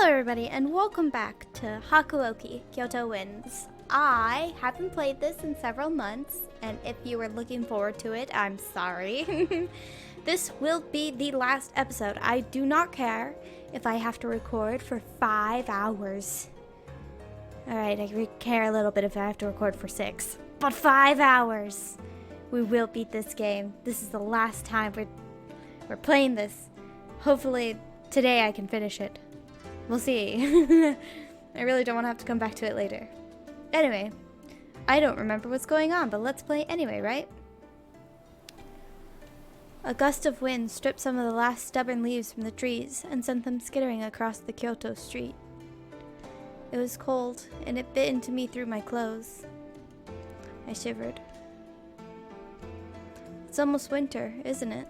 everybody, and welcome back to Hakuoki, Kyoto Wins. I haven't played this in several months, and if you were looking forward to it, I'm sorry. This will be the last episode. I do not care if I have to record for 5 hours. Alright, I care a little bit if I have to record for 6. But 5 hours! We will beat this game. This is the last time we're playing this. Hopefully today I can finish it. We'll see. I really don't want to have to come back to it later. Anyway, I don't remember what's going on, but let's play anyway, right? A gust of wind stripped some of the last stubborn leaves from the trees and sent them skittering across the Kyoto street. It was cold, and it bit into me through my clothes. I shivered. It's almost winter, isn't it?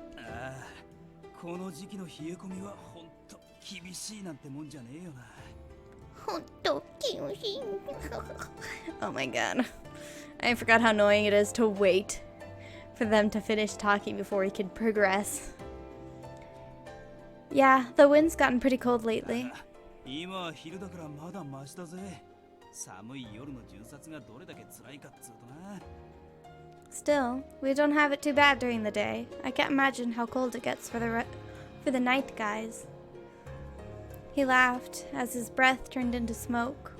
Oh my god. I forgot how annoying it is to wait for them to finish talking before we can progress. Yeah, the wind's gotten pretty cold lately. Still, we don't have it too bad during the day. I can't imagine how cold it gets for the night guys. He laughed as his breath turned into smoke.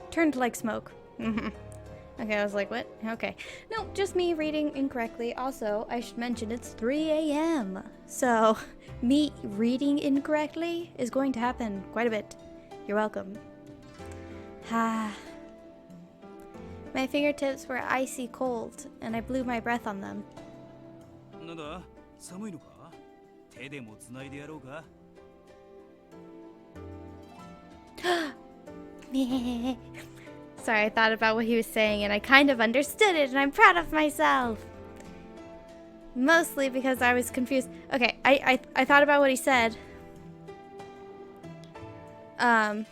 Turned like smoke. Okay, I was like, what? Okay. No, just me reading incorrectly. Also, I should mention it's 3 a.m. So, me reading incorrectly is going to happen quite a bit. You're welcome. My fingertips were icy cold, and I blew my breath on them. Sorry, I thought about what he was saying, and I kind of understood it, and I'm proud of myself. Mostly because I was confused. Okay, I thought about what he said. Because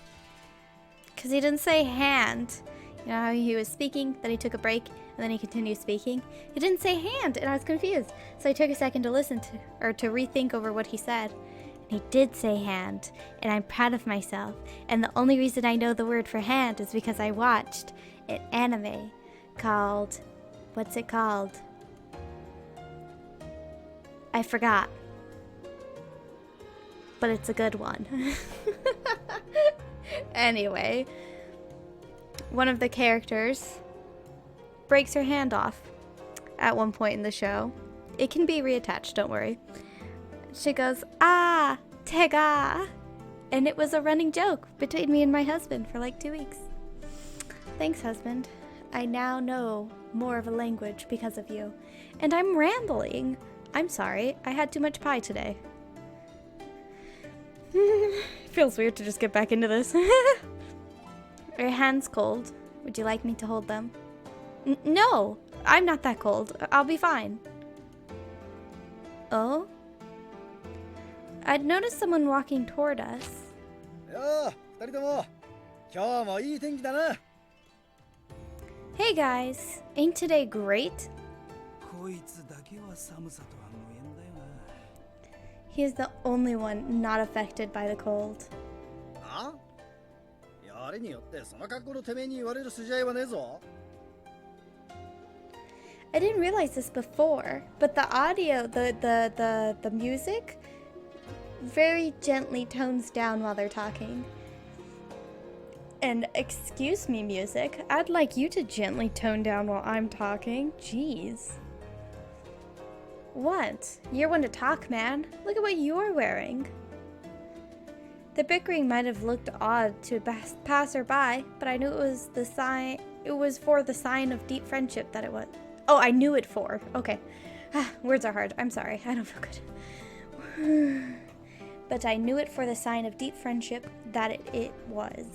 he didn't say hand. You know how he was speaking, then he took a break, and then he continued speaking? He didn't say hand, and I was confused. So I took a second to listen to, or to rethink over what he said. And he did say hand, and I'm proud of myself. And the only reason I know the word for hand is because I watched an anime called... What's it called? I forgot. But it's a good one. Anyway... One of the characters breaks her hand off at one point in the show. It can be reattached, don't worry. She goes, "Ah, tega!" And it was a running joke between me and my husband for like 2 weeks. Thanks, husband. I now know more of a language because of you. And I'm rambling. I'm sorry, I had too much pie today. Feels weird to just get back into this. Are your hands cold? Would you like me to hold them? No, I'm not that cold. I'll be fine. Oh? I'd noticed someone walking toward us. Hey guys, ain't today great? He is the only one not affected by the cold. I didn't realize this before, but the audio, the music very gently tones down while they're talking. And excuse me, music, I'd like you to gently tone down while I'm talking. Jeez. What? You're one to talk, man. Look at what you're wearing. The bickering might have looked odd to a passerby, but I knew it was the sign. It was for the sign of deep friendship that it was. Oh, I knew it for. Okay. Words are hard. I'm sorry. I don't feel good. But I knew it for the sign of deep friendship that it was.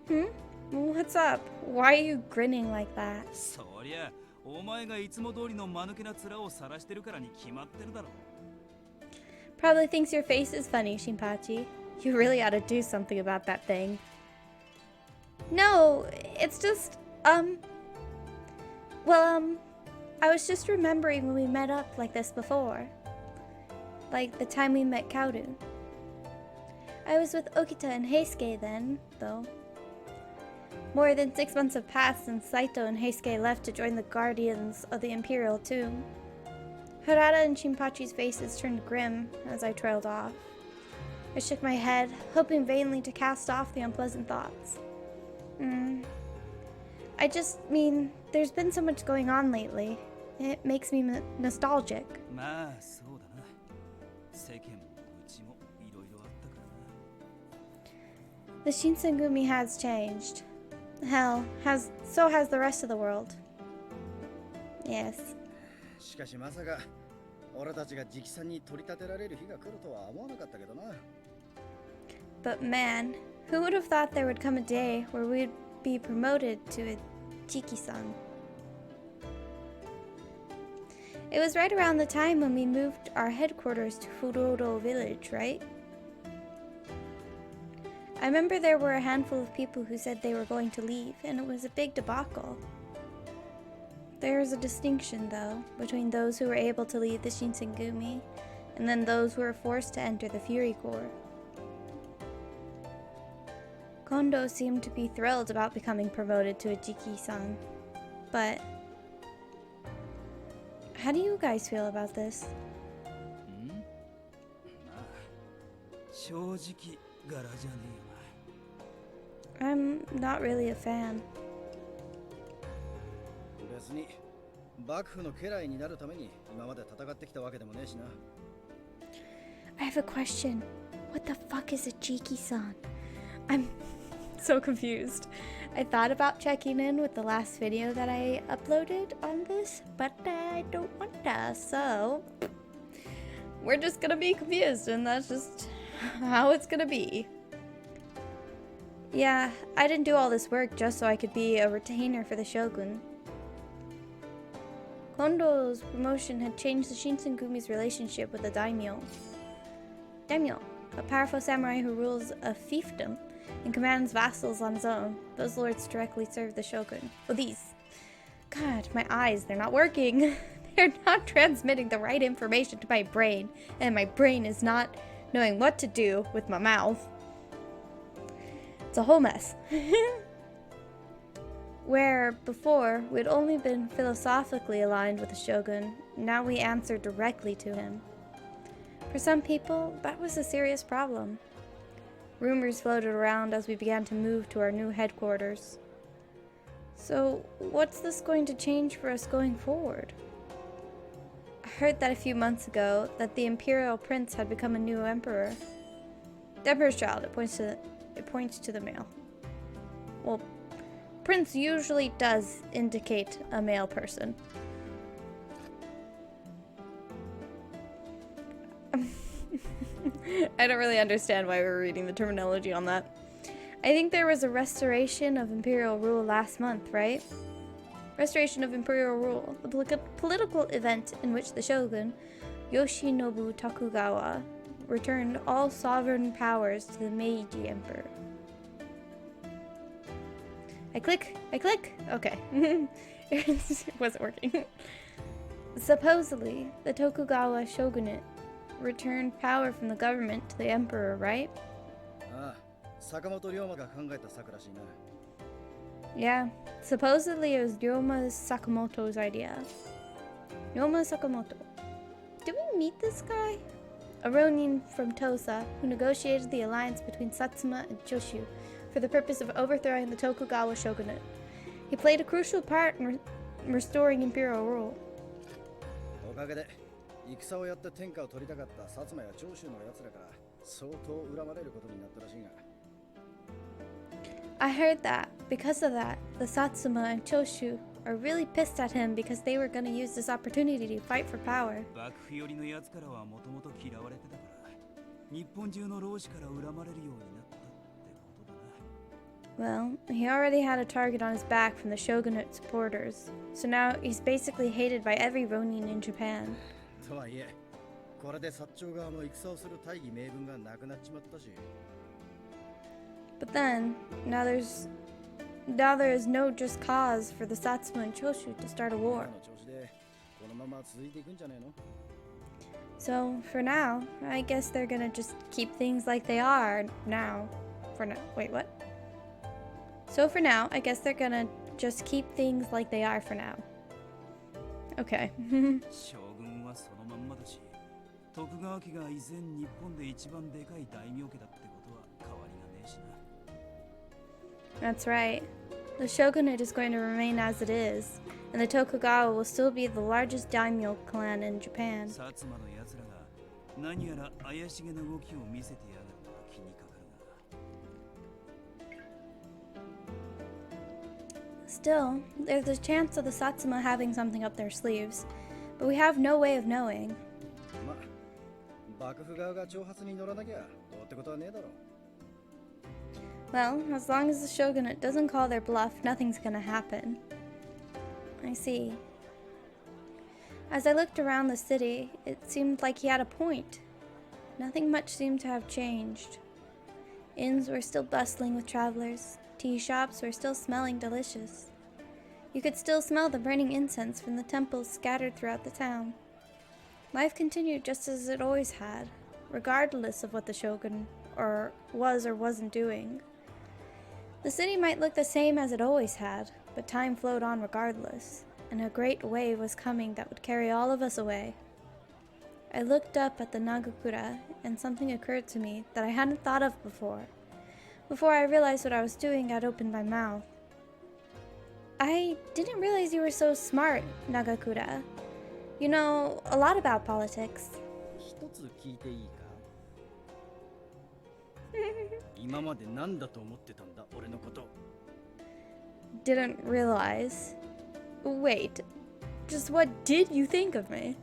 Yep. What's up? Why are you grinning like that? Probably thinks your face is funny, Shinpachi. You really ought to do something about that thing. No, it's just, I was just remembering when we met up like this before. like the time we met Kaoru. I was with Okita and Heisuke then, though. More than 6 months have passed since Saito and Heisuke left to join the Guardians of the Imperial Tomb. Harada and Shinpachi's faces turned grim as I trailed off. I shook my head, hoping vainly to cast off the unpleasant thoughts. I just mean, there's been so much going on lately. It makes me nostalgic. The Shinsengumi has changed. Hell, so has the rest of the world. Yes. But man, who would have thought there would come a day where we'd be promoted to a Jiki-san? It was right around the time when we moved our headquarters to Furodo village, right? I remember there were a handful of people who said they were going to leave, and it was a big debacle. There is a distinction, though, between those who were able to leave the Shinsengumi, and then those who were forced to enter the Fury Corps. Kondo seemed to be thrilled about becoming promoted to a Jiki-san, but how do you guys feel about this? I'm not really a fan. I have a question. What the fuck is a Jiki-san? I'm so confused. I thought about checking in with the last video that I uploaded on this, but I don't want to, so we're just gonna be confused, and that's just how it's gonna be. Yeah, I didn't do all this work just so I could be a retainer for the Shogun. Kondo's promotion had changed the Shinsengumi's relationship with the daimyo. Daimyo, a powerful samurai who rules a fiefdom and commands vassals on his own. Those lords directly serve the Shogun. Well, these. God, my eyes, they're not working. They're not transmitting the right information to my brain, and my brain is not knowing what to do with my mouth. It's a whole mess. Where before we'd only been philosophically aligned with the Shogun, now we answer directly to him. For some people, that was a serious problem. Rumors floated around as we began to move to our new headquarters. So, what's this going to change for us going forward? I heard that a few months ago that the Imperial Prince had become a new emperor. The Emperor's Child, it points to the male. Well, Prince usually does indicate a male person. I don't really understand why we're reading the terminology on that. I think there was a restoration of imperial rule last month, right? Restoration of imperial rule, the political event in which the shogun, Yoshinobu Tokugawa, returned all sovereign powers to the Meiji Emperor. I click. Okay. It wasn't working. Supposedly, the Tokugawa shogunate returned power from the government to the emperor, right? Yeah, supposedly it was Ryoma Sakamoto's idea. Ryoma Sakamoto. Did we meet this guy? A Ronin from Tosa who negotiated the alliance between Satsuma and Choshu for the purpose of overthrowing the Tokugawa shogunate. He played a crucial part in restoring imperial rule. I heard that. Because of that, the Satsuma and Choshu are really pissed at him because they were going to use this opportunity to fight for power. Well, he already had a target on his back from the shogunate supporters, so now he's basically hated by every Ronin in Japan. But then, now there is no just cause for the Satsuma and Choshu to start a war. So, for now, I guess they're gonna just keep things like they are now. For now. Wait, what? So, for now, I guess they're gonna just keep things like they are for now. Okay. 将軍はそのまんまだし、徳川家が依然日本で一番でかい大名家だってことは変わりがねえしな。 That's right. The shogunate is going to remain as it is, and the Tokugawa will still be the largest daimyo clan in Japan. 薩摩の奴らが何やら怪しげな動きを見せてやがるのが気にかかるが。 Still, there's a chance of the Satsuma having something up their sleeves, but we have no way of knowing. ま、幕府側が挑発に乗らなきゃどうってことはねえだろ。 Well, as long as the shogunate doesn't call their bluff, nothing's gonna happen. I see. As I looked around the city, it seemed like he had a point. Nothing much seemed to have changed. Inns were still bustling with travelers. Tea shops were still smelling delicious. You could still smell the burning incense from the temples scattered throughout the town. Life continued just as it always had, regardless of what the shogun was or wasn't doing. The city might look the same as it always had, but time flowed on regardless, and a great wave was coming that would carry all of us away. I looked up at the Nagakura, and something occurred to me that I hadn't thought of before. Before I realized what I was doing, I'd opened my mouth. I didn't realize you were so smart, Nagakura. You know a lot about politics. 一つ聞いていいか？今まで何だと思ってたんだ、俺のこと。 Didn't realize. Wait, just what did you think of me?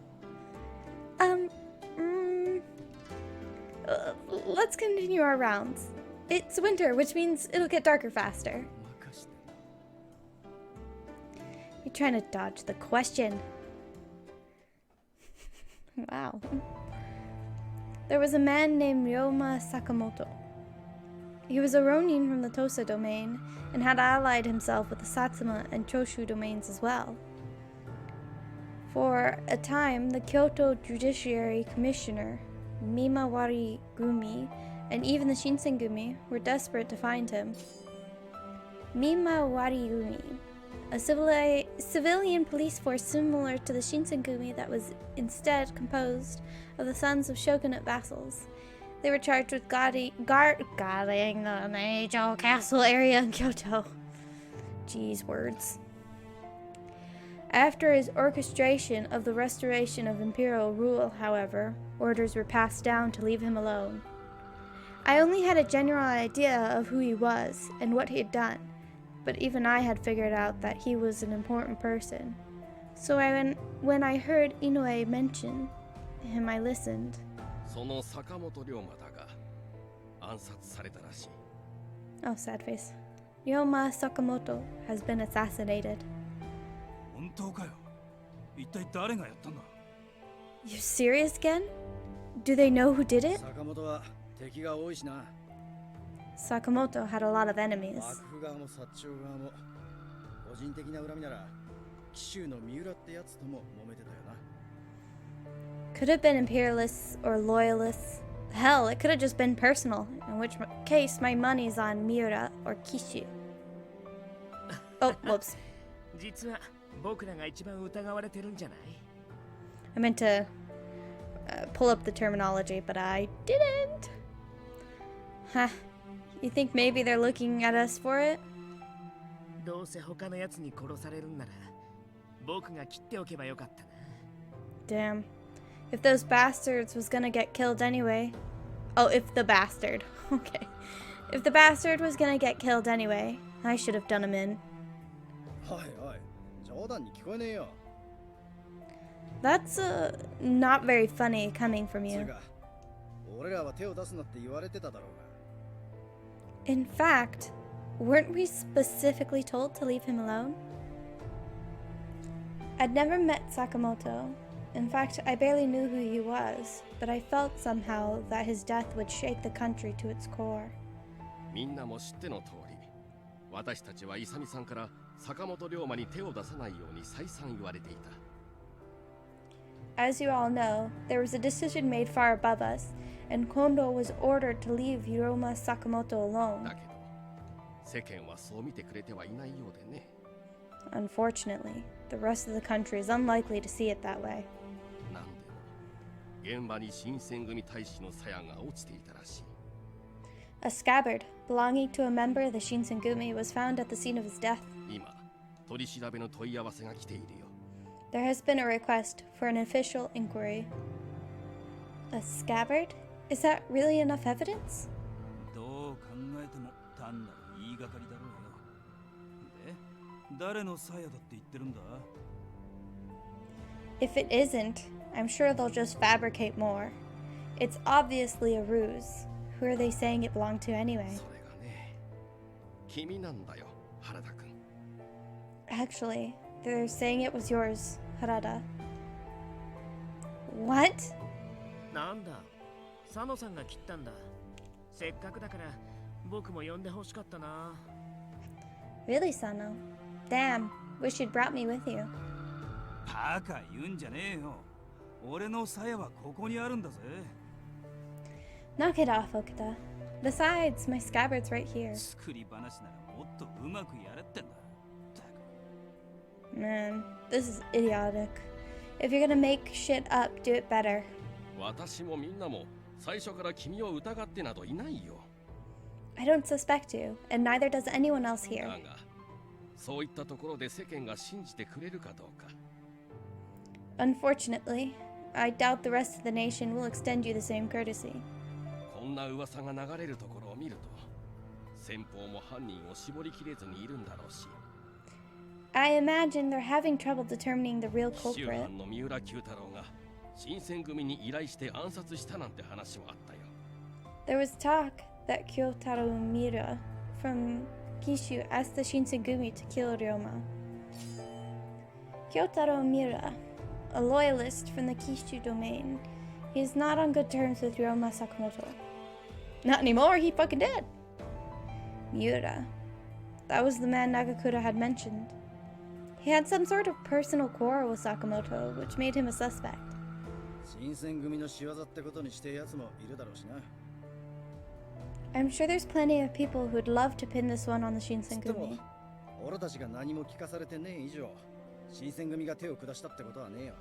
Let's continue our rounds. It's winter, which means it'll get darker faster. You're trying to dodge the question. Wow. There was a man named Ryoma Sakamoto. He was a ronin from the Tosa domain and had allied himself with the Satsuma and Choshu domains as well. For a time, the Kyoto Judiciary Commissioner, Mimawari Gumi, and even the Shinsengumi were desperate to find him. Mimawari Gumi, a civilian police force similar to the Shinsengumi that was instead composed of the sons of shogunate vassals. They were charged with guarding the Neijo Castle area in Kyoto. Jeez, words. After his orchestration of the restoration of imperial rule, however, orders were passed down to leave him alone. I only had a general idea of who he was and what he had done, but even I had figured out that he was an important person. So when I heard Inoue mention him, I listened. その坂本龍馬だが暗殺されたらしい。 Oh, sad face. Ryoma Sakamoto has been assassinated. 本当かよ。一体誰がやったんだ？ You serious again? Do they know who did it? 坂本は敵が多いしな。 Sakamoto had a lot of enemies. 幕府側も薩長側も個人的な恨みなら紀州の三浦ってやつとも揉めてたよな。 Could have been imperialists or loyalists. Hell, it could have just been personal, in which case my money's on Miura or Kishu. Oh, whoops. 実は僕らが一番疑われてるんじゃない？ I meant to pull up the terminology, but I didn't. Huh. You think maybe they're looking at us for it? どうせ他のやつに殺されるんなら僕が切っておけばよかったな。 Damn. If those bastards was gonna get killed anyway. Oh, if the bastard. Okay. If the bastard was gonna get killed anyway, I should have done him in. おいおい、冗談に聞こえねえよ。 That's not very funny coming from つう you. か、俺らは手を出すなって言われてただろうが。 In fact, weren't we specifically told to leave him alone? I'd never met Sakamoto. In fact, I barely knew who he was, but I felt somehow that his death would shake the country to its core. みんなも知っての通り、私たちは勇さんから坂本龍馬に手を出さないように再三言われていた。As you all know, there was a decision made far above us, and Kondo was ordered to leave Hiroma Sakamoto だ alone. けど世間はそう見てくれてはいないようでね。 Unfortunately, the rest of the country is unlikely to see it that way. なんでも現場に新選組大使の鞘が落ちていたらしい。 A scabbard belonging to a member of the Shinsengumi was found at the scene of his death. 今取り調べの問い合わせが来ているよ。 There has been a request for an official inquiry. A scabbard? Is that really enough evidence? どう考えても単なる言いがかりだろうよ。で、誰の鞘だって言ってるんだ？ If it isn't, I'm sure they'll just fabricate more. It's obviously a ruse. Who are they saying it belonged to anyway? それがね、君なんだよ、原田君。 Actually, they're saying it was yours, Harada. What? なんだ、佐野さんが切ったんだ。せっかくだから僕も呼んでほしかったな。 Really, Sano? Damn, wish you'd brought me with you. バカ言うんじゃねえよ。俺の鞘はここにあるんだぜ。 Knock it off, Okuda. Besides, my scabbard's right here. 作り話ならもっとうまくやれってんだ。ったく Man, this is idiotic. If you're gonna make shit up, do it better. 私もみんなも最初から君を疑ってなどいないよ。 I don't suspect you, and neither does anyone else だ here. が、そういったところで世間が信じてくれるかどうか。 Unfortunately, I doubt the rest of the nation will extend you the same courtesy. こんな噂が流れるところを見ると、先方も犯人を絞りきれずにいるんだろうし、 I imagine they're having trouble determining the real 紀州 culprit. 藩の三浦九太郎が新選組に依頼して暗殺したなんて話もあったよ。 There was talk that Kyotaro Mira from Kishu asked the Shinsengumi to kill Ryoma. Kyotaro Mira, a loyalist from the Kishu domain, he is not on good terms with Ryoma Sakamoto. Not anymore, he fucking did. Miura. That was the man Nagakura had mentioned. He had some sort of personal quarrel with Sakamoto, which made him a suspect. 新選組の仕業ってことにしてやつもいるだろうしな。 I'm sure there's plenty of people who'd love to pin this one on the でも Shinsengumi. 俺たちが何も聞かされてねえ以上、新選組が手を下したってことはねえよ。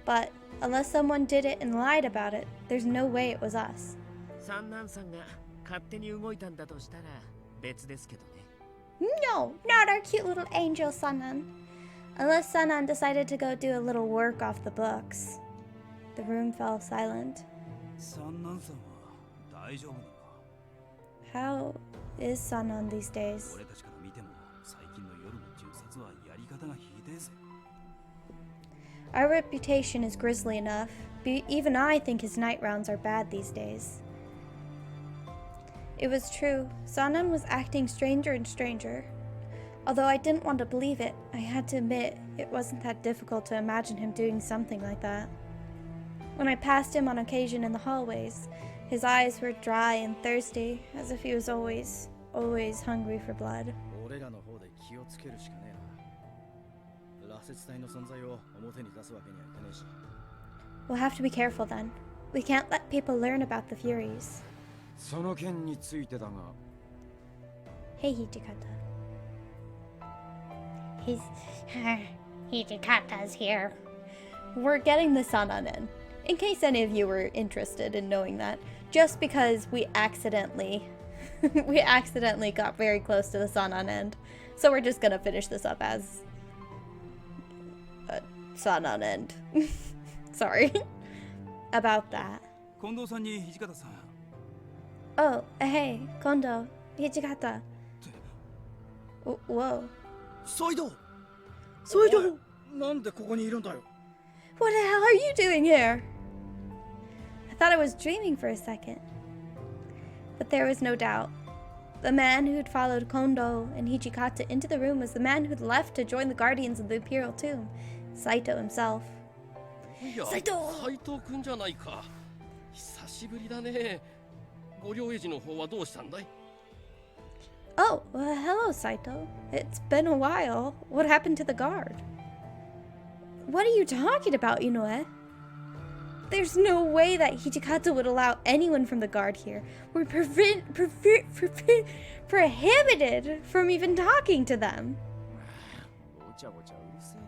But unless someone did it and lied about it, there's no way it was us. 三男さんが勝手に動いたんだとしたら別ですけどね。 No, not our cute little angel Sanan. Unless Sanan decided to go do a little work off the books. The room fell silent. 三男さんは大丈夫なのか？ How is Sanan these days? 俺たちから見ても最近の夜の銃殺はやり方がひでえぜ。 Our reputation is grisly enough. Even I think his night rounds are bad these days. It was true. Sanan was acting stranger and stranger. Although I didn't want to believe it, I had to admit it wasn't that difficult to imagine him doing something like that. When I passed him on occasion in the hallways, his eyes were dry and thirsty, as if he was always hungry for blood. 俺らの方で気をつけるしかねえな。羅刹隊の存在を表に出すわけにはいかねえし。 We'll have to be careful then. We can't let people learn about the Furies. その件についてだが、 Hey, Hijikata. Hijikata's here. We're getting the Sanan in case any of you were interested in knowing that. Just because we accidentally got very close to the Sanan end. So we're just gonna finish this up as a Sanan end. Sorry about that. 近藤さんに土方さん。 Oh, hey, Kondo, Hijikata. Whoa. サイド。 Soido! なんでここにいるんだよ。 What the hell are you doing here? I thought I was dreaming for a second. But there was no doubt. The man who'd followed Kondo and Hijikata into the room was the man who'd left to join the Guardians of the Imperial Tomb, Saito himself. いや、斉藤斉藤くんじゃないか。久しぶりだね。ご両親の方はどうしたんだい？ Oh, hello, Saito. It's been a while. What happened to the guard? What are you talking about, Inoue? There's no way that Hijikata would allow anyone from the guard here. We're prohibited from even talking to them. ごちゃごちゃうるせえ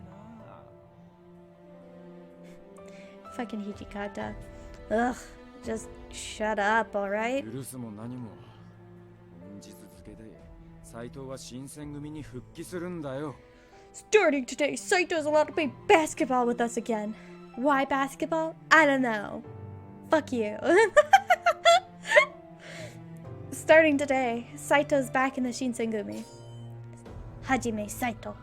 な。 Fucking Hijikata. Ugh, just shut up, alright? 許すも何も。本日付で斎藤は新選組に復帰するんだよ。 Starting today, Saito's allowed to play basketball with us again. Why basketball? I don't know. Fuck you. Starting today, Saito's back in the Shinsengumi. Hajime Saito.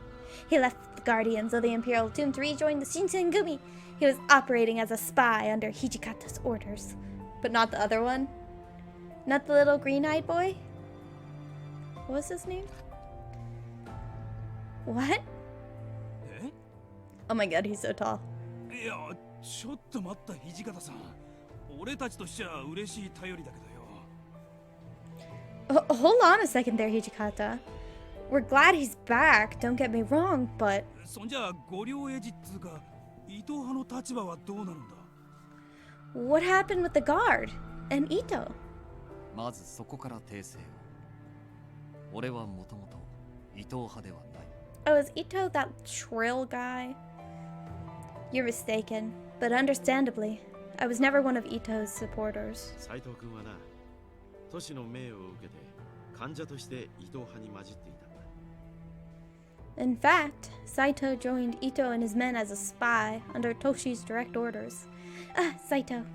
He left the Guardians of the Imperial Tomb to rejoin the Shinsengumi. He was operating as a spy under Hijikata's orders. But not the other one? Not the little green-eyed boy? What was his name? What? え Oh my god, he's so tall. いや、ちょっと待った土方さん。俺たちとしちゃ嬉しい頼りだけどよ。Hold on a second there, Hijikata. We're glad he's back, don't get me wrong, but... そんじゃ御領エジっつうか、伊藤派の立場はどうなるんだ What happened with the guard? And Ito? まずそこから訂正を。俺はもともと伊藤派ではない。Oh, is Ito that Trill guy? You're mistaken, but understandably, I was never one of Ito's supporters. 斉藤君はな、都市の命を受けて患者として伊藤派に混じっていたんだ。In fact, Saito joined Ito and his men as a spy under Toshi's direct orders. Ah, Saito,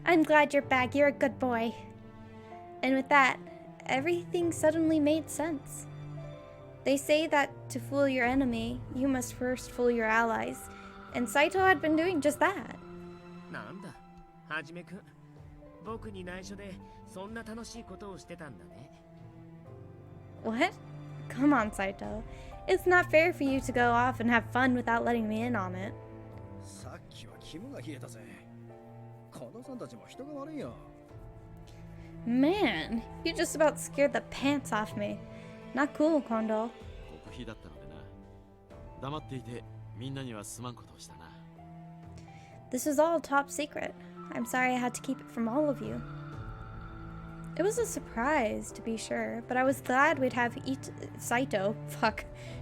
I'm glad you're back. You're a good boy. And with that, everything suddenly made sense. They say that to fool your enemy, you must first fool your allies. And Saito had been doing just that. なんだ、はじめくん。僕に内緒でそんな楽しいことをしてたんだね。What? Come on, Saito. It's not fair for you to go off and have fun without letting me in on it. さっきは肝が冷えたぜ。近藤さんたちも人が悪いよ。Man, you just about scared the pants off me. Not cool, Kondo. 極秘だったのでな。黙っていてみんなにはすまんことをしたな。This is all top secret. I'm sorry I had to keep it from all of you. It was a surprise, to be sure, but I was glad we'd have Saito,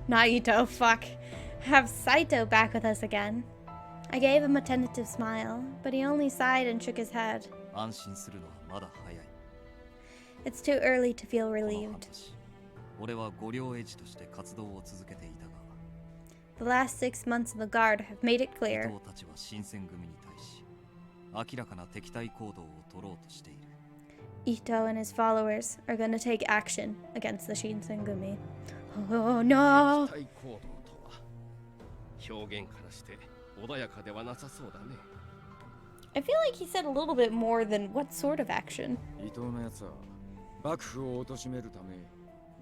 not Ito, have Saito back with us again. I gave him a tentative smile, but he only sighed and shook his head. 安心するのはまだ早い。 It's too early to feel この半 relieved. 年、俺は御領エジとして活動を続けていたが、 The last 6 months in the guard have made it 伊 clear. 藤たちは新選組に対し、明らかな敵対行動を取ろうとしている。 Ito and his followers are going to take action against the Shinsengumi. Oh no! 敵対行動とは表現からして穏やかではなさそうだね。 I feel like he said a little bit more than what sort of action. 伊藤のやつは幕府を貶めるため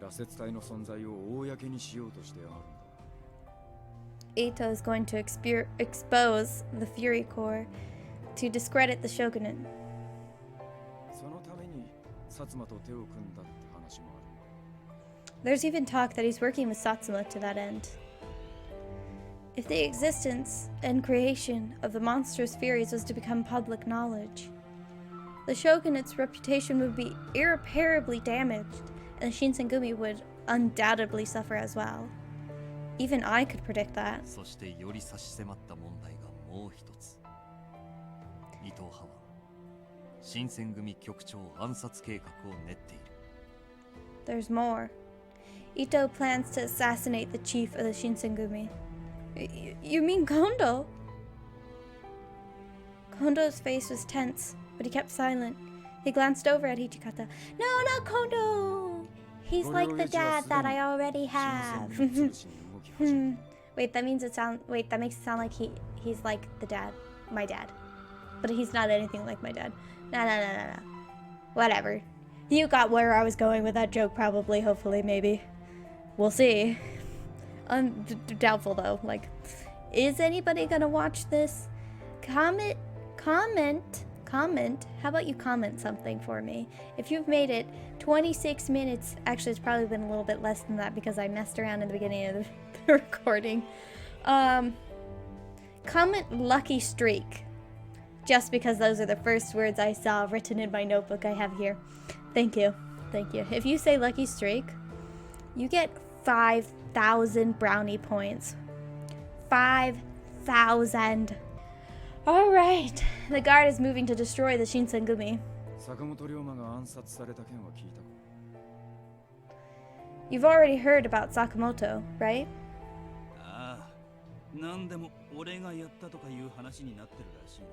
羅刹隊の存在を公にしようとしてやがるんだ。 Ito is going to expose the Fury Corps to discredit the shogunate. そのために薩摩と手を組んだって話もある。 There's even talk that he's working with Satsuma to that end. If the existence and creation of the monstrous Furies was to become public knowledge, the shogunate's reputation would be irreparably damaged, and the Shinsengumi would undoubtedly suffer as well. Even I could predict that. そしてより差し迫った問題がもう一つ。伊藤派は新選組局長暗殺計画を練っている。 There's more. Ito plans to assassinate the chief of the Shinsengumi. You mean Kondo? Kondo's face was tense, but he kept silent. He glanced over at Hijikata. No, not Kondo! He's like the dad that I already have. Wait, that makes it sound like he's like the dad, my dad. But he's not anything like my dad. No. Whatever. You got where I was going with that joke, probably, hopefully, maybe. We'll see. I'm doubtful, though. Like, is anybody gonna watch this? Comment. How about you comment something for me? If you've made it 26 minutes, actually, it's probably been a little bit less than that because I messed around in the beginning of the recording. Comment lucky streak. Just because those are the first words I saw written in my notebook I have here. Thank you. Thank you. If you say lucky streak, you get 5,000 brownie points. 5,000. Alright. The guard is moving to destroy the Shinsengumi. You've already heard about Sakamoto, right? ああ、何でも俺がやったとかいう話になってるらしいな。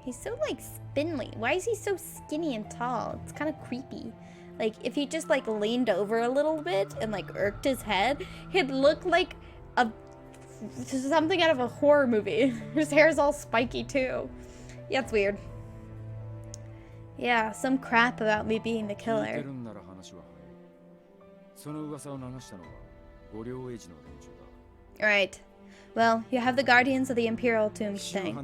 He's so like spindly. Why is he so skinny and tall? It's kind of creepy. Like if he just like leaned over a little bit and like irked his head, he'd look like something out of a horror movie. His hair's all spiky too. Yeah, it's weird. Yeah, some crap about me being the killer. Alright. Well, you have the Guardians of the Imperial Tomb to thank.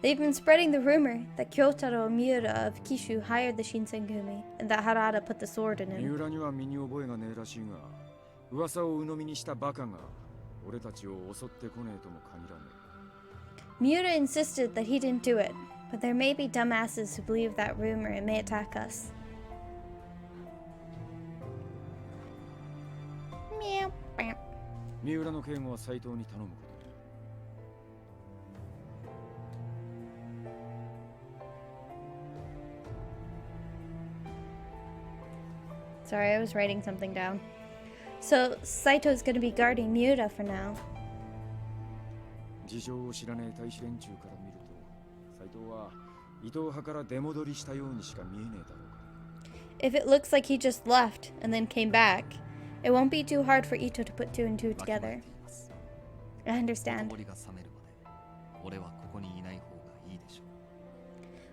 They've been spreading the rumor that Kyotaro Miura of Kishu hired the Shinsengumi, and that Harada put the sword in him. Miura insisted that he didn't do it, but there may be dumbasses who believe that rumor and may attack us. Meow. Sorry, I was writing something down. So, Saito's gonna be guarding Miura for now. If it looks like he just left and then came back, it won't be too hard for Ito to put two and two together. I understand.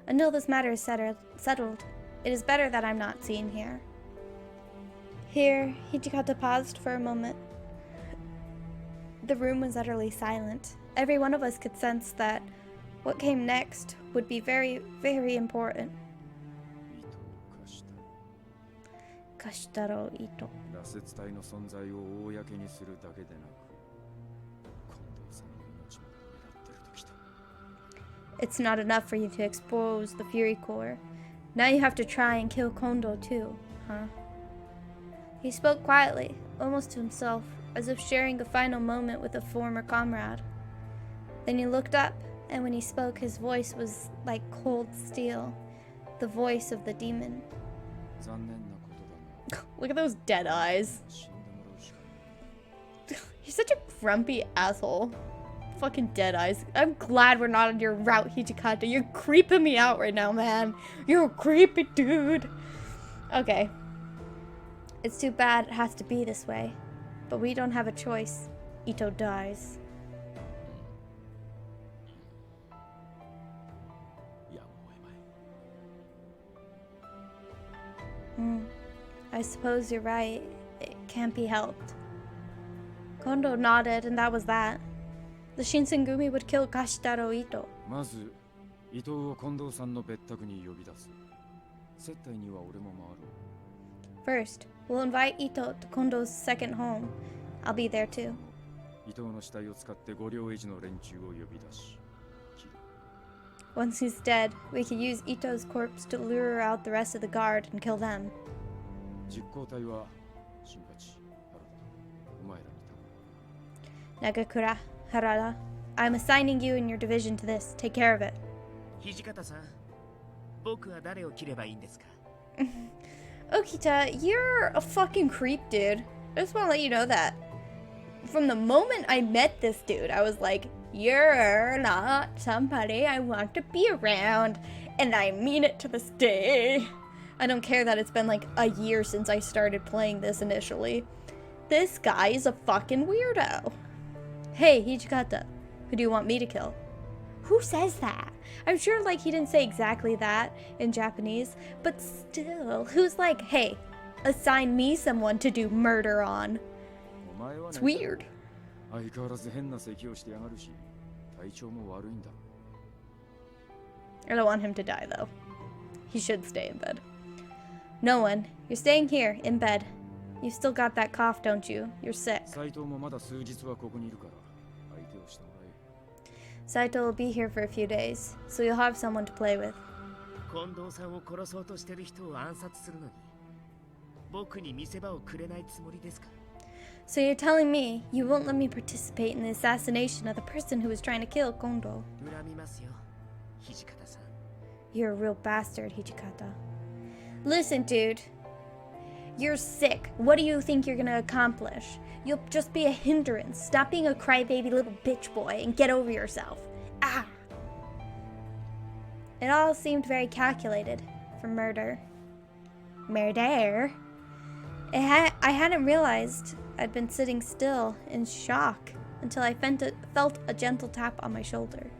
Until this matter is settled, it is better that I'm not seen here. Here, Hijikata paused for a moment. The room was utterly silent. Every one of us could sense that what came next would be very, very important. Kashitaro Ito. It's not enough for you to expose the Fury Core. Now you have to try and kill Kondo too, huh? He spoke quietly, almost to himself, as if sharing a final moment with a former comrade. Then he looked up, and when he spoke, his voice was like cold steel, the voice of the demon. Look at those dead eyes. He's such a grumpy asshole. Fucking dead eyes. I'm glad we're not on your route, Hijikata. You're creeping me out right now, man. You're a creepy dude. Okay. It's too bad it has to be this way, but we don't have a choice. Ito dies. I suppose you're right. It can't be helped. Kondo nodded, and that was that. The Shinsengumi would kill Kashitaro Ito. First, we'll invite Ito to Kondo's second home. I'll be there too. Once he's dead, we can use Ito's corpse to lure out the rest of the guard and kill them. Nagakura, Harada, I'm assigning you and your division to this. Take care of it. Hijikata-san, 僕は誰を切ればいいんですか? Okita, you're a fucking creep, dude. I just want to let you know that. From the moment I met this dude, I was like, you're not somebody I want to be around. And I mean it to this day. I don't care that it's been like a year since I started playing this initially. This guy is a fucking weirdo. Hey, Hijikata, who do you want me to kill? Who says that? I'm sure like he didn't say exactly that in Japanese, but still, who's like, hey, assign me someone to do murder on? It's weird. I don't want him to die though. He should stay in bed. No one. You're staying here, in bed. You still got that cough, don't you? You're sick. 斎藤もまだ数日はここにいるから相手をしてもらえ。 Saito will be here for a few days, so you'll have someone to play with. 近藤さんを殺そうとしてる人を暗殺するのに僕に見せ場をくれないつもりですか？ So you're telling me you won't let me participate in the assassination of the person who was trying to kill Kondo? 恨みますよ、土方さん。 You're a real bastard, Hijikata. Listen, dude. You're sick. What do you think you're gonna accomplish? You'll just be a hindrance. Stop being a crybaby little bitch boy and get over yourself. Ah! It all seemed very calculated for murder. Murder? I hadn't realized I'd been sitting still in shock until I felt a gentle tap on my shoulder.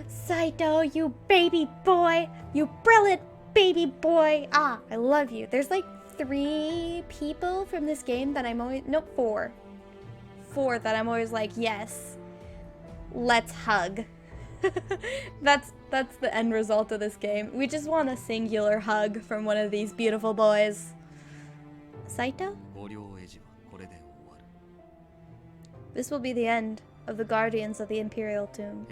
Saito, you baby boy! You brilliant baby boy! Ah, I love you. There's like 3 people from this game that I'm always... Nope, 4. 4 that I'm always like, yes. Let's hug. That's the end result of this game. We just want a singular hug from one of these beautiful boys. Saito? This will be the end of the Guardians of the Imperial Tomb.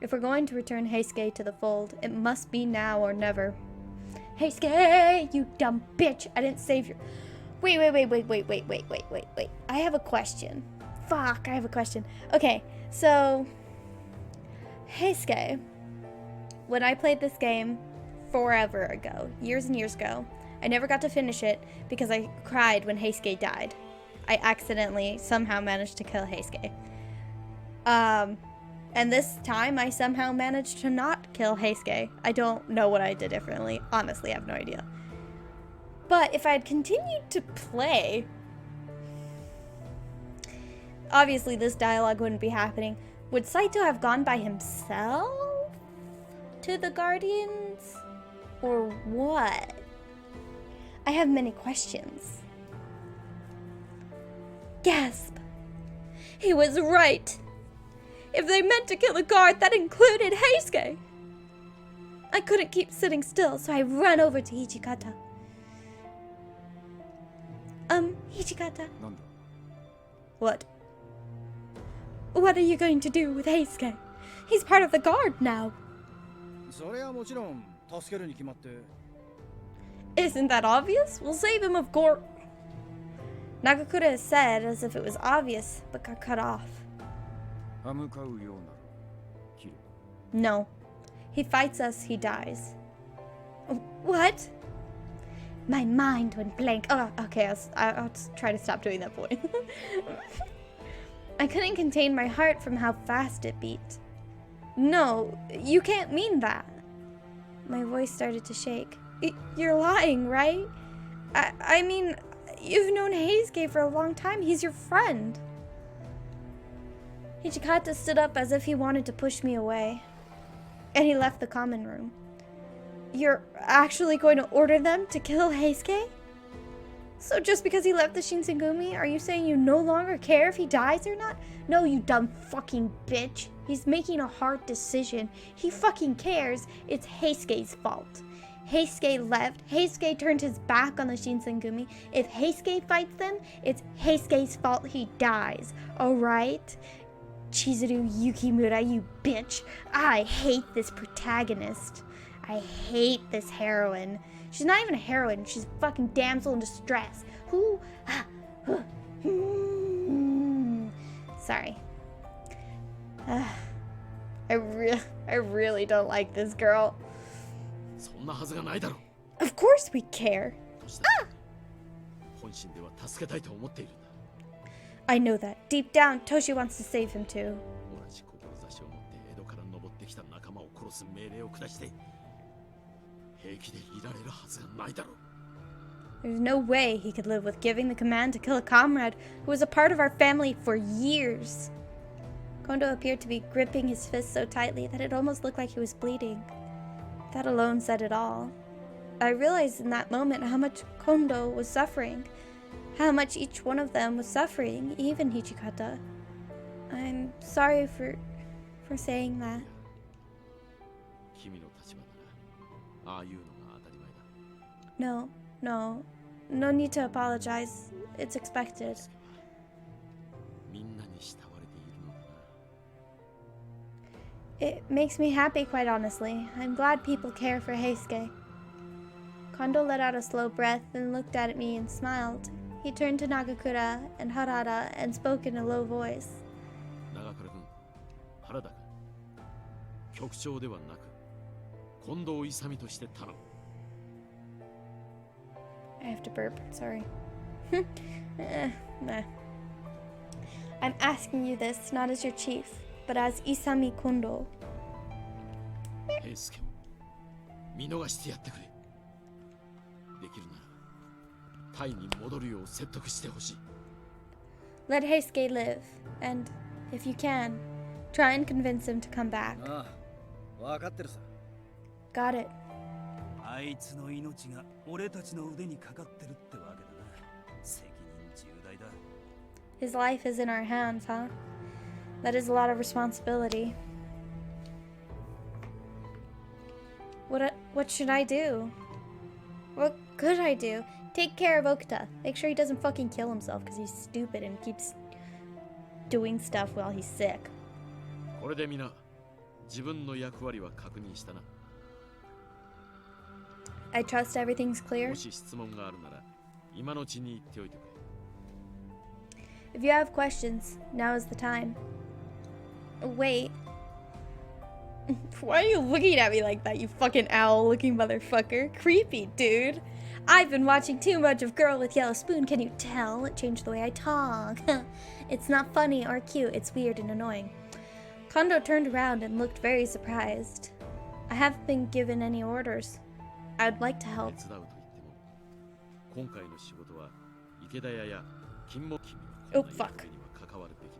If we're going to return Heisuke to the fold, it must be now or never. Heisuke, you dumb bitch! I didn't save your... Wait. I have a question. Fuck, I have a question. Okay, so... Heisuke, when I played this game forever ago, years and years ago, I never got to finish it because I cried when Heisuke died. I accidentally somehow managed to kill Heisuke. And this time I somehow managed to not kill Heisuke. I don't know what I did differently. Honestly, I have no idea. But if I had continued to play, obviously this dialogue wouldn't be happening. Would Saito have gone by himself to the Guardians? Or what? I have many questions. Gasp! He was right! If they meant to kill a guard, that included Heisuke! I couldn't keep sitting still, so I ran over to Hijikata. Hijikata. What? What are you going to do with Heisuke? He's part of the guard now. Isn't that obvious? We'll save him, of course. Nagakura said as if it was obvious, but got cut off. No. He fights us, he dies. What? My mind went blank. Oh, okay, I'll just try to stop doing that point. I couldn't contain my heart from how fast it beat. No, you can't mean that. My voice started to shake. You're lying, right? I mean, you've known Heisuke for a long time. He's your friend. Hijikata stood up as if he wanted to push me away. And he left the common room. You're actually going to order them to kill Heisuke? So just because he left the Shinsengumi, are you saying you no longer care if he dies or not? No, you dumb fucking bitch. He's making a hard decision. He fucking cares. It's Heisuke's fault. Heisuke left. Heisuke turned his back on the Shinsengumi. If Heisuke fights them, it's Heisuke's fault he dies. Alright? Chizuru Yukimura, you bitch. I hate this protagonist. I hate this heroine. She's not even a heroine. She's a fucking damsel in distress. Sorry. I really don't like this girl. Of course we care. I know that. Deep down, Toshi wants to save him too. There's no way he could live with giving the command to kill a comrade who was a part of our family for years. Kondo appeared to be gripping his fist so tightly that it almost looked like he was bleeding. That alone said it all. I realized in that moment how much Kondo was suffering, how much each one of them was suffering, even Hijikata. I'm sorry for saying that. 君の立場ならああいうのが当たり前だ。 No, no. No need to apologize. It's expected. みんなに慕われているのだな。 It makes me happy, quite honestly. I'm glad people care for Heisuke. Kondo let out a slow breath and looked at me and smiled. He turned to Nagakura and Harada and spoke in a low voice. 長倉君、原田君、局長ではなく近藤勇として頼む。 I have to burp, sorry. Nah. I'm asking you this not as your chief, but as Isami Kondo. 平助を見逃してやってくれ。できるならタイに戻るよう説得してほしい。 Let Heisuke live, and, if you can, try and convince him to come back. ああ、わかってるさ。 Got it. あいつの命が俺たちの腕にかかってるってわけだな。責任重大だ。 His life is in our hands, huh? That is a lot of responsibility. What should I do? What could I do? Take care of Okuta. Make sure he doesn't fucking kill himself because he's stupid and keeps doing stuff while he's sick. これで皆自分の役割は確認したな。 I trust everything's clear. もし質問があるなら今のうちに言っておいてくれ。 If you have questions, now is the time. Wait. Why are you looking at me like that, you fucking owl-looking motherfucker? Creepy, dude. I've been watching too much of Girl with Yellow Spoon, can you tell? It changed the way I talk. It's not funny or cute, it's weird and annoying. Kondo turned around and looked very surprised. I haven't been given any orders. I would like to help. 手伝うと言っても今回の仕事は池田屋や金も君のこんな役目には関わるべき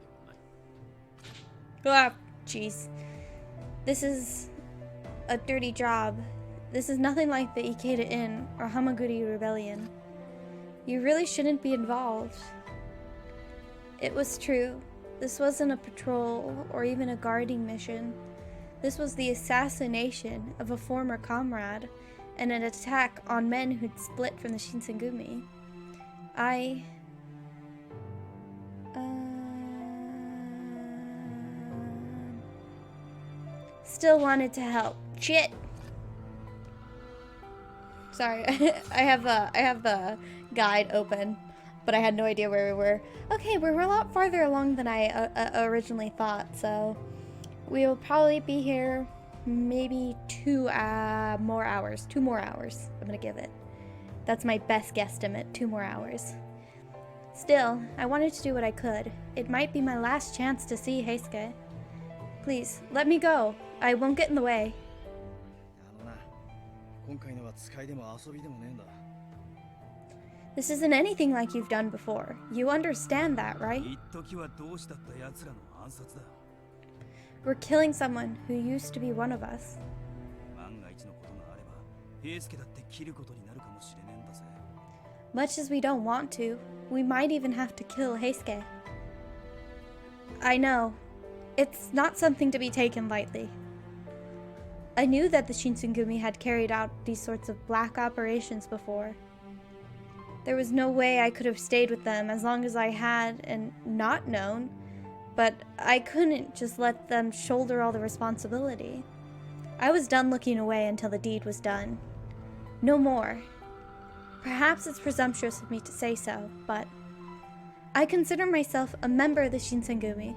ではない。 Ah, jeez. This is a dirty job. This is nothing like the Ikeda Inn or Hamaguri Rebellion. You really shouldn't be involved. It was true. This wasn't a patrol or even a guarding mission. This was the assassination of a former comrade and an attack on men who'd split from the Shinsengumi. I still wanted to help. Shit. Sorry, I have the guide open, but I had no idea where we were. Okay, we're a lot farther along than I originally thought, so we will probably be here maybe 2 more hours. 2 more hours, I'm gonna give it. That's my best guesstimate, 2 more hours. Still, I wanted to do what I could. It might be my last chance to see Heisuke. Please, let me go. I won't get in the way. あのな、今回のは使いでも遊びでもねえんだ。 This isn't anything like you've done before. You understand that, right? 一時は同志だった奴らの暗殺だ。 We're killing someone who used to be one of us. 万が一のことがあれば、平助だって切ることになるかもしれねえんだぜ。 Much as we don't want to, we might even have to kill Heisuke. I know. It's not something to be taken lightly. I knew that the Shinsengumi had carried out these sorts of black operations before. There was no way I could have stayed with them as long as I had and not known, but I couldn't just let them shoulder all the responsibility. I was done looking away until the deed was done. No more. Perhaps it's presumptuous of me to say so, but I consider myself a member of the Shinsengumi,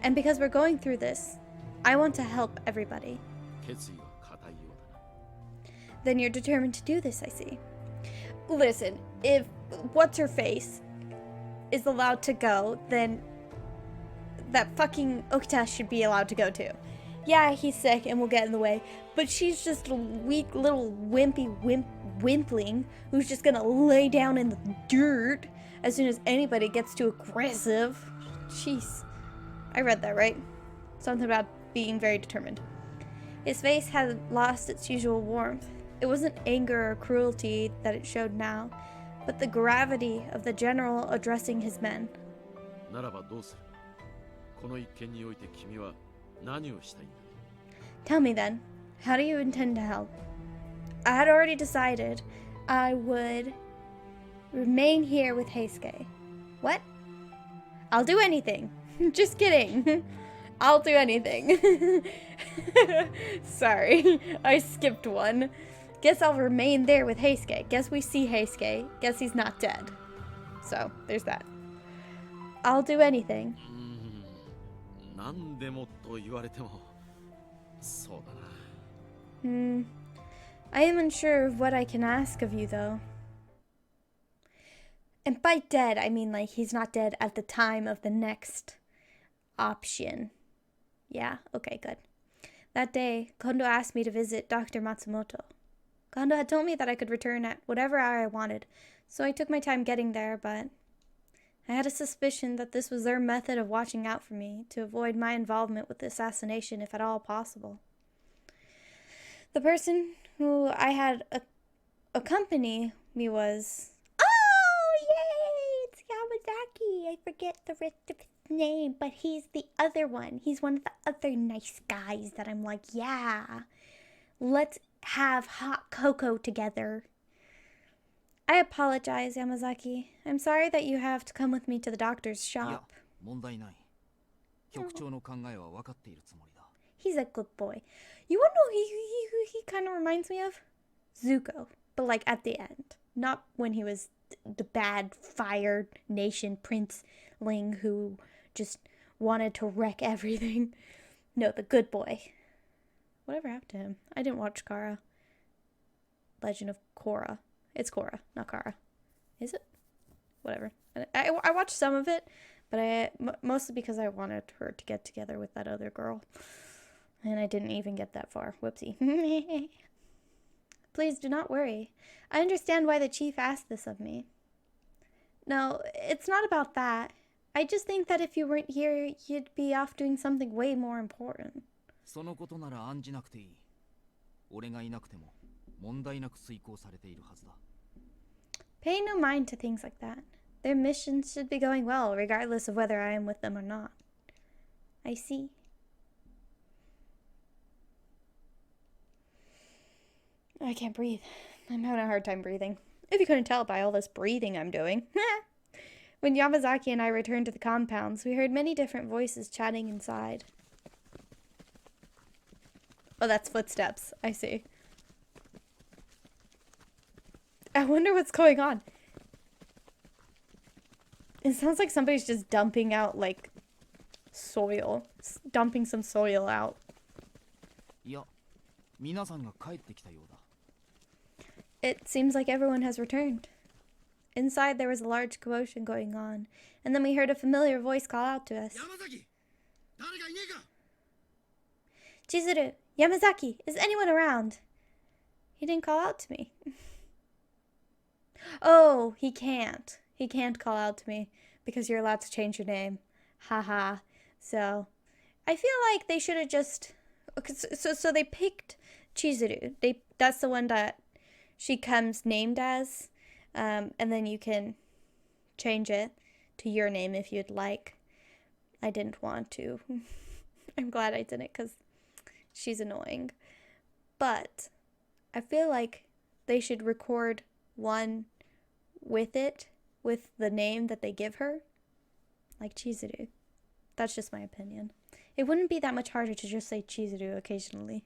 and because we're going through this, I want to help everybody. 決意は固いようだな。 Then you're determined to do this, I see. Listen, if What's-Her-Face is allowed to go, then that fucking Okuta should be allowed to go too. Yeah, he's sick and we'll get in the way, but she's just a weak little wimpling who's just gonna lay down in the dirt as soon as anybody gets too aggressive. Jeez. I read that, right? Something about being very determined. His face had lost its usual warmth. It wasn't anger or cruelty that it showed now, but the gravity of the general addressing his men. ならばどうする？この一件において君は何をしたいんだ？ Tell me then, How do you intend to help? I had already decided I would remain here with Heisuke. What? I'll do anything. Just kidding. I'll do anything. Sorry, I skipped one. Guess I'll remain there with Heisuke. Guess we see Heisuke. Guess he's not dead. So, there's that. I'll do anything. 何でもと言われてもそうだな。I am unsure of what I can ask of you, though. And by dead, I mean like he's not dead at the time of the next option. Yeah, okay, good. That day, Kondo asked me to visit Dr. Matsumoto. Kondo had told me that I could return at whatever hour I wanted, so I took my time getting there, but I had a suspicion that this was their method of watching out for me, to avoid my involvement with the assassination if at all possible. The person who I had accompany me was... Oh, yay! It's Yamazaki! I forget the rest of his name, but he's the other one. He's one of the other nice guys that I'm like, yeah, let's have hot cocoa together. I apologize, Yamazaki. I'm sorry that you have to come with me to the doctor's いや shop. 問題ない局長の考えは分かっているつもりだ He's a good boy. You wanna know who he kind of reminds me of? Zuko, but like at the end. Not when he was the bad Fire Nation princeling who just wanted to wreck everything. No, the good boy. Whatever happened to him? I didn't watch Kara. Legend of Korra. It's Korra, not Kara. Is it? Whatever. I watched some of it, but mostly because I wanted her to get together with that other girl. And I didn't even get that far. Whoopsie. Please do not worry. I understand why the chief asked this of me. No, it's not about that. I just think that if you weren't here, you'd be off doing something way more important. そのことなら案じなくていい俺がいなくても問題なく遂行されているはずだ Pay no mind to things like that. Their missions should be going well, regardless of whether I am with them or not. I see. I can't breathe. I'm having a hard time breathing. If you couldn't tell by all this breathing I'm doing. When Yamazaki and I returned to the compounds, we heard many different voices chatting inside. Oh, that's footsteps. I see. I wonder what's going on. It sounds like somebody's just dumping out, like, soil. Dumping some soil out. いや皆さんが帰ってきたようだ It seems like everyone has returned. Inside, there was a large commotion going on, and then we heard a familiar voice call out to us. 山崎誰がいねえか Chizuru, Yamazaki, is anyone around? He didn't call out to me. Oh, he can't. He can't call out to me because you're allowed to change your name. Haha. So, I feel like they should have just... So they picked Chizuru. That's the one that she comes named as. And then you can change it to your name if you'd like. I didn't want to. I'm glad I didn't because she's annoying. But I feel like they should record one with it, with the name that they give her. Like Chizuru. That's just my opinion. It wouldn't be that much harder to just say Chizuru occasionally.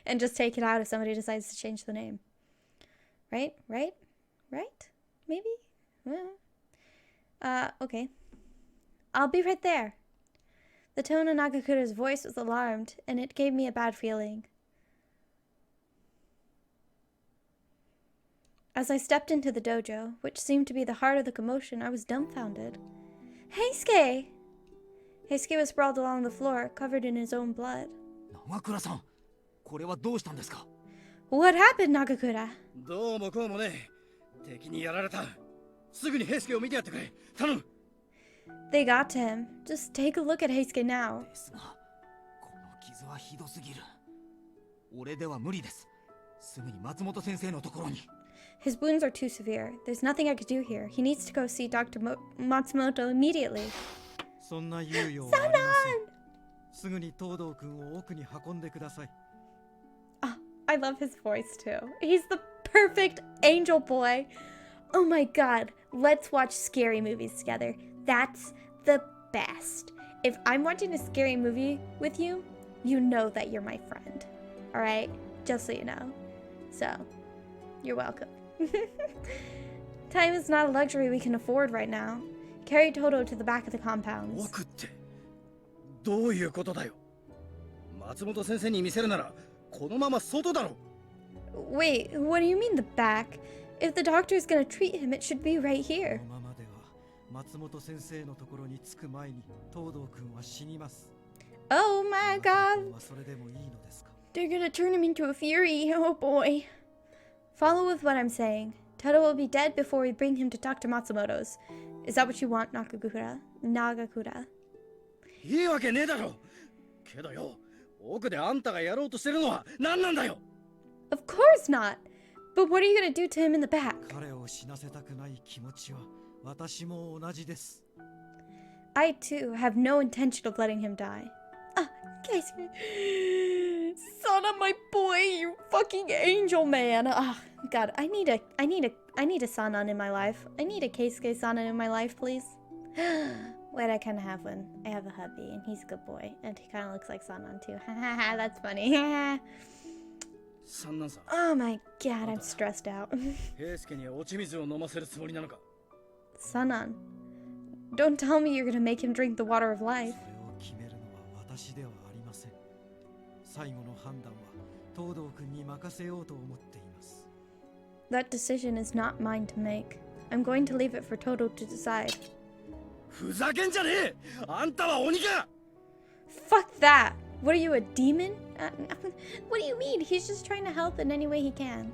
And just take it out if somebody decides to change the name. Right? Right? Right? Maybe? Okay. I'll be right there. The tone of Nagakura's voice was alarmed, and it gave me a bad feeling. As I stepped into the dojo, which seemed to be the heart of the commotion, I was dumbfounded. Heisuke! Heisuke was sprawled along the floor, covered in his own blood. 長倉さんこれはどうしたんですか What happened, Nagakura? どうもこうもね敵にやられたすぐに平助を見てやってくれ頼む They got to him. Just take a look at Heisuke now. ですがこの傷はひどすぎる俺では無理ですすぐに松本先生のところに His wounds are too severe. There's nothing I could do here. He needs to go see Dr. Matsumoto immediately. そんな猶予はありませんすぐに東堂君を奥に運んでください。 Oh, I love his voice too. He's the perfect angel boy. Oh my god, let's watch scary movies together. That's the best. If I'm watching a scary movie with you, you know that you're my friend. Alright? Just so you know. So, you're welcome. Time is not a luxury we can afford right now. Carry Toto to the back of the compounds. 奥ってどういうことだよ。松本先生に見せるならこのまま外だろ。 Wait, what do you mean the back? If the doctor is gonna treat him, it should be right こ here. のままでは松本先生のところに着く前に東堂君は死にます。 Oh my god, それでもいいのですか。 they're gonna turn him into a fury. Oh boy. Follow with what I'm saying. Toto will be dead before we bring him to Dr. Matsumoto's. Is that what you want, Nagakura? いいわけねえだろ。けどよ、奥であんたがやろうとしてるのは何なんだよ。 Of course not. But what are you gonna do to him in the back? 彼を死なせたくない気持ちは私も同じです。 I too have no intention of letting him die. Ah, guys. Son of my boy, you fucking angel man. Ah, God, I need a Sanan in my life. I need a Keisuke Sanan in my life, please. Wait, I kind of have one. I have a hubby, and he's a good boy, and he kind of looks like Sanan too. That's funny. 三男さん。 Oh my God, I'm stressed out. 平助に落ち水を飲ませるつもりなのか。 Sanan, don't tell me you're gonna make him drink the water of life. それを決めるのは私ではありません。最後の判断は東堂君に任せようと思っています。 That decision is not mine to make. I'm going to leave it for Toto to decide. ふざけんじゃねえ。あんたは鬼か。 Fuck that! What are you, a demon? What do you mean? He's just trying to help in any way he can.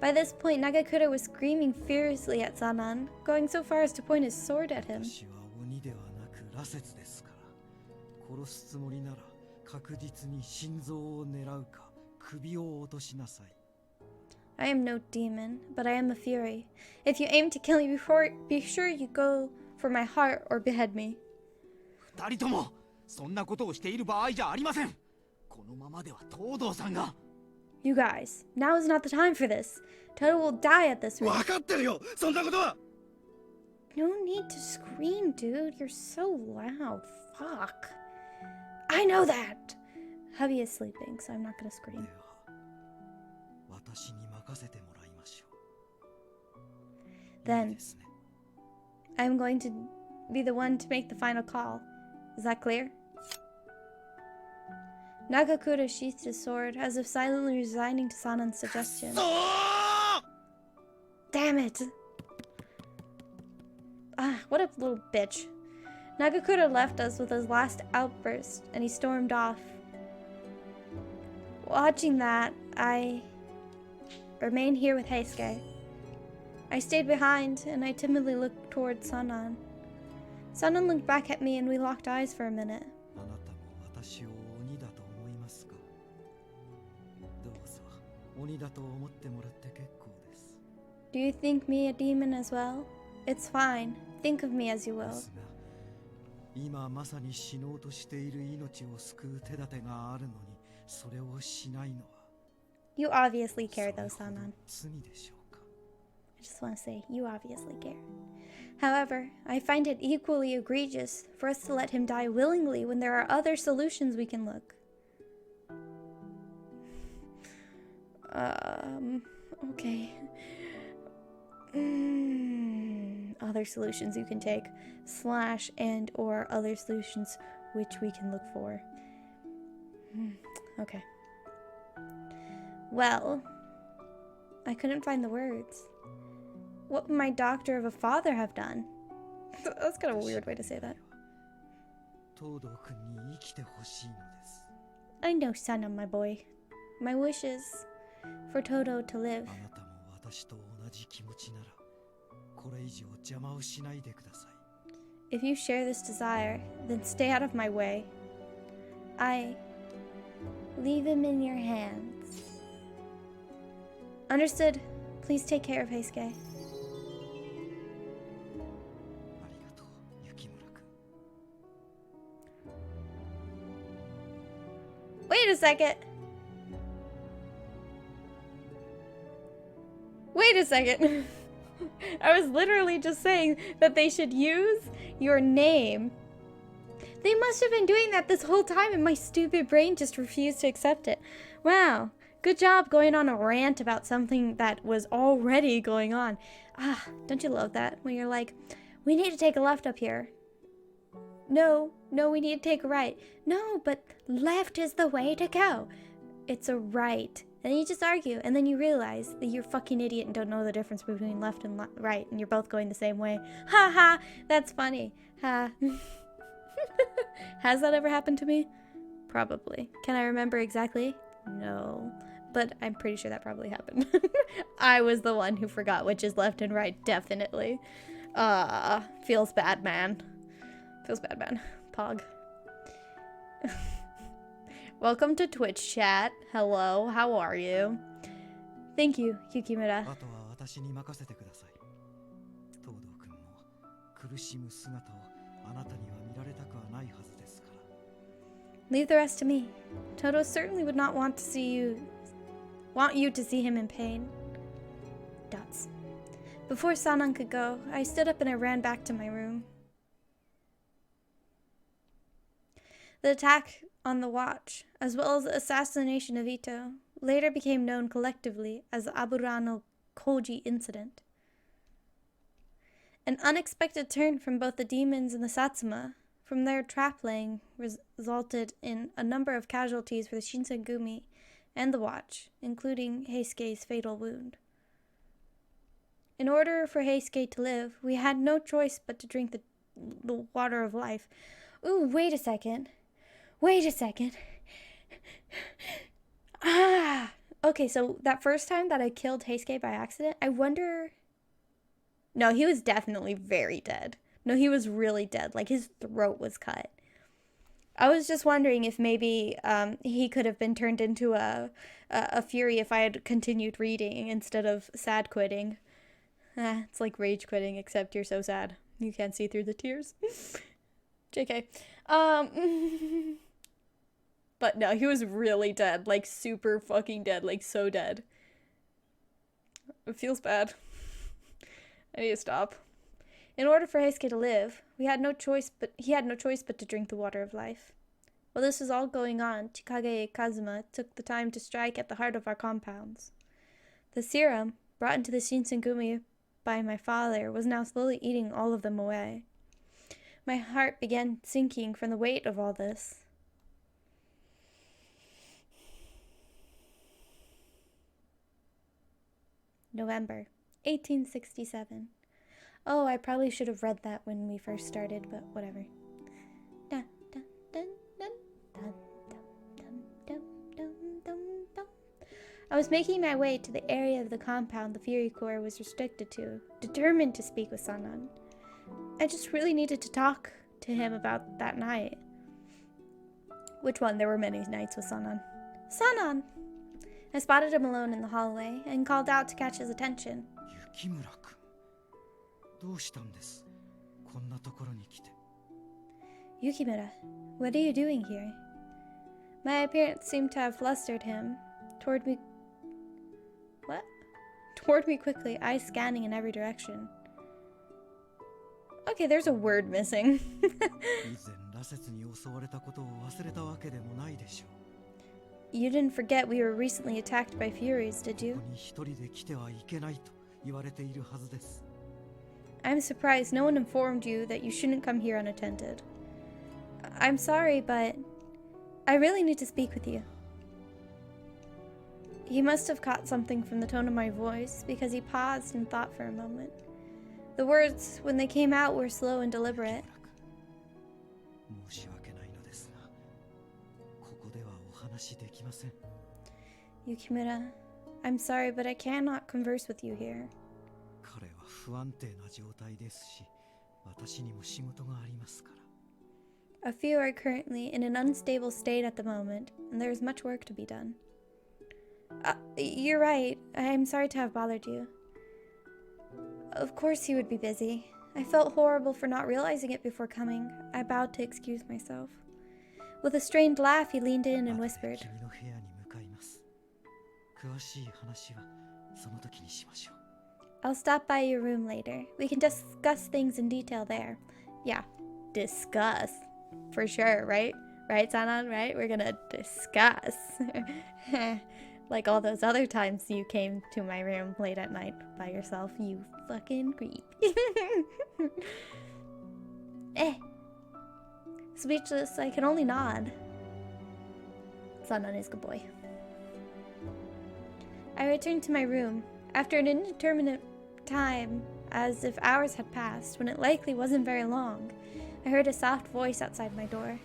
By this point, Nagakura was screaming furiously at Sanan, going so far as to point his sword at him. 私は鬼ではなく羅刹ですから。殺すつもりなら確実に心臓を狙うか首を落としなさい。 I am no demon, but I am a fury. If you aim to kill me before, be sure you go for my heart or behead me. 二人ともそんなことをしている場合じゃありません。このままでは東堂さんが。 You guys, now is not the time for this. Toto will die at this rate. 分かってるよ。そんなことは。 No need to scream, dude. You're so loud. Fuck. I know that. Hubby is sleeping, so I'm not gonna で scream. は私に任せてもらいましょう。 Then いいですね。 I'm going to be the one to make the final call. Is that clear? Nagakura sheathed his sword, as if silently resigning to Sanan's suggestion. Damn it! Ah, what a little bitch. Nagakura left us with his last outburst, and he stormed off. Watching that, I remained here with Heisuke. I stayed behind, and I timidly looked toward Sanan. Sanan looked back at me, and we locked eyes for a minute. あなたも私を鬼だと思いますか。どうぞ鬼だと思ってもらって結構です。 Do you think me a demon as well? It's fine. Think of me as you で will. すが、今まさに死のうとしている命を救う手立てがあるのに、それをしないのは。 You obviously そ care れ though, ほど Sanan. 罪でしょうか。 I just want to say, you obviously care. However, I find it equally egregious for us to let him die willingly when there are other solutions we can look. Okay. Other solutions you can take, / and or other solutions which we can look for. Okay. Well, I couldn't find the words. What would my doctor of a father have done? That's kind of a weird way to say that. 東堂君に生きてほしいのです。 I know, Sanan, my boy. My wish is for Toto to live. あなたも私と同じ気持ちなら、これ以上邪魔をしないでください。 If you share this desire, then stay out of my way. I leave him in your hands. Understood. Please take care of Heisuke. ありがとう、雪村君。Wait a second. Wait a second. I was literally just saying that they should use your name. They must have been doing that this whole time and my stupid brain just refused to accept it. Wow. Good job going on a rant about something that was already going on. Ah, don't you love that? When you're like, we need to take a left up here. No, we need to take a right. No, but left is the way to go. It's a right. And then you just argue, and then you realize that you're a fucking idiot and don't know the difference between left and right, and you're both going the same way. Ha ha, that's funny. Ha. Has that ever happened to me? Probably. Can I remember exactly? No. But I'm pretty sure that probably happened. I was the one who forgot which is left and right, definitely. Feels bad, man. Feels bad, man. Pog. Welcome to Twitch chat. Hello, how are you? Thank you, Yukimura. あとは私に任せてください。東堂君も苦しむ姿をあなたには見られたくはないはずですから。Leave the rest to me. Toto certainly would not want you to see him in pain. Dots. Before Sanan could go, I stood up and I ran back to my room. The attack on the watch, as well as the assassination of Ito, later became known collectively as the Aburano Koji incident. An unexpected turn from both the demons and the Satsuma from their trap-laying resulted in a number of casualties for the Shinsengumi and the watch, including Heisuke's fatal wound. In order for Heisuke to live, we had no choice but to drink the water of life. Ooh, wait a second. Wait a second. Ah! Okay, so that first time that I killed Heisuke by accident, I wonder... No, he was definitely very dead. No, he was really dead. Like, his throat was cut. I was just wondering if maybe he could have been turned into a fury if I had continued reading instead of sad quitting. It's like rage quitting, except you're so sad. You can't see through the tears. JK. But no, he was really dead. Like, super fucking dead. Like, so dead. It feels bad. I need to stop. In order for Heisuke to live, he had no choice but to drink the water of life. While this was all going on, Chikage Kazuma took the time to strike at the heart of our compounds. The serum, brought into the Shinsengumi by my father, was now slowly eating all of them away. My heart began sinking from the weight of all this. November 1867. Oh, I probably should have read that when we first started, but whatever. Dun, dun, dun, dun, dun, dun, dun, dun, dun, dun. I was making my way to the area of the compound the Fury Corps was restricted to, determined to speak with Sanan. I just really needed to talk to him about that night. Which one? There were many nights with Sanan. Sanan! I spotted him alone in the hallway and called out to catch his attention. 雪村君、どうしたんです？こんなところに来て。Yukimura, what are you doing here? My appearance seemed to have flustered him. Toward me quickly, eyes scanning in every direction. Okay, there's a word missing. 以前羅刹に襲われたことを忘れたわけでもないでしょう。 You didn't forget we were recently attacked by Furies, did you? ここに一人で来てはいけないと言われているはずです。 I'm surprised no one informed you that you shouldn't come here unattended. I'm sorry, but I really need to speak with you. He must have caught something from the tone of my voice because he paused and thought for a moment. The words, when they came out, were slow and deliberate. 申し訳ないのですが、ここではお話できません。 Yukimura, I'm sorry, but I cannot converse with you here. 彼は不安定な状態ですし、私にも仕事がありますから。 A few are currently in an unstable state at the moment, and there is much work to be done. You're right. I'm sorry to have bothered you. Of course he would be busy. I felt horrible for not realizing it before coming. I bowed to excuse myself. With a strained laugh, he leaned in and 後で whispered, 君の部屋に向かいます。詳しい話はその時にしましょう。 I'll stop by your room later. We can discuss things in detail there. Yeah, discuss. For sure, right? Right, Sanan, right? We're gonna discuss. Like all those other times you came to my room late at night by yourself, you fucking creep. Eh. Speechless, I can only nod. Sanan is a good boy. I returned to my room. After an indeterminate time, as if hours had passed, when it likely wasn't very long, I heard a soft voice outside my door.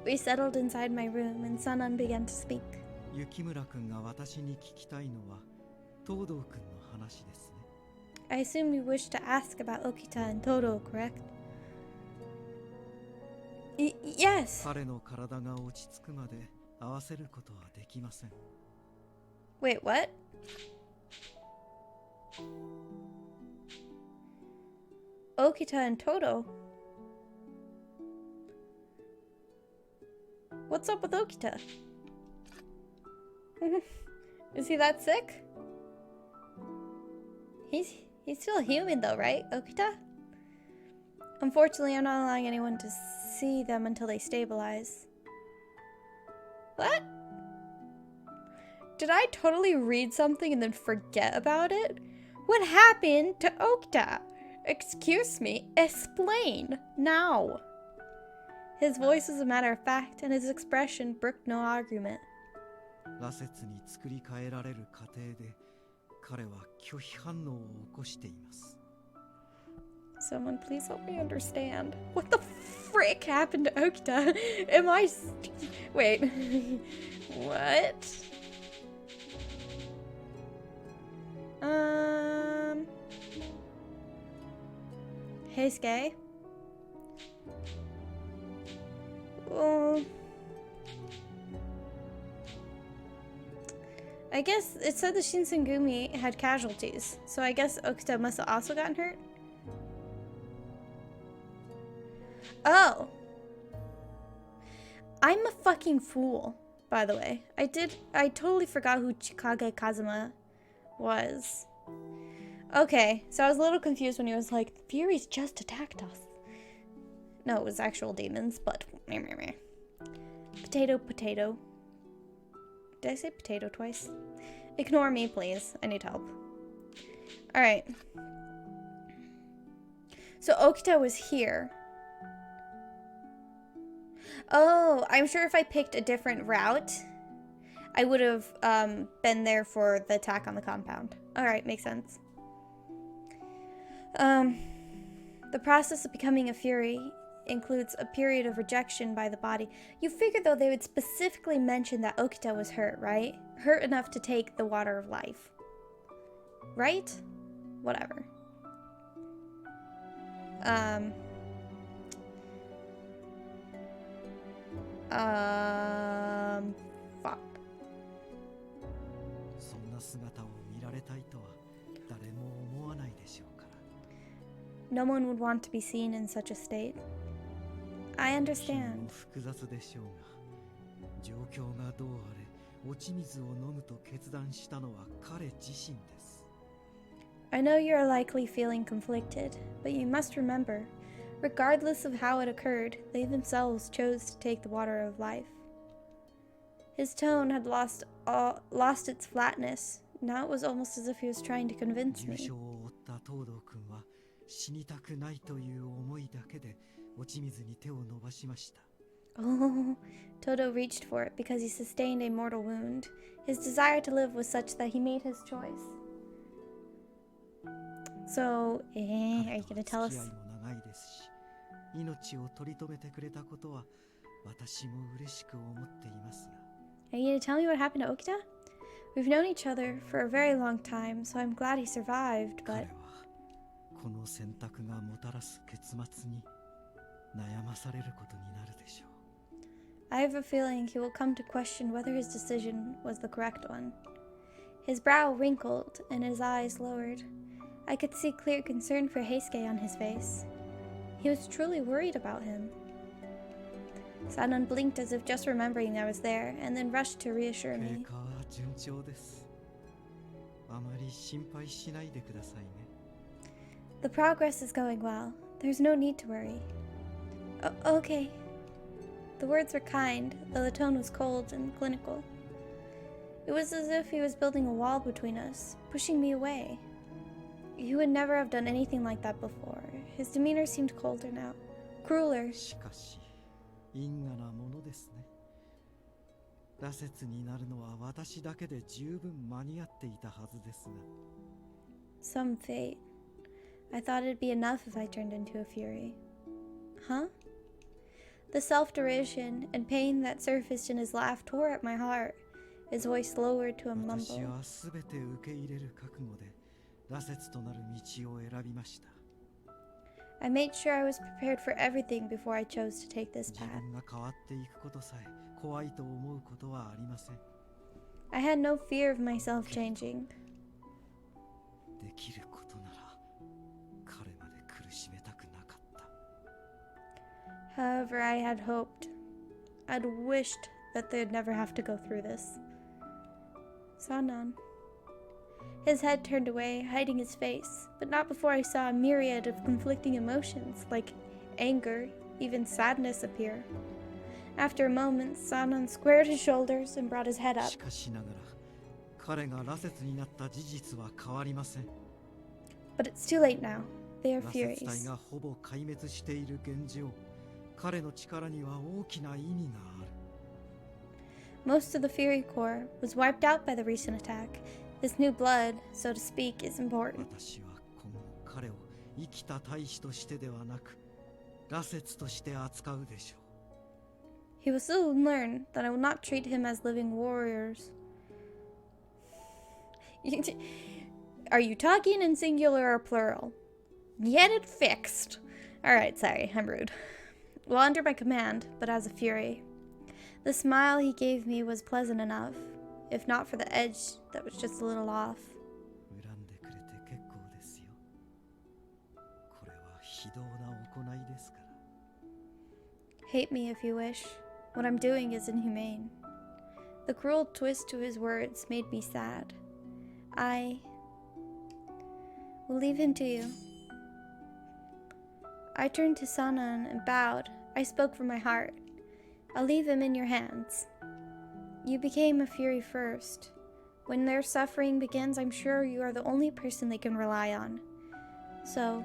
We settled inside my room, and Sanan began to speak. 雪村くんが私に聞きたいのは東堂くんの話ですね。 I assume you wish to ask about Okita and Todo, correct? Yes! 彼の体が落ち着くまで合わせることはできません。 Wait, what? Okita and Todo? What's up with Okita? Is he that sick? He's still human though, right, Okita? Unfortunately, I'm not allowing anyone to see them until they stabilize. What? Did I totally read something and then forget about it? What happened to Okita? Excuse me, explain now. His voice was a matter of fact, and his expression brooked no argument. 羅刹に作り変えられる過程で彼は拒否反応を起こしています。 Someone please help me understand. What the frick happened to Okita? Am I... Wait. What? Heisuke? Well... I guess it said the Shinsengumi had casualties, so I guess Okita must have also gotten hurt? Oh! I'm a fucking fool, by the way. I totally forgot who Chikage Kazuma was. Okay, so I was a little confused when he was like, the Furies just attacked us. No, it was actual demons, but... Potato, potato. Did I say potato twice? Ignore me, please. I need help. Alright. So Okita was here. Oh, I'm sure if I picked a different route, I would have been there for the attack on the compound. Alright, makes sense. The process of becoming a Fury includes a period of rejection by the body. You figure, though, they would specifically mention that Okita was hurt, right? Hurt enough to take the water of life. Right? Whatever. Fuck. そんな姿を見られたいとは誰も思わないでしょうから。 No one would want to be seen in such a state. I 気 understand. も複雑でしょうが、状況がどうあれ、落ち水を飲むと決断したのは彼自身です。 I know you're likely feeling conflicted, but you must remember, regardless of how it occurred, they themselves chose to take the water of life. His tone had lost its flatness. Now it was almost as if he was trying to convince 重 me. 傷を負った東堂君は死にたくないという思いだけで落ち水に手を伸ばしました。 Oh, Todo reached for it because he sustained a mortal wound. His desire to live was such that he made his choice. So, are you 彼 gonna と tell は付き合 us? いも長いですし、命を取り留めてくれたことは私も嬉しく思っていますが。 Are you gonna tell me what happened to Okita? We've known each other for a very long time, so I'm glad he survived, 彼 but... はこの選択がもたらす結末に悩まされることになるでしょう。 I have a feeling he will come to question whether his decision was the correct one. His brow wrinkled and his eyes lowered. I could see clear concern for Heisuke on his face. He was truly worried about him. Sanan blinked as if just remembering I was there, and then rushed to reassure 経 me. 過は順調です。あまり心配しないでくださいね。 The progress is going well. There's no need to worry. Okay. The words were kind, though the tone was cold and clinical. It was as if he was building a wall between us, pushing me away. He would never have done anything like that before. His demeanor seemed colder now, crueler. しかし、因果なものですね。羅刹になるのは私だけで十分間に合っていたはずですが。 Some fate. I thought it'd be enough if I turned into a fury. Huh? The self-derision and pain that surfaced in his laugh tore at my heart. His voice lowered to a 私 mumble. はすべて受け入れる覚悟で羅刹となる道を選びました。 I made sure I was prepared for everything before I chose to take this 自 path. 分が変わっていくことさえ怖いと思うことはありません。 I had no fear of myself changing. できることなら彼まで苦しめたくなかった。 However, I had hoped. I'd wished that they'd never have to go through this. Sanan. His head turned away, hiding his face, but not before I saw a myriad of conflicting emotions, like anger, even sadness, appear. After a moment, Sanan squared his shoulders and brought his head up. しかしながら彼が羅刹になった事実は変わりません。 But it's too late now. They are 羅刹体 Furies. がほぼ壊滅している現状、彼の力には大きな意味がある。 Most of the Fury Corps was wiped out by the recent attack. This new blood, so to speak, is important. 私は今後彼を生きた大使としてではなく羅刹として扱うでしょう。 He will soon learn that I will not treat him as living warriors. Are you talking in singular or plural? Get it fixed. Alright, sorry, I'm rude. Well, under my command, but as a fury. The smile he gave me was pleasant enough, if not for the edge that was just a little off. 恨んでくれて結構ですよ。これは非道な行いですから。 Hate me if you wish. What I'm doing is inhumane. The cruel twist to his words made me sad. I will leave him to you. I turned to Sanan and bowed. I spoke from my heart. I'll leave him in your hands. You became a fury first. When their suffering begins, I'm sure you are the only person they can rely on. So,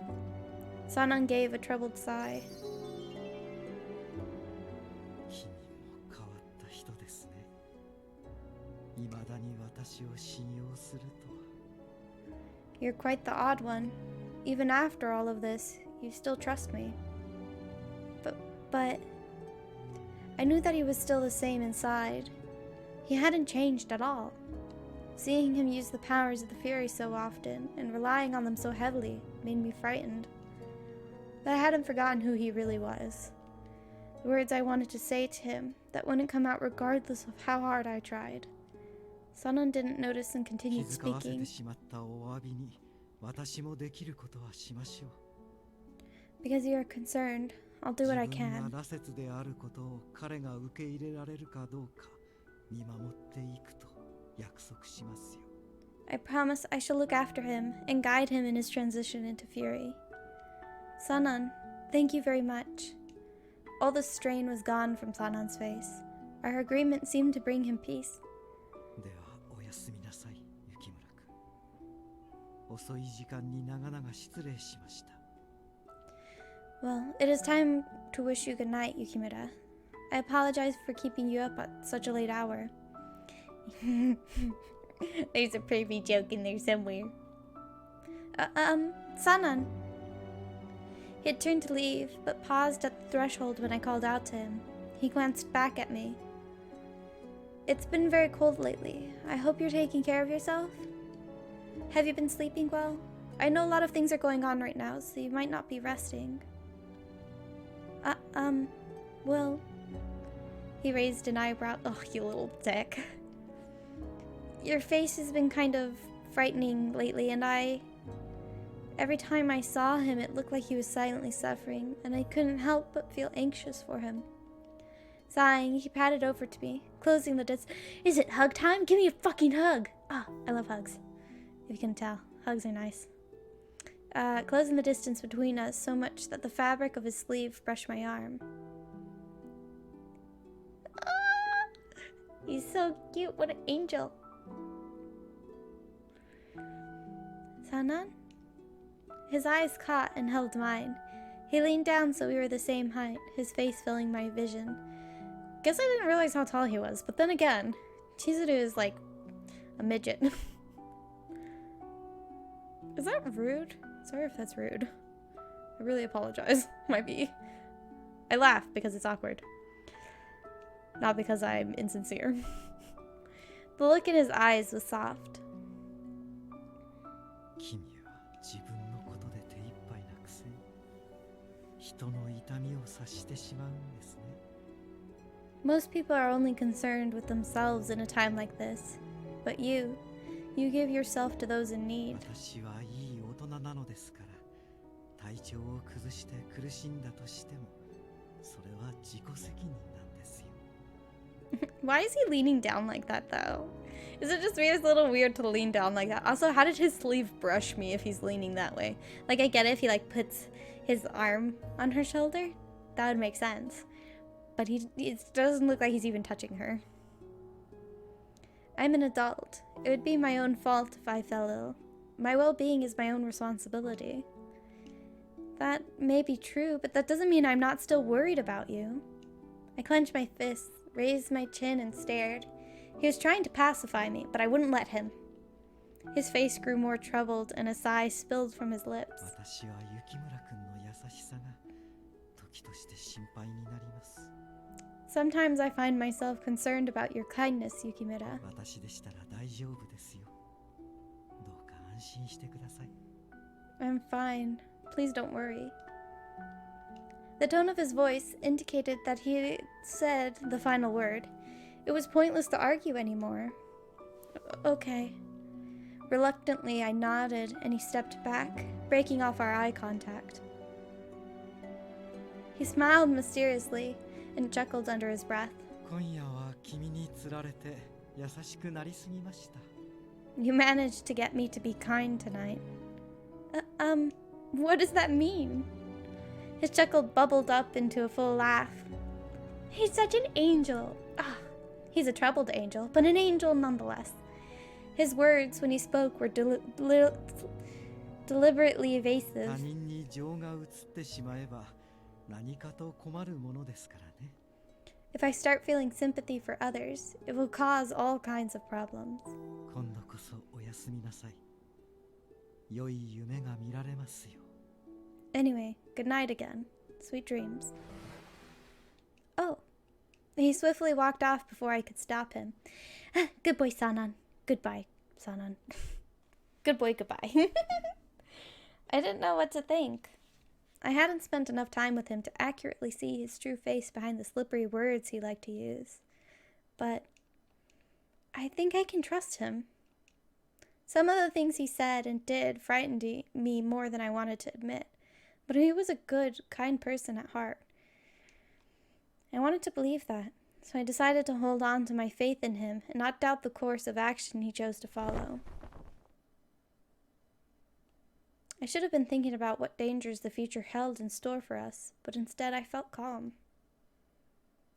Sanan gave a troubled sigh. 君も変わった人ですね。未だに私を信用するとは。 You're quite the odd one. Even after all of this, you still trust me. But I knew that he was still the same inside. He hadn't changed at all. Seeing him use the powers of the Fury so often and relying on them so heavily made me frightened. But I hadn't forgotten who he really was. The words I wanted to say to him that wouldn't come out regardless of how hard I tried. Sanan didn't notice and 気 continued 遣わせ speaking. てしまったお詫びに私もできることはしましょう。 Because you are concerned, I'll do what I 自分 can. が羅刹であることを彼が受け入れられるかどうか見守っていくと約束しますよ。 I promise I shall look after him and guide him in his transition into Fury. Sanan, thank you very much. All the strain was gone from Sanan's face. Our agreement seemed to bring him peace. ではおやすみなさい、雪村君。遅い時間に長々失礼しました。 Well, it is time to wish you good night, Yukimura. I apologize for keeping you up at such a late hour. There's a pervy joke in there somewhere. Sanan. He had turned to leave, but paused at the threshold when I called out to him. He glanced back at me. It's been very cold lately. I hope you're taking care of yourself. Have you been sleeping well? I know a lot of things are going on right now, so you might not be resting. Well... He raised an eyebrow. Oh, you little dick. Your face has been kind of frightening lately, and Every time I saw him, it looked like he was silently suffering, and I couldn't help but feel anxious for him. Sighing, he patted over to me, closing the distance. Is it hug time? Give me a fucking hug! Ah, I love hugs. If you can tell, hugs are nice. Closing the distance between us so much that the fabric of his sleeve brushed my arm. Ah, he's so cute. What an angel. Sanan? His eyes caught and held mine. He leaned down so we were the same height, his face filling my vision. Guess I didn't realize how tall he was, but then again, Chizuru is like a midget. Is that rude? Sorry if that's rude. I really apologize. Might be. I laugh because it's awkward. Not because I'm insincere. The look in his eyes was soft. Most people are only concerned with themselves in a time like this. But you give yourself to those in need. Why is he leaning down like that though? Is it just me? It's a little weird to lean down like that. Also, how did his sleeve brush me if he's leaning that way? Like, I get it if he like puts his arm on her shoulder. That would make sense. But it doesn't look like he's even touching her. I'm an adult. It would be my own fault if I fell ill. My well-being is my own responsibility. That may be true, but that doesn't mean I'm not still worried about you. I clenched my fists, raised my chin, and stared. He was trying to pacify me, but I wouldn't let him. His face grew more troubled, and a sigh spilled from his lips. Sometimes I find myself concerned about your kindness, Yukimura. I'm fine. Please don't worry. The tone of his voice indicated that he had said the final word. It was pointless to argue anymore. Okay. Reluctantly, I nodded and he stepped back, breaking off our eye contact. He smiled mysteriously and chuckled under his breath. You managed to get me to be kind tonight. What does that mean? His chuckle bubbled up into a full laugh. He's such an angel. Ah, he's a troubled angel, but an angel nonetheless. His words, when he spoke, were deliberately evasive. If I start feeling sympathy for others, it will cause all kinds of problems. Anyway, good night again. Sweet dreams. Oh. He swiftly walked off before I could stop him. Good boy, Sanan. Goodbye, Sanan. Good boy, goodbye. I didn't know what to think. I hadn't spent enough time with him to accurately see his true face behind the slippery words he liked to use. But I think I can trust him. Some of the things he said and did frightened me more than I wanted to admit, but he was a good, kind person at heart. I wanted to believe that, so I decided to hold on to my faith in him and not doubt the course of action he chose to follow. I should have been thinking about what dangers the future held in store for us, but instead I felt calm.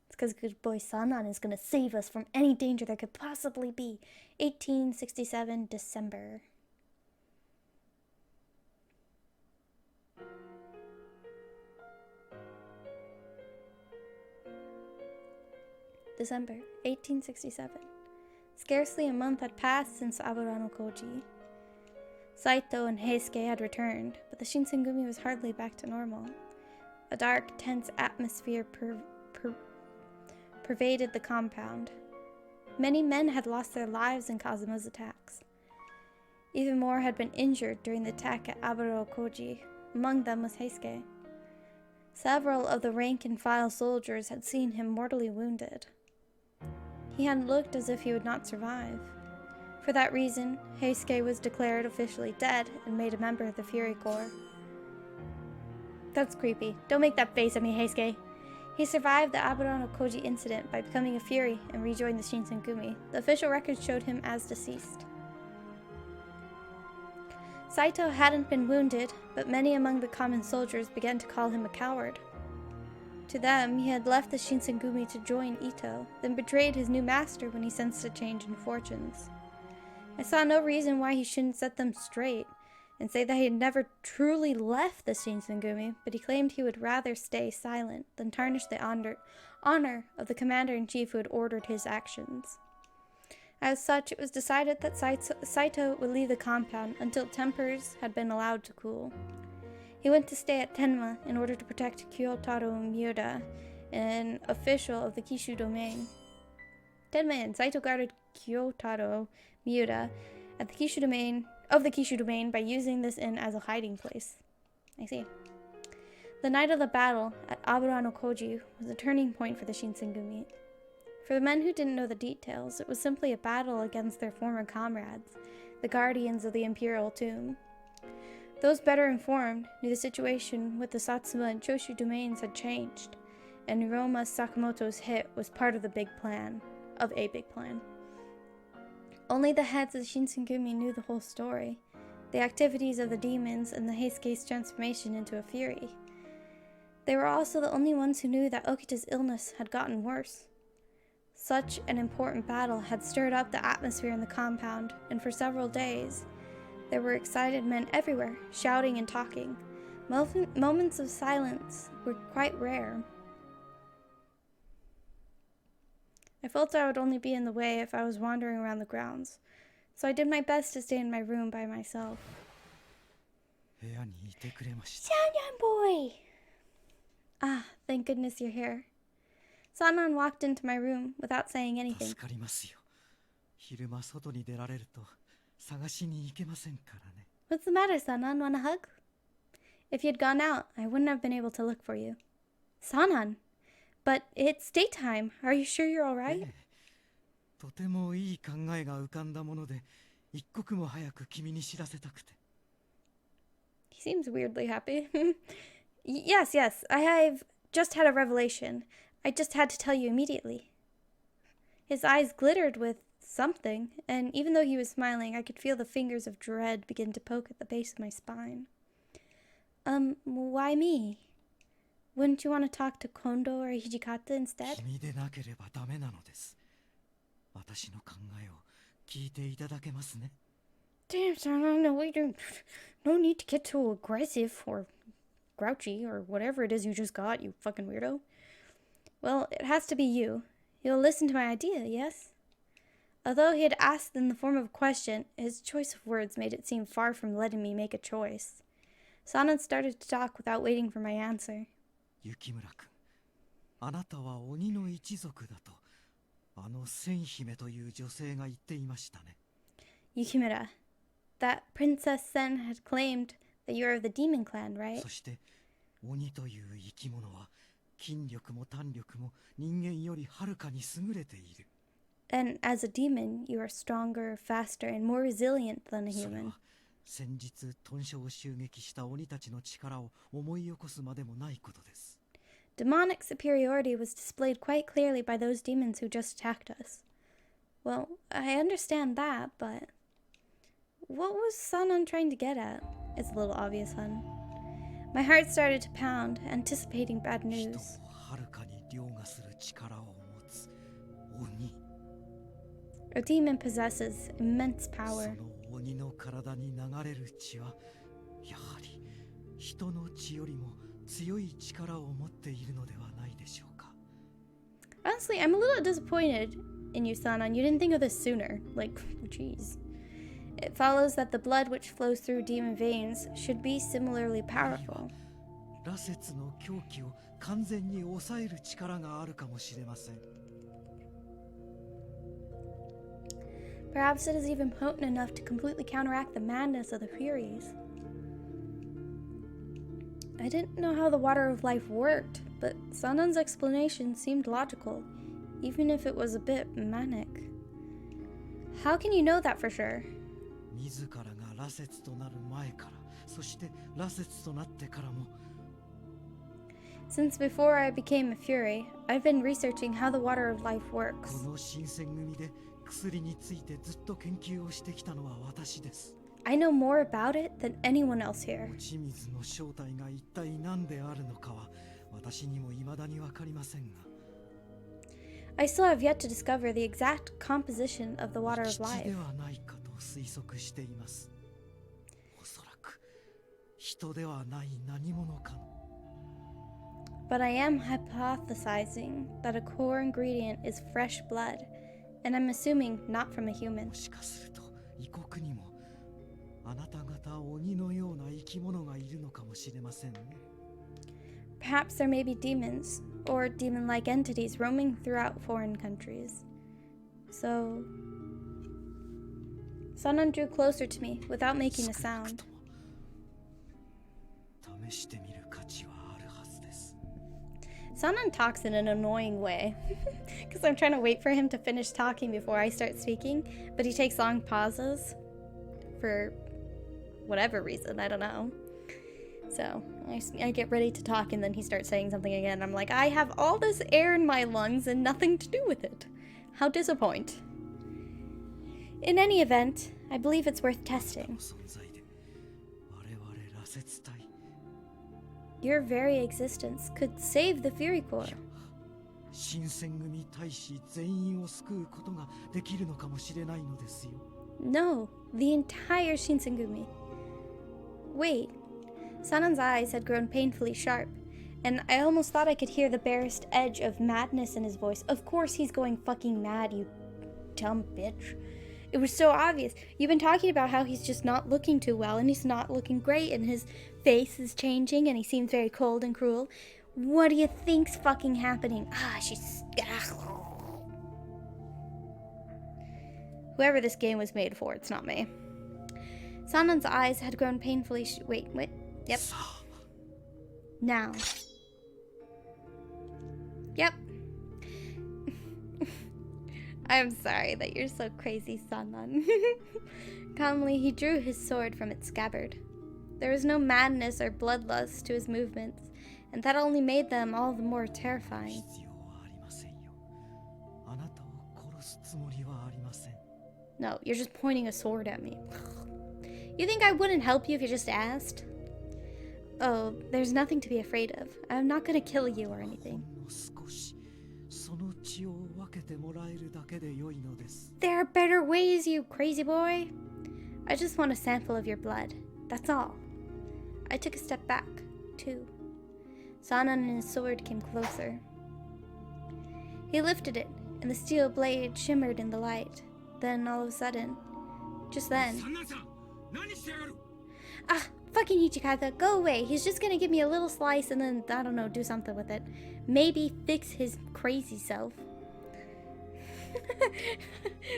It's because good boy Sanan is going to save us from any danger there could possibly be. 1867 December. December 1867. Scarcely a month had passed since Abura no Koji. Saito and Heisuke had returned, but the Shinsengumi was hardly back to normal. A dark, tense atmosphere pervaded the compound. Many men had lost their lives in Kazuma's attacks. Even more had been injured during the attack at Aburo Koji. Among them was Heisuke. Several of the rank-and-file soldiers had seen him mortally wounded. He had looked as if he would not survive. For that reason, Heisuke was declared officially dead and made a member of the Fury Corps. That's creepy. Don't make that face at me, Heisuke. He survived the Aburano Koji incident by becoming a Fury and rejoined the Shinsengumi. The official records showed him as deceased. Saito hadn't been wounded, but many among the common soldiers began to call him a coward. To them, he had left the Shinsengumi to join Ito, then betrayed his new master when he sensed a change in fortunes. I saw no reason why he shouldn't set them straight and say that he had never truly left the Shinsengumi, but he claimed he would rather stay silent than tarnish the honor of the commander-in-chief who had ordered his actions. As such, it was decided that Saito would leave the compound until tempers had been allowed to cool. He went to stay at Tenma in order to protect Kyotaro Miura, an official of the Kishu domain. Tenma and Saito guarded Kyotaro Miura at the Kishu domain by using this inn as a hiding place. I see. The night of the battle at Aburano Koji was a turning point for the Shinsengumi. For the men who didn't know the details, it was simply a battle against their former comrades, the guardians of the Imperial Tomb. Those better informed knew the situation with the Satsuma and Choshu domains had changed, and Hiroma Sakamoto's hit was part of a big plan. Only the heads of the Shinsengumi knew the whole story, the activities of the demons and the Heisuke's transformation into a fury. They were also the only ones who knew that Okita's illness had gotten worse. Such an important battle had stirred up the atmosphere in the compound, and for several days, there were excited men everywhere, shouting and talking. Moments of silence were quite rare. I felt I would only be in the way if I was wandering around the grounds, so I did my best to stay in my room by myself. Sanyan boy! Ah, thank goodness you're here. Sanan walked into my room without saying anything. What's the matter, Sanan? Want a hug? If you'd gone out, I wouldn't have been able to look for you. Sanan! But it's daytime. Are you sure you're alright? He seems weirdly happy. Yes, I've just had a revelation. I just had to tell you immediately. His eyes glittered with something, and even though he was smiling, I could feel the fingers of dread begin to poke at the base of my spine. Why me? Wouldn't you want to talk to Kondo or Hijikata instead? Damn, son, no need to get too aggressive or grouchy or whatever it is you just got, you fucking weirdo. Well, it has to be you. You'll listen to my idea, yes? Although he had asked in the form of a question, his choice of words made it seem far from letting me make a choice. Sanan started to talk without waiting for my answer. Yukimura-kun, あなたは鬼の一族だと、あの千姫という女性が言っていましたね。Yukimura, that Princess Sen had claimed that you are of the demon clan, right? そして、鬼という生き物は、筋力も胆力も人間よりはるかに優れている。And as a demon, you are stronger, faster, and more resilient than a human. 先日、豚書を襲撃した鬼たちの力を思い起こすまでもないことです。Demonic superiority was displayed quite clearly by those demons who just attacked us. Well, I understand that, but what was Sanan trying to get at? It's a little obvious, hun. My heart started to pound, anticipating bad news. A demon possesses immense power. Honestly, I'm a little disappointed in you, Sanan. You didn't think of this sooner. Like, jeez. It follows that the blood which flows through demon veins should be similarly powerful. Perhaps it is even potent enough to completely counteract the madness of the Furies. I didn't know how the Water of Life worked, but Sanan's explanation seemed logical, even if it was a bit manic. How can you know that for sure? 自らが羅刹となる前から、そして羅刹となってからも Since before I became a Fury, I've been researching how the water of life こ works. の新選組で薬についてずっと研究をしてきたのは私です。 I know more about it than anyone else here. 落ち水の正体が一体何であるのかは私にも未だにわかりませんが、 I still have yet to discover the exact composition of the water of 基地 life. ではないかと推測しています。おそらく人ではない何者かの But I am hypothesizing that a core ingredient is fresh blood, and I'm assuming not from a human. もしかすると異国にもあなた方鬼のような生き物がいるのかもしれませんね。 Perhaps there may be demons, or demon-like entities roaming throughout foreign countries. So... Sanan drew closer to me without making a 少なく sound. とも試してみる価値はあるはずです。 Sanan talks in an annoying way, because I'm trying to wait for him to finish talking before I start speaking, but he takes long pauses for whatever reason, I don't know. So I get ready to talk and then he starts saying something again. I'm like, I have all this air in my lungs and nothing to do with it. How disappointing. In any event, I believe it's worth testing. 存在で我々羅刹体 Your very existence could save the Fury Corps. 新選組大使全員を救うことができるのかもしれないのですよ。 No, the entire Shinsengumi. Wait. Sanan's eyes had grown painfully sharp, and I almost thought I could hear the barest edge of madness in his voice. Of course he's going fucking mad, you dumb bitch. It was so obvious. You've been talking about how he's just not looking too well, and he's not looking great, and his face is changing, and he seems very cold and cruel. What do you think's fucking happening? She's... Whoever this game was made for, it's not me. Sanan's eyes had grown painfully wait. Yep. Now. Yep. I'm sorry that you're so crazy, Sanan. Calmly, he drew his sword from its scabbard. There was no madness or bloodlust to his movements, and that only made them all the more terrifying. 必要はありませんよ。あなたを殺すつもりはありません。 No, you're just pointing a sword at me. You think I wouldn't help you if you just asked? Oh, there's nothing to be afraid of. I'm not gonna kill you or anything. ほんの少しその血を分けてもらえるだけで良いのです。 There are better ways, you crazy boy. I just want a sample of your blood. That's all. I took a step back, too. Sanan and his sword came closer. He lifted it, and the steel blade shimmered in the light. Then, all of a sudden, just then... Fucking Ichikata, go away. He's just gonna give me a little slice and then, I don't know, do something with it. Maybe fix his crazy self.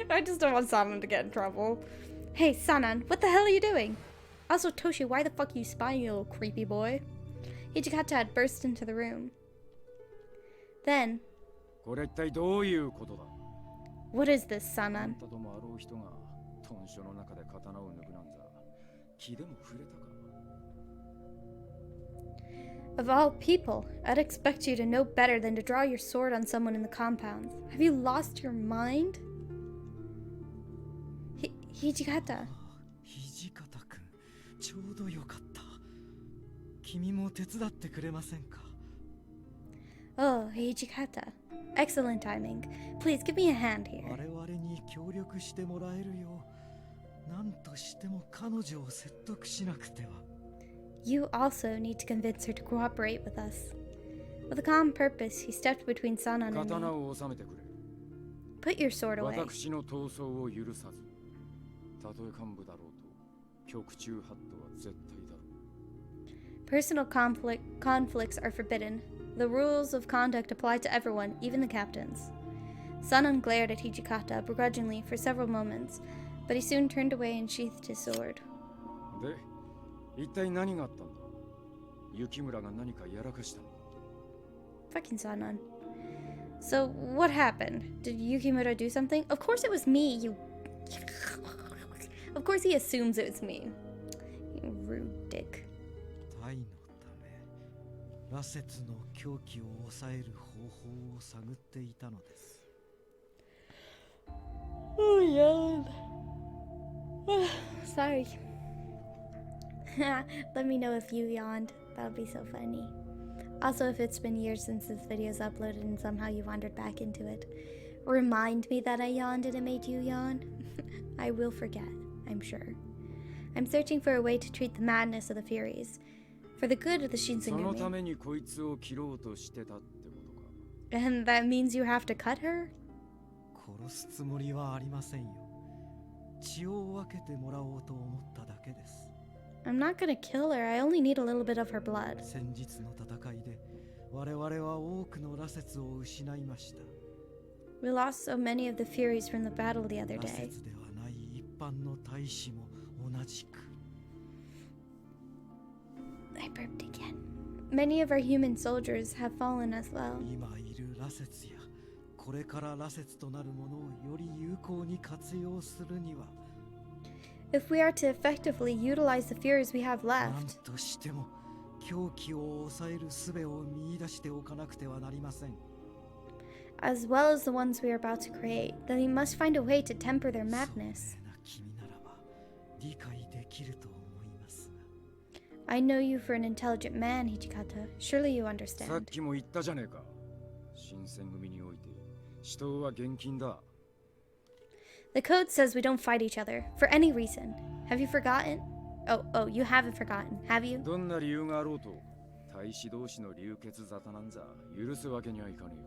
I just don't want Sanan to get in trouble. Hey, Sanan, what the hell are you doing? Also, Toshi, why the fuck are you spying, you little creepy boy? Ichikata had burst into the room. Then... これ一体どういうことだ What is this, あん Sanan? たともあろう人が豚書の中で刀を抜くなんざ気でも触れたか Of all people, I'd expect you to know better than to draw your sword on someone in the compounds. Have you lost your mind? Hijikata. 土方君、ちょうどよかった。君も手伝ってくれませんか Oh, Hijikata. Excellent timing. Please give me a hand here. 我々に協力してもらえるよう、何としても彼女を説得しなくては。 You also need to convince her to cooperate with us. With a calm purpose, he stepped between Sanan and 刀 me. を収めてくれ Put your sword away. 私の闘争を許さずたとえ幹部だろうと局中法度は絶対だろう Personal conflicts are forbidden. The rules of conduct apply to everyone, even the captains. Sanan glared at Hijikata begrudgingly for several moments, but he soon turned away and sheathed his sword. で一体何があったんだ雪村が何かやらかしたの Fucking Sanan. So, what happened? Did Yukimura do something? Of course it was me, you Of course he assumes it was me. You rude dick. タイのため羅刹の狂気を抑える方法を探っていたのです。 Oh yeah. Sorry. Let me know if you yawned. That would be so funny. Also, if it's been years since this video's uploaded and somehow you wandered back into it, remind me that I yawned and it made you yawn. I will forget, I'm sure. I'm searching for a way to treat the madness of the Furies, for the good of the そのた Shinsengumi. めにこいつを切ろうとしてたってことか。 And that means you have to cut her? 殺すつもりはありませんよ。血を分けてもらおうと思っただけです。 I'm not gonna kill her, I only need a little bit of her blood. 先日の戦いで我々は多くの羅刹を失いました。 We lost so many of the Furies from the battle the other 羅 day. 刹ではない一般の大使も同じく。 I burped again. Many of our human soldiers have fallen as well. 今いる羅刹やこれから羅刹となるものをより有効に活用するには If we are to effectively utilize the Furies we have 何 left, としても狂気を抑える術を見出しておかなくてはなりません。 as well as the ones we are about to create, then we must find a way to temper their 聡 madness. 明な君ならば理解できると思いますが。 I know you for an intelligent man, Hijikata. Surely you さっ understand. きも言ったじゃねえか。新選組において死闘は厳禁だ。 The code says we don't fight each other for any reason. Have you forgotten? Oh, you haven't forgotten, have you? どんな理由があろうと大使同士の流血沙汰なんざ許すわけにはいかねえよ。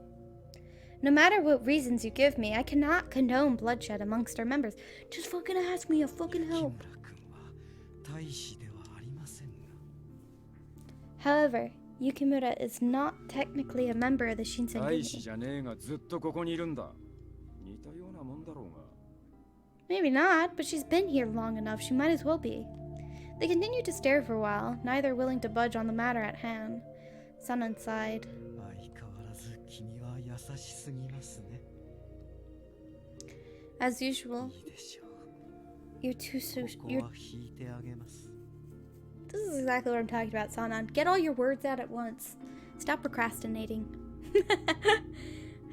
No matter what reasons you give me, I cannot condone bloodshed amongst our members. Just fucking ask me a fucking 木 help. 村君は大使ではありませんが。 However, Yukimura is not technically a member of the 大使 Shinsengumi. じゃねえがずっとここにいるんだ。似たようなもんだろうが。 Maybe not, but she's been here long enough, she might as well be. They continued to stare for a while, neither willing to budge on the matter at hand. Sanan sighed. 相変わらず君は優しすぎますね。 As usual, いいでしょう。 you're too ここ you're は引いてあげます。 This is exactly what I'm talking about, Sanan. Get all your words out at once. Stop procrastinating.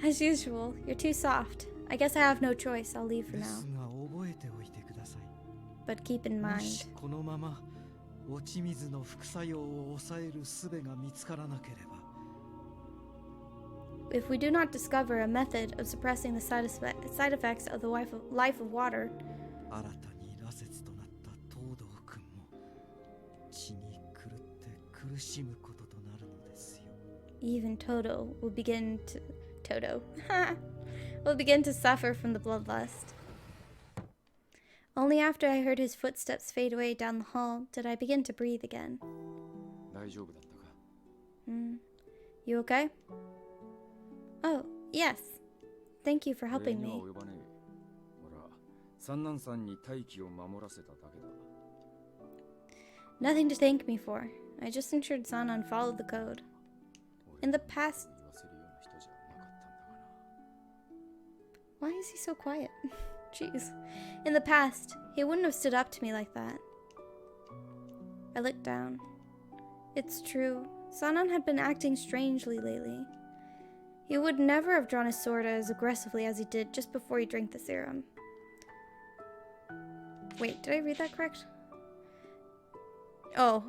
As usual, you're too soft. I guess I have no choice. I'll leave for で now. すが覚えておいてください。 But keep in も mind, しこのまま落ち水の副作用を抑える術が見つからなければ if we do not discover a method of suppressing the side effects of the life of water, 新たに羅刹となった東堂君も血に狂って苦しむこととなるのですよ。 even Toto will begin to suffer from the bloodlust. Only after I heard his footsteps fade away down the hall did I begin to breathe again. 大丈夫だったか。 You okay? Oh, yes. Thank you for 礼 helping には me. 及ばねえ。ほら、三男さんに大気を守らせただけだ。 Nothing to thank me for. I just ensured Sanan followed the code. In the past, 言わせるような人じゃなかったんだがな。 why is he so quiet? Jeez. In the past, he wouldn't have stood up to me like that. I looked down. It's true. Sanan had been acting strangely lately. He would never have drawn his sword as aggressively as he did just before he drank the serum. Wait, did I read that correct? Oh,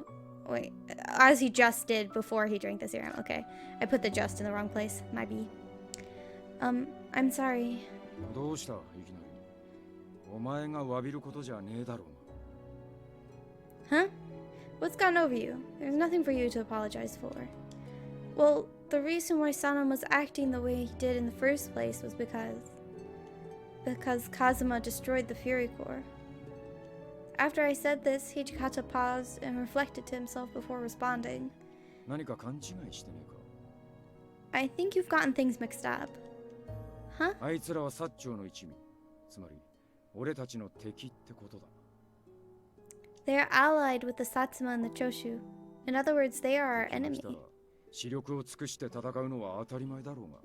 wait. As he just did before he drank the serum. Okay. I put the just in the wrong place. My B. I'm sorry. どうしたいきなり。お前が詫びることじゃねえだろうが。 Huh? What's gotten over you? There's nothing for you to apologize for. Well, the reason why Sanan was acting the way he did in the first place was because Kazuma destroyed the Fury Core. After I said this, Hijikata paused and reflected to himself before responding. 何か勘違いしてねえか。 I think you've gotten things mixed up. Huh? あいつらは薩長の一味。つまり、俺たちの敵ってことだ。 They are allied with the Satsuma and the Choshu. In other words, they are our 来 enemy. たら視力を尽くして戦うのは当たり前だろうが。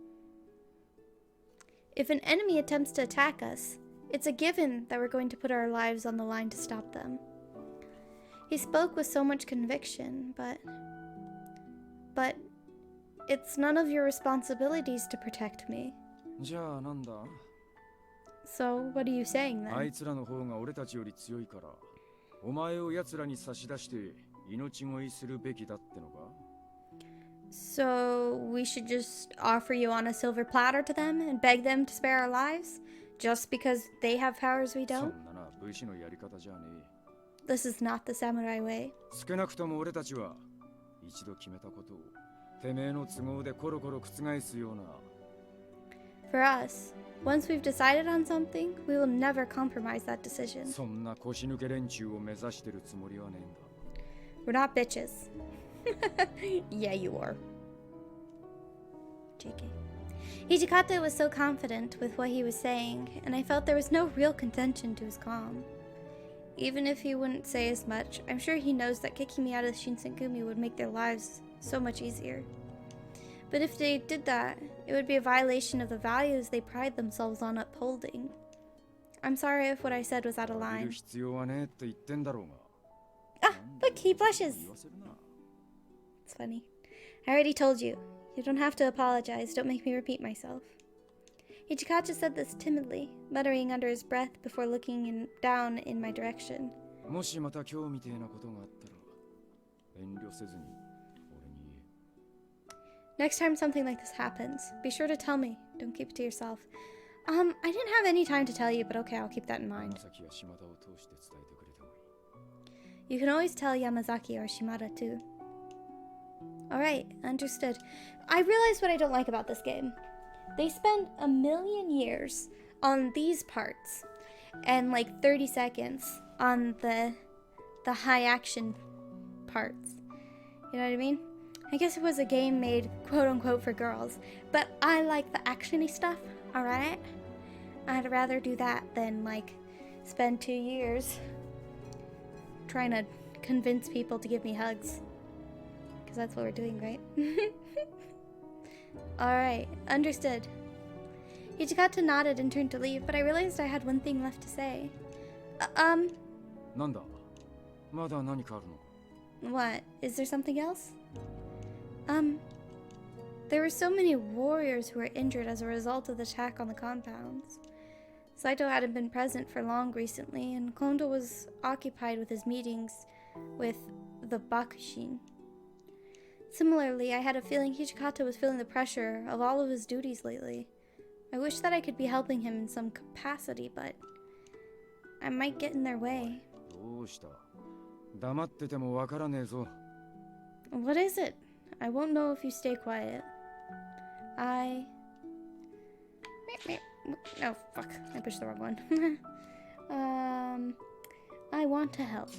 If an enemy attempts to attack us, It's a given that we're going to put our lives on the line to stop them. He spoke with so much conviction, but it's none of your responsibilities to protect me. じゃあなんだ So, what are you saying あ then? いつらの方が俺たちより強いから、お前を奴らに差し出して命乞いするべきだってのか So, we should just offer you on a silver platter to them and beg them to spare our lives? Just because they have powers we そ don't? んなな武士のやり方じゃね This is not the samurai way. え。少なくとも俺たちは一度決めたことをてめえの都合でコロコロ覆すような For us, once we've decided on something, we will never compromise that decision. そんな腰抜け連中を目指してるつもりはねえんだ。 We're not bitches. Yeah, you are. JK. Hijikata was so confident with what he was saying, and I felt there was no real contention to his calm. Even if he wouldn't say as much, I'm sure he knows that kicking me out of the Shinsengumi would make their lives so much easier. But if they did that, it would be a violation of the values they pride themselves on upholding. I'm sorry if what I said was out of いる line. 必要はねえって言ってんだろうが。 Ah, look, he blushes. 言わせるな。 It's funny. I already told you. You don't have to apologize. Don't make me repeat myself. Ichikacha said this timidly, muttering under his breath before looking down in my direction. もしまた今日みてえなことがあったら遠慮せずに俺に言え。 Next time something like this happens, be sure to tell me. Don't keep it to yourself. I didn't have any time to tell you, but okay, I'll keep that in mind. 山崎や島田を通して伝えてくれてもいい。 You can always tell Yamazaki or Shimada too. Alright, understood. I realize what I don't like about this game. They spend a million years on these parts and like 30 seconds on the high action parts. You know what I mean? I guess it was a game made quote unquote for girls, but I like the actiony stuff, alright? I'd rather do that than like spend 2 years trying to convince people to give me hugs. Because that's what we're doing, right? Alright, understood. Ichikata nodded and turned to leave, but I realized I had one thing left to say. なんだまだ何かあるのか What? Is there something else? There were so many warriors who were injured as a result of the attack on the compounds. Saito hadn't been present for long recently, and Kondo was occupied with his meetings with the Bakushin. Similarly, I had a feeling Hijikata was feeling the pressure of all of his duties lately. I wish that I could be helping him in some capacity, but I might get in their way. どうした黙っててもわからねえぞ What is it? I won't know if you stay quiet. Oh, fuck. I pushed the wrong one. I want to help.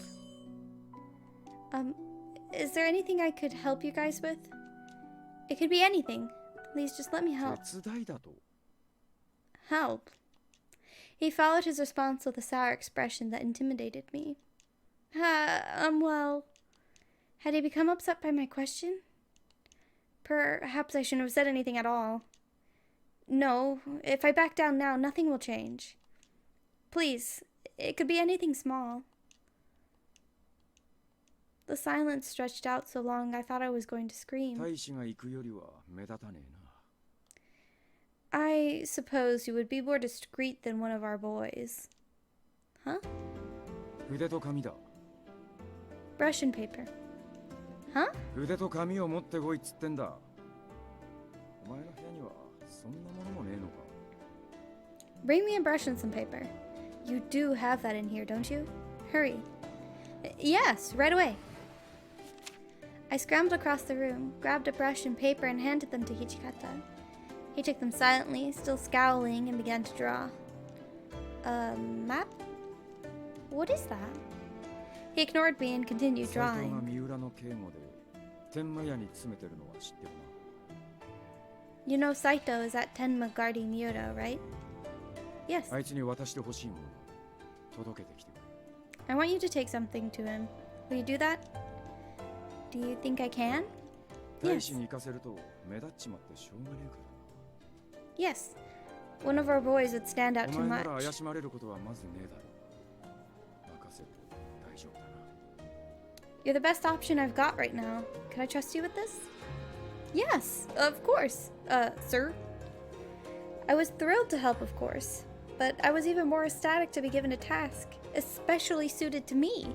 Is there anything I could help you guys with? It could be anything. Please just let me help. 手伝いだと Help. He followed his response with a sour expression that intimidated me. Well, had he become upset by my question? Perhaps I shouldn't have said anything at all. No, if I back down now, nothing will change. Please, it could be anything small. The silence stretched out so long I thought I was going to scream. 大使が行くよりは目立たねえな I suppose you would be more discreet than one of our boys. Huh? 筆と紙だ Brush and paper. Huh? 筆と紙を持ってこいっつってんだお前の部屋にはそんなものもねえのか Bring me a brush and some paper. You do have that in here, don't you? Hurry. Yes, right away. I scrambled across the room, grabbed a brush and paper, and handed them to Hijikata. He took them silently, still scowling, and began to draw. A map? What is that? He ignored me and continued 斎藤が drawing. 三浦の警護で天満屋に詰めてるのは知ってるな You know Saito is at Tenma guarding Kyoto, right? Yes. あいつに渡してほしいものが届けてきてくれ I want you to take something to him. Will you do that? Do you think I can? 大使に行かせると目立っちまってしょうがねえから Yes. one of our boys would stand out お too 前なら much. 怪しまれることはまずねえだろう。任せて大丈夫だな。 You're the best option I've got right now. Can I trust you with this? Yes, of course, sir. I was thrilled to help, of course, but I was even more ecstatic to be given a task, especially suited to me.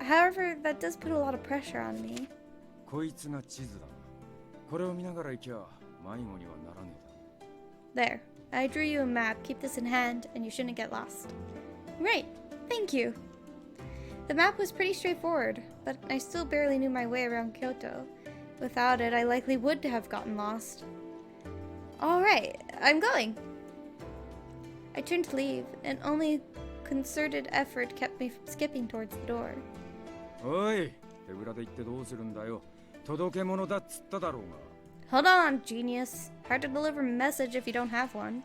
However, that does put a lot of pressure on me. こいつが地図だ。これを見ながら行きゃ迷子にはならねえだろう。 There, I drew you a map. Keep this in hand, and you shouldn't get lost. Right, thank you. The map was pretty straightforward, but I still barely knew my way around Kyoto. Without it, I likely would have gotten lost. Alright, I'm going. I turned to leave, and only concerted effort kept me from skipping towards the door. おい、手ぶらで行ってどうするんだよ。届け物だっつっただろうが。 Hold on, genius. Hard to deliver a message if you don't have one.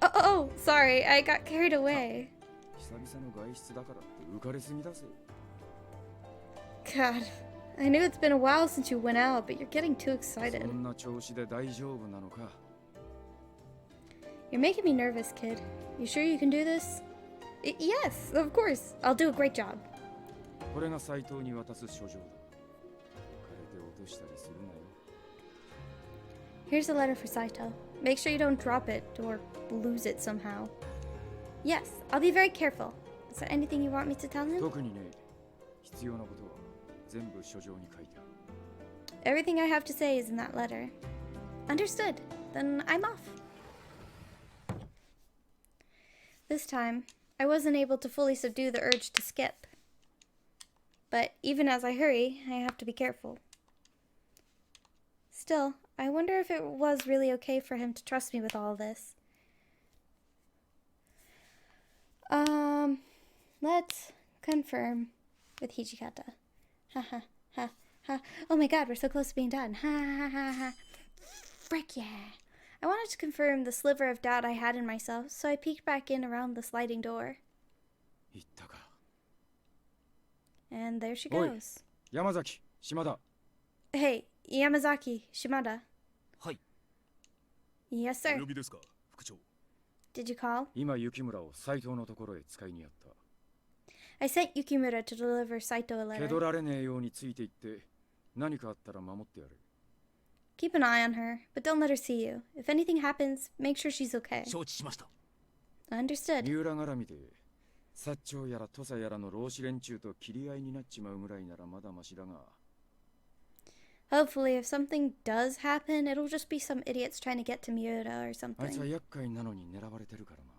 Oh, sorry, I got carried away. 久々の外出だからって浮かれすぎだぜ。 God, I knew it's been a while since you went out, but you're getting too excited. そんな調子で大丈夫なのか。 You're making me nervous, kid. You sure you can do this? Yes, of course. I'll do a great job. これが斎藤に渡す書状だ。枯れて落としたりするなよ。 Here's a letter for Saito. Make sure you don't drop it or lose it somehow. Yes, I'll be very careful. Is there anything you want me to tell him? 特にね、必要なことは全部書状に書いてある。 Everything I have to say is in that letter. Understood. Then I'm off. This time, I wasn't able to fully subdue the urge to skip. But even as I hurry, I have to be careful. Still, I wonder if it was really okay for him to trust me with all this. Let's confirm with Hijikata. Ha ha ha ha. Oh my god, we're so close to being done. Ha ha ha ha. Frick yeah. I wanted to confirm the sliver of doubt I had in myself, so I peeked back in around the sliding door. 言ったか。 And there she おい、 goes. 山崎、島田。 Hey, Yamazaki, Shimada. はい。 Yes, sir. 呼びですか、副長。 Did you call? 今雪村を斎藤のところへ使いにやった。 I sent Yukimura to deliver Saito a 蹴 letter. 取られねえようについていって、何かあったら守ってやれ。 Keep an eye on her, but don't let her see you. If anything happens, make sure she's okay. 承知しました。 Understood. 三浦絡みで、薩長やら土佐やらの浪士連中と切り合いになっちまうぐらいならまだましだが。 Hopefully, if something does happen, it'll just be some idiots trying to get to Miura or あいつは something. 厄介なのに狙われてるからな。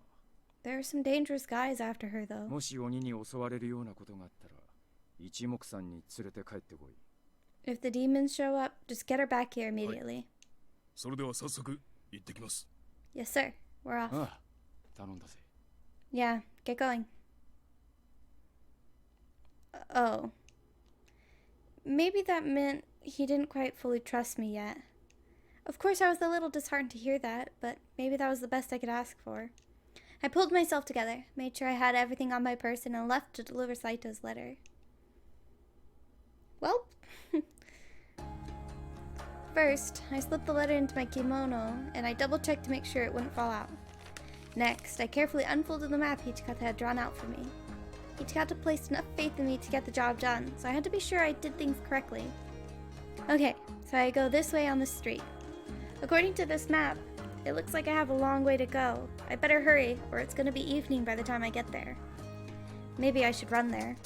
There are some dangerous guys after her, though. もし鬼に襲われるようなことがあったら、一目散に連れて帰ってこい。 If the demons show up, just get her back here immediately. それでは早速行ってきます。 Yes, sir. We're off. ああ、頼んだぜ。 Yeah, get going. Oh. Maybe that meant he didn't quite fully trust me yet. Of course, I was a little disheartened to hear that, but maybe that was the best I could ask for. I pulled myself together, made sure I had everything on my person, and left to deliver Saito's letter. Well, first, I slipped the letter into my kimono, and I double-checked to make sure it wouldn't fall out. Next, I carefully unfolded the map Hichikata had drawn out for me. Hichikata placed enough faith in me to get the job done, so I had to be sure I did things correctly. Okay, so I go this way on the street. According to this map, it looks like I have a long way to go. I better hurry, or it's gonna be evening by the time I get there. Maybe I should run there.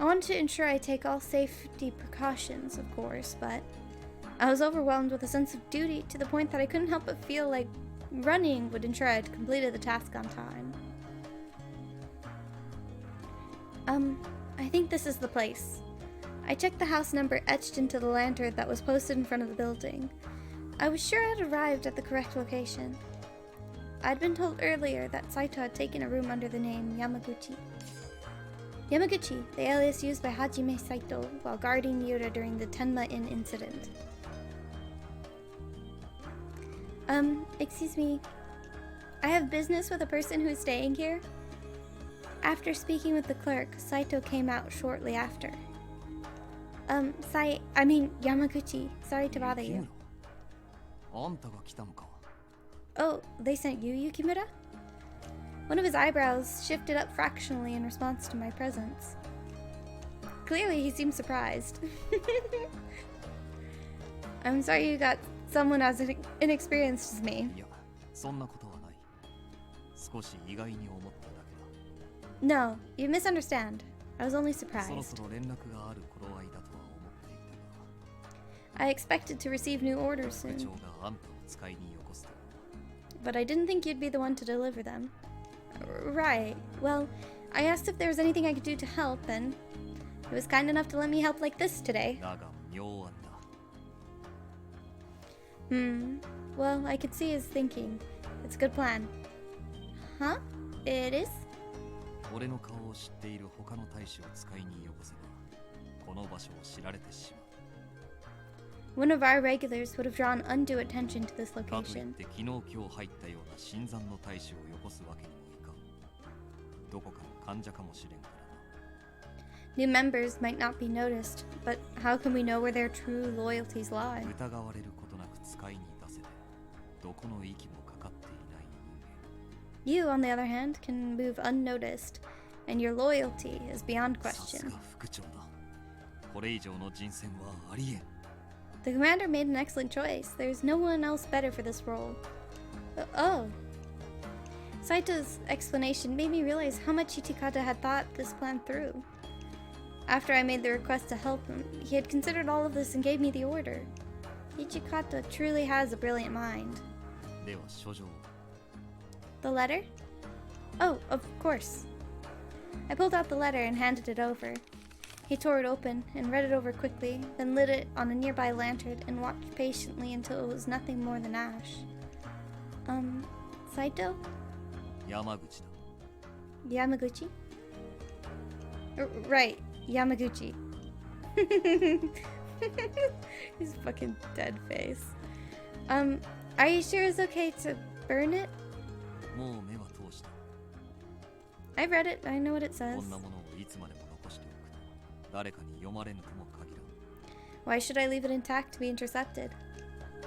I wanted to ensure I take all safety precautions, of course, but I was overwhelmed with a sense of duty to the point that I couldn't help but feel like running would ensure I'd completed the task on time. I think this is the place. I checked the house number etched into the lantern that was posted in front of the building. I was sure I'd arrived at the correct location. I'd been told earlier that Saito had taken a room under the name Yamaguchi. Yamaguchi, the alias used by Hajime Saito while guarding Miura during the Tenma Inn incident. Excuse me. I have business with a person who's staying here. After speaking with the clerk, Saito came out shortly after. Yamaguchi, sorry to bother you. あんたが来たのか。Oh, they sent you, Yukimura? One of his eyebrows shifted up fractionally in response to my presence. Clearly, he seemed surprised. I'm sorry you got someone as inexperienced as me. いや、そんなことはない。少し意外に思っただけだ。 No, you misunderstand. I was only そろ surprised. そろ連絡がある頃合いだとは思っていたが、 I expected to receive new orders 部 soon, 長があんたを使いによこすと。 but I didn't think you'd be the one to deliver them. Right. Well, I asked if there was anything I could do to help, and he was kind enough to let me help like this today. だが妙案だ。 Well, I could see his thinking. It's a good plan. Huh? It is? 俺の顔を知っている他の大使を使いによこせば、この場所を知られてしまう。 One of our regulars would have drawn undue attention to this かといっ location. て昨日今日入ったような新参の大使をよこすわけにもいかん。どこかの患者かもしれんからな。 New members might not be noticed, but how can we know where their true loyalties lie? 疑われることなく使いに出せて、どこの息もかかっていない人 You, on the other hand, can move unnoticed, and your loyalty is beyond 間。さす question. が副長だ。これ以上の人選はありえん。 The commander made an excellent choice. There's no one else better for this role. Oh. Saito's explanation made me realize how much Ichikata had thought this plan through. After I made the request to help him, he had considered all of this and gave me the order. Ichikata truly has a brilliant mind. では書状を。 The letter? Oh, of course. I pulled out the letter and handed it over. He tore it open and read it over quickly, then lit it on a nearby lantern and watched patiently until it was nothing more than ash. Saito? 山口だ。 Yamaguchi? Right, Yamaguchi. His fucking dead face. Are you sure it's okay to burn it? もう目は通した。 I've read it, I know what it こ says. んなものをいつまでも残しておくと、誰かに読まれぬとも限らん。 Why should I leave it intact to be intercepted?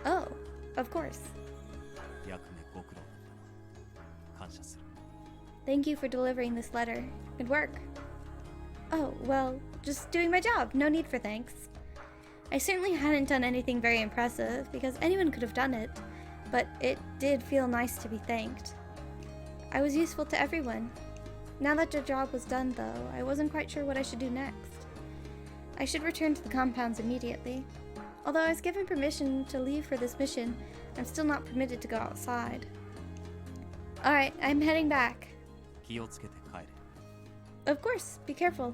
Oh, of course. 役目ご苦労だったな。感謝する。 Thank you for delivering this letter. Good work. Oh, well, just doing my job. No need for thanks. I certainly hadn't done anything very impressive, because anyone could have done it, but it did feel nice to be thanked. I was useful to everyone. Now that the job was done, though, I wasn't quite sure what I should do next. I should return to the compounds immediately. Although I was given permission to leave for this mission, I'm still not permitted to go outside. Alright, I'm heading back. 気をつけて帰れ。 Of course, be careful.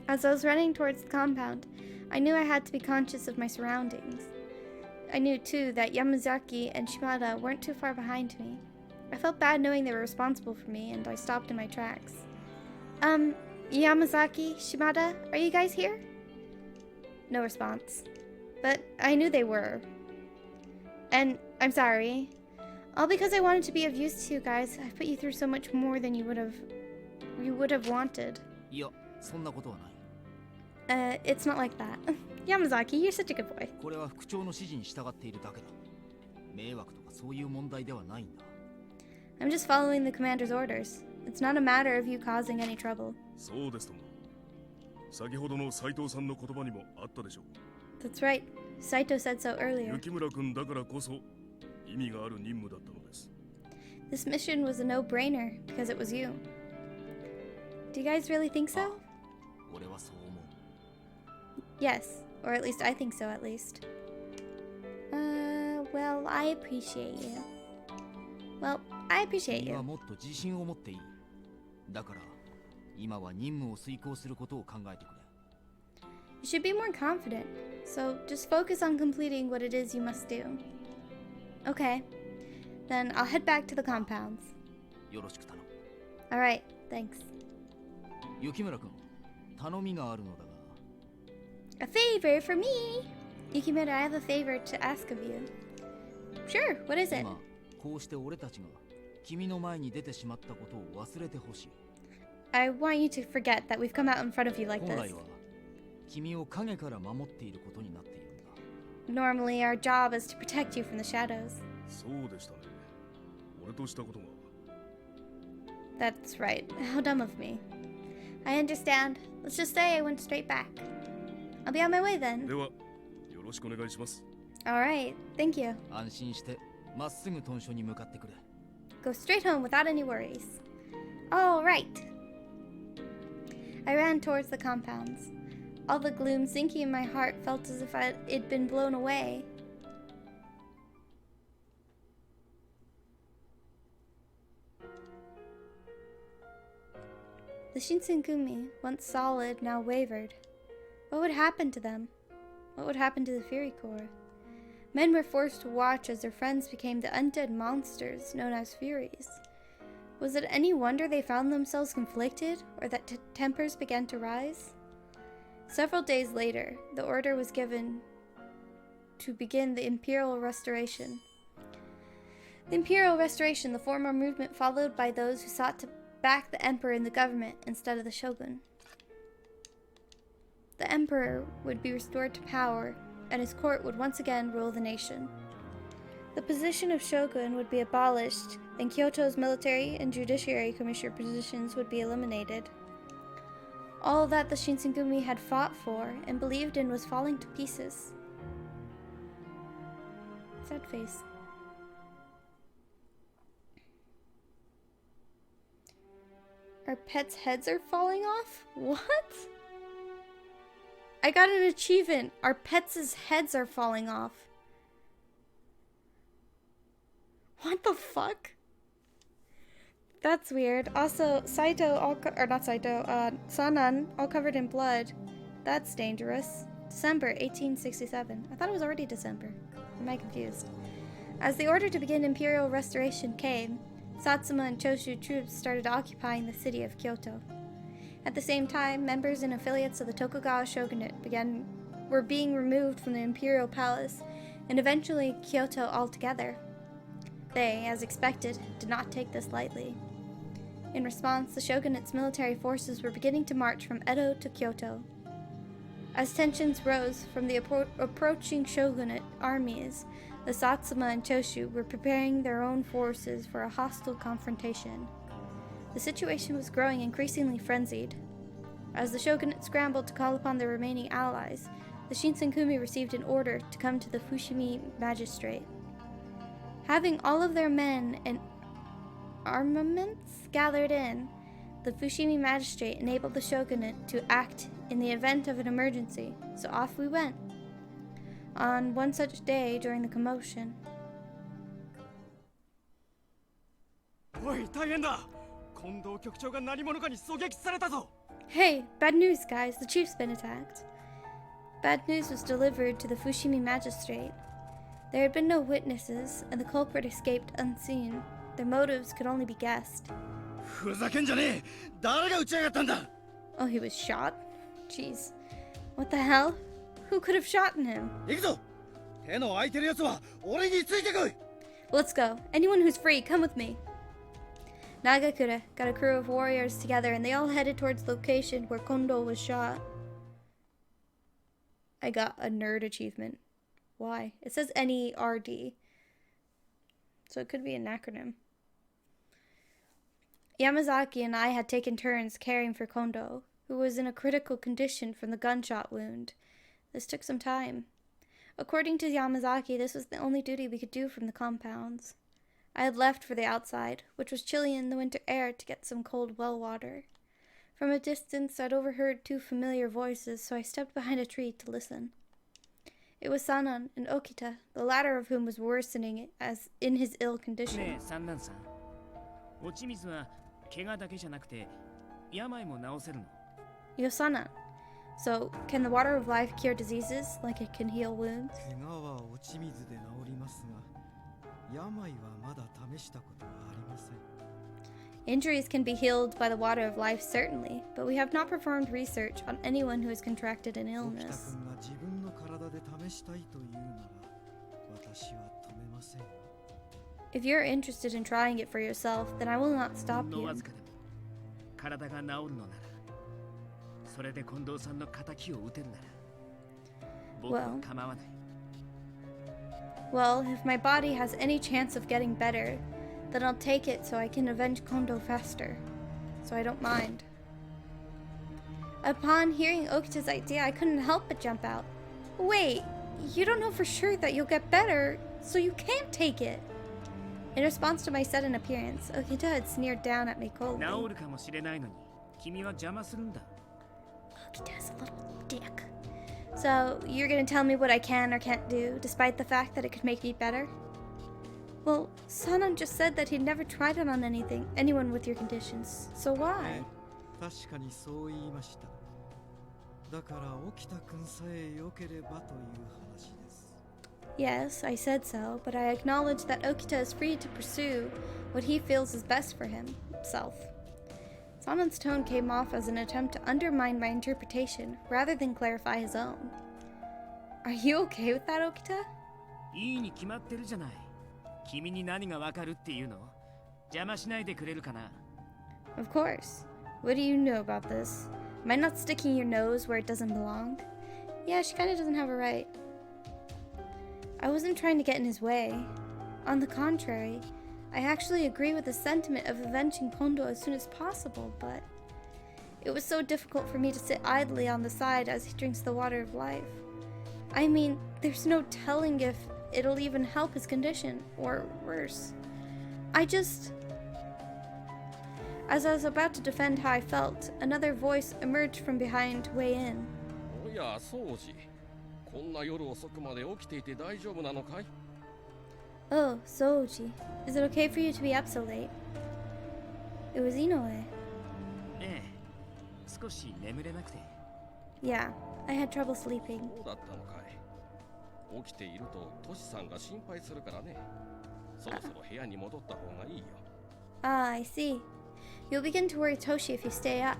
As I was running towards the compound, I knew I had to be conscious of my surroundings. I knew too that Yamazaki and Shimada weren't too far behind me. I felt bad knowing they were responsible for me, and I stopped in my tracks. Yamazaki, Shimada, are you guys here? No response. But I knew they were. And I'm sorry. All because I wanted to be of use to you guys. I put you through so much more than you would have wanted. いや、そんなことはない。 It's not like that. Yamazaki, you're such a good boy. これは副長の指示に従っているだけだ。迷惑とかそういう問題ではないんだ。 I'm just following the commander's orders. It's not a matter of you causing any trouble. そうですとも。先ほどの斉藤さんの言葉にもあったでしょう。 That's right. Saito said so earlier. 雪村君だからこそ意味がある任務だったのです。 This mission was a no-brainer because it was you. Do you guys really think so? 俺はそう思う。 Yes, or at least I think so at least. Well, I appreciate you. Well, I appreciate 君は you. もっと自信を持っていい。だから、今は任務を遂行することを考えてくれ。 You should be more confident, so just focus on completing what it is you must do. Okay, then I'll head back to the compounds. よろしく頼む。 Alright, thanks. 雪村君、頼みがあるのだが。 A favor for me! Yukimura, I have a favor to ask of you. Sure, what is it? 今、こうして俺たちが君の前に出てしまったことを忘れてほしい。I want you to forget that we've come out in front of you like 本 this. 来は君を影から守っていることになっているんだ。 Normally, our job is to protect you from the shadows. そうでしたね。俺としたことが。 That's right. How dumb of me. I understand. Let's just say I went straight back. I'll be on my way then. では、よろしくお願いします。 Alright, thank you. 安心してまっすぐ屯所に向かってくれ。 Go straight home without any worries. Alright. I ran towards the compounds. All the gloom sinking in my heart felt as if it'd been blown away. The Shinsengumi, once solid, now wavered. What would happen to them? What would happen to the Fury Corps? Men were forced to watch as their friends became the undead monsters known as Furies. Was it any wonder they found themselves conflicted, or that tempers began to rise? Several days later, the order was given to begin the Imperial Restoration. The Imperial Restoration, the former movement followed by those who sought to back the Emperor in the government instead of the Shogun. The Emperor would be restored to power, and his court would once again rule the nation. The position of Shogun would be abolished, and Kyoto's military and judiciary commissioner positions would be eliminated. All that the Shinsengumi had fought for and believed in was falling to pieces. Sad face. Our pets' heads are falling off? What? I got an achievement. Our pets' heads are falling off. What the fuck? That's weird. Also, Saito, Sanan, all covered in blood. That's dangerous. December 1867. I thought it was already December. Am I confused? As the order to begin Imperial Restoration came, Satsuma and Choshu troops started occupying the city of Kyoto. At the same time, members and affiliates of the Tokugawa shogunate were being removed from the imperial palace, and eventually Kyoto altogether. They, as expected, did not take this lightly. In response, the shogunate's military forces were beginning to march from Edo to Kyoto. As tensions rose from the approaching shogunate armies, the Satsuma and Choshu were preparing their own forces for a hostile confrontation. The situation was growing increasingly frenzied. As the shogunate scrambled to call upon their remaining allies, the Shinsengumi received an order to come to the Fushimi magistrate. Having all of their men and armaments gathered in, the Fushimi magistrate enabled the shogunate to act in the event of an emergency, so off we went. On one such day during the commotion. おい、大変だ。近藤局長が何者かに狙撃されたぞ。 Hey, bad news, guys. The chief's been attacked. Bad news was delivered to the Fushimi magistrate. There had been no witnesses, and the culprit escaped unseen. Their motives could only be guessed. ふざけんじゃねえ。誰が撃ちやがったんだ。 Oh, he was shot? Jeez. What the hell? Who could have shot him? 行くぞ。手の空いてるやつは俺についてこい。 Let's go. Anyone who's free, come with me. Nagakura got a crew of warriors together, and they all headed towards the location where Kondo was shot. I got a nerd achievement. Why? It says NERD. So it could be an acronym. Yamazaki and I had taken turns caring for Kondo, who was in a critical condition from the gunshot wound. This took some time. According to Yamazaki, this was the only duty we could do from the compounds. I had left for the outside, which was chilly in the winter air, to get some cold well water. From a distance, I'd overheard two familiar voices, so I stepped behind a tree to listen. It was Sanan and Okita, the latter of whom was worsening as in his ill condition. ねえ、三男さん。落ち水は怪我だけじゃなくて病も治せるの。Yo, Sanan. So, can the water of life cure diseases like it can heal wounds? 怪我は落ち水で治りますが、病はまだ試したことがありません。 Injuries can be healed by the water of life, certainly, but we have not performed research on anyone who has contracted an 沖田 illness. 君が自分の体で試したいというなら、私は止めませんよ。 If you're interested in trying it for yourself, then I will not stop ほんの you. わずかでも体が治るのなら、それで近藤さんの仇を討てるなら、僕は構わない。Well, if my body has any chance of getting better, then I'll take it so I can avenge Kondo faster. So I don't mind. Upon hearing Okita's idea, I couldn't help but jump out. Wait, you don't know for sure that you'll get better, so you can't take it. In response to my sudden appearance, Okita had sneered down at me coldly. 治るかもしれないのに、君は邪魔するんだ。Okita's a little dick. So, you're gonna tell me what I can or can't do, despite the fact that it could make me better? Well, Sanan just said that he'd never tried it on anyone with your conditions. So why? 確かにそう言いました。だから沖田君さえ良ければという話です。Yes, I said so, but I acknowledge that Okita is free to pursue what he feels is best for himself. Sanan's tone came off as an attempt to undermine my interpretation rather than clarify his own. Are you okay with that, Okita? いいに決まってるじゃない。君に何がわかるっていうの？邪魔しないでくれるかな？ Of course. What do you know about this? Am I not sticking your nose where it doesn't belong? Yeah, she kinda doesn't have a right. I wasn't trying to get in his way. On the contrary, I actually agree with the sentiment of avenging Kondo as soon as possible, but it was so difficult for me to sit idly on the side as he drinks the water of life. I mean, there's no telling if it'll even help his condition, or worse. As I was about to defend how I felt, another voice emerged from behind to weigh in. おや、そうじ。こんな夜遅くまで起きていて大丈夫なのかい？ Oh, Soji. Is it okay for you to be up so late? It was Inoue. ええ、少し眠れなくて。Yeah, I had trouble sleeping. そうだったのかい。起きているとトシさんが心配するからね。そろそろ部屋に戻った方がいいよ。Ah, I see. You'll begin to worry Toshi if you stay up.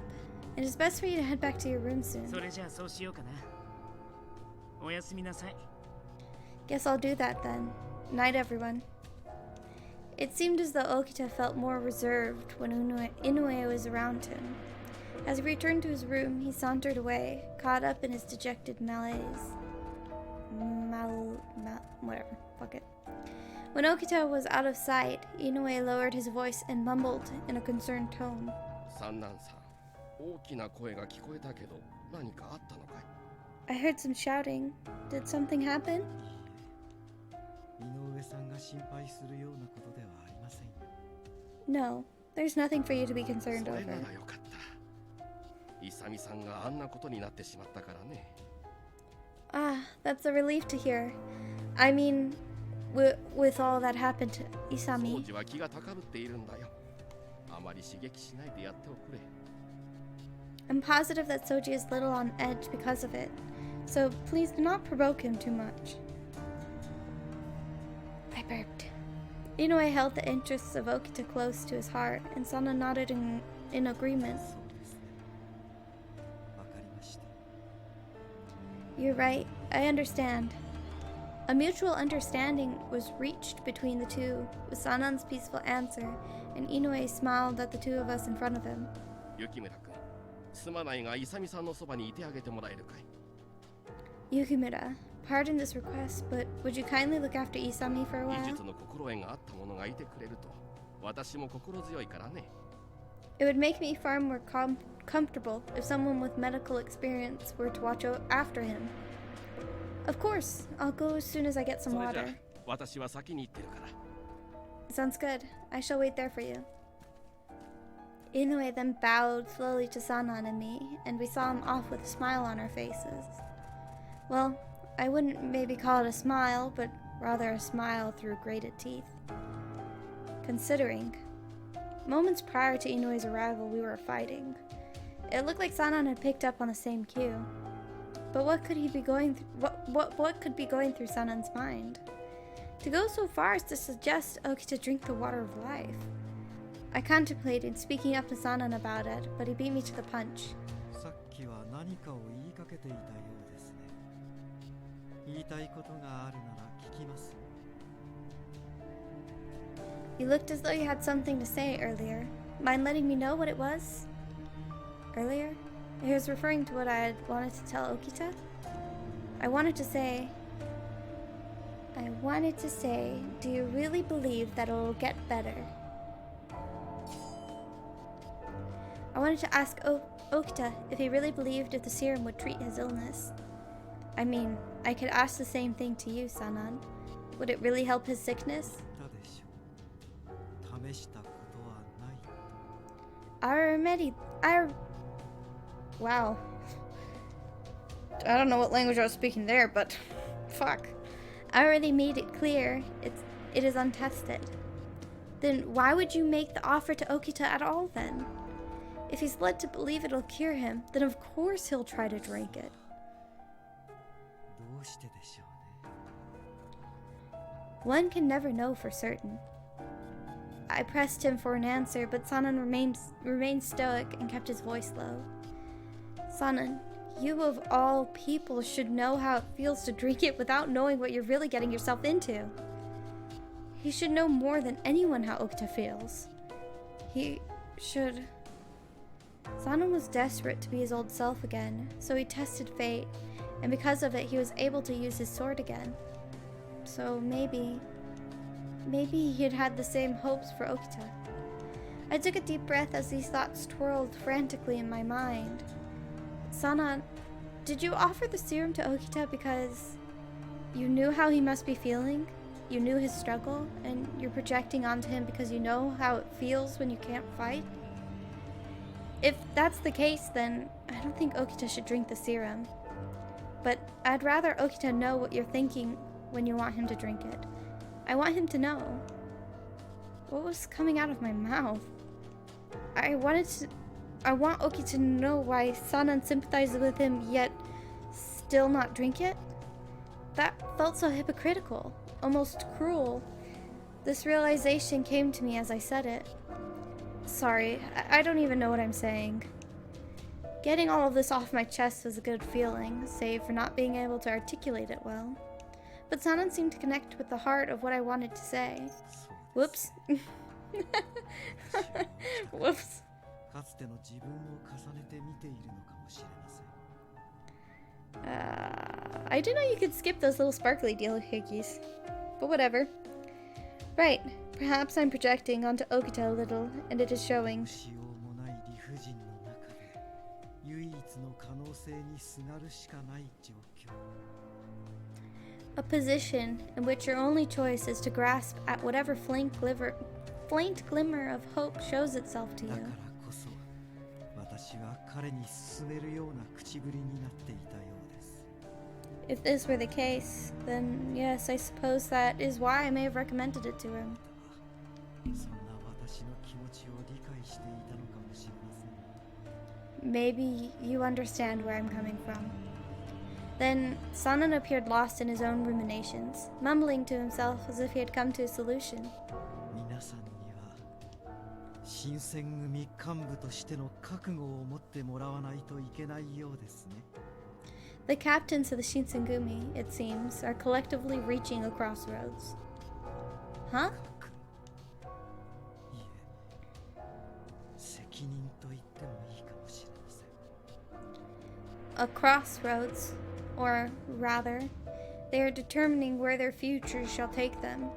It is best for you to head back to your room soon. それじゃあそうしようかな。おやすみなさい。 Guess I'll do that then. Night, everyone. It seemed as though Okita felt more reserved when Inoue was around him. As he returned to his room, he sauntered away, caught up in his dejected malaise. Whatever. Fuck it. When Okita was out of sight, Inoue lowered his voice and mumbled in a concerned tone. 三男さん、大きな声が聞こえたけど、何かあったのかい？ I heard some shouting. Did something happen? 井上さんが心配するようなことではありませんよ。 No, there's nothing for you to be concerned それ over. ならよかった。イサミさんがあんなことになってしまったからね。Ah, that's a relief to hear. I mean, with all that happened to 掃 Isami. 除は気が高ぶっているんだよ。あまり刺激しないでやっておくれ。 I'm positive that Soji is little on edge because of it, so please do not provoke him too much. I burped. Inoue held the interests of Okita close to his heart, and Sana nodded in agreement. そうですね。わかりました。 You're right, I understand. A mutual understanding was reached between the two, with Sanan's peaceful answer, and Inoue smiled at the two of us in front of him. 雪村君、すまないがイサミさんのそばにいてあげてもらえるかい？ Yukimura, pardon this request, but would you kindly look after Isami for a 技 while? 術の心得があった者がいてくれると、私も心強いからね。 It would make me far more comfortable if someone with medical experience were to watch after him. Of course, I'll go as soon as I get そ some れじゃ water. 私は先に行ってるから。 Sounds good. I shall wait there for you. Inoue then bowed slowly to Sanan and me, and we saw him off with a smile on our faces. Well, I wouldn't maybe call it a smile, but rather a smile through grated teeth. Considering, moments prior to Inoue's arrival, we were fighting. It looked like Sanan had picked up on the same cue. But what could he be going through? What could be going through Sanan's mind? To go so far as to suggest Okita drink the water of life. I contemplated speaking up to Sanan about it, but he beat me to the punch. さっきは何かを言いかけていたようですね。言いたいことがあるなら聞きます。 You looked as though you had something to say earlier. Mind letting me know what it was? earlier? He was referring to what I had wanted to tell Okita. I wanted to say, do you really believe that it'll get better? I wanted to ask Okita if he really believed if the serum would treat his illness. I mean, I could ask the same thing to you, Sanan. Would it really help his sickness? Wow. I don't know what language I was speaking there, but fuck. I already made it clear it is untested. Then why would you make the offer to Okita at all then? If he's led to believe it'll cure him, then of course he'll try to drink it. One can never know for certain. I pressed him for an answer, but Sanan remained stoic and kept his voice low. Sanan, you of all people should know how it feels to drink it without knowing what you're really getting yourself into. He should know more than anyone how Okita feels. He should... Sanan was desperate to be his old self again, so he tested fate, and because of it he was able to use his sword again. So maybe he had had the same hopes for Okita. I took a deep breath as these thoughts twirled frantically in my mind. Sanan, did you offer the serum to Okita because you knew how he must be feeling? You knew his struggle, and you're projecting onto him because you know how it feels when you can't fight? If that's the case, then I don't think Okita should drink the serum. But I'd rather Okita know what you're thinking when you want him to drink it. I want him to know. What was coming out of my mouth? I want Okita to know why Sanan sympathizes with him, yet still not drink it? That felt so hypocritical, almost cruel. This realization came to me as I said it. Sorry, I don't even know what I'm saying. Getting all of this off my chest was a good feeling, save for not being able to articulate it well. But Sanan seemed to connect with the heart of what I wanted to say. Whoops. Whoops. I didn't know you could skip those little sparkly doohickeys. But whatever. Right, perhaps I'm projecting onto Okita a little, and it is showing. A position in which your only choice is to grasp at whatever faint glimmer of hope shows itself to you. If this were the case, then yes, I suppose that is why I may have recommended it to him. Maybe you understand where I'm coming from. Then Sanan appeared lost in his own ruminations, mumbling to himself as if he had come to a solution. The captains of the Shinsengumi, it seems, are collectively reaching a crossroads. Huh? A crossroads, or rather, they are determining where their futures shall take them.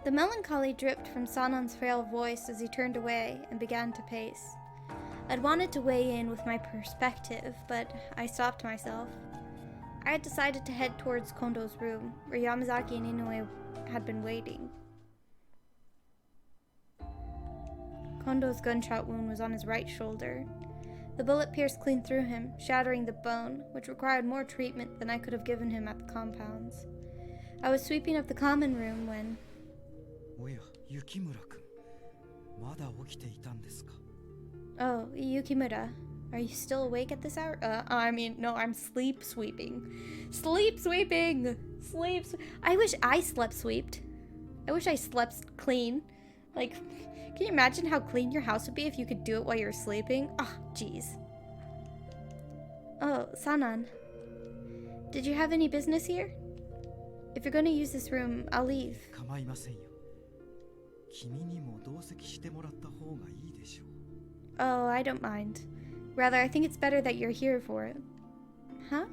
The melancholy dripped from Sanan's frail voice as he turned away and began to pace. I'd wanted to weigh in with my perspective, but I stopped myself. I had decided to head towards Kondo's room, where Yamazaki and Inoue had been waiting. Kondo's gunshot wound was on his right shoulder. The bullet pierced clean through him, shattering the bone, which required more treatment than I could have given him at the compounds. I was sweeping up the common room when... Oh, Yukimura. Are you still awake at this hour? No, I'm sleep sweeping. Sleep sweeping! I wish I slept sweeped. I wish I slept clean. Like, can you imagine how clean your house would be if you could do it while you're sleeping? Oh, jeez. Oh, Sanan. Did you have any business here? If you're going to use this room, I'll leave. Oh, I don't mind. Rather, I think it's better that you're here for it. Huh?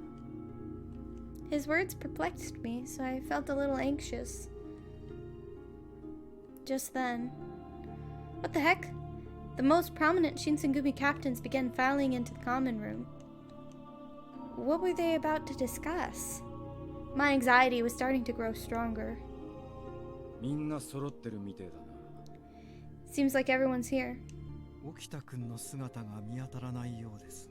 His words perplexed me, so I felt a little anxious. Just then. What the heck? The most prominent Shinsengumi captains began filing into the common room. What were they about to discuss? My anxiety was starting to grow stronger. みんな揃ってるみてえだな。 Seems like everyone's here. 沖田君の姿が見当たらないようです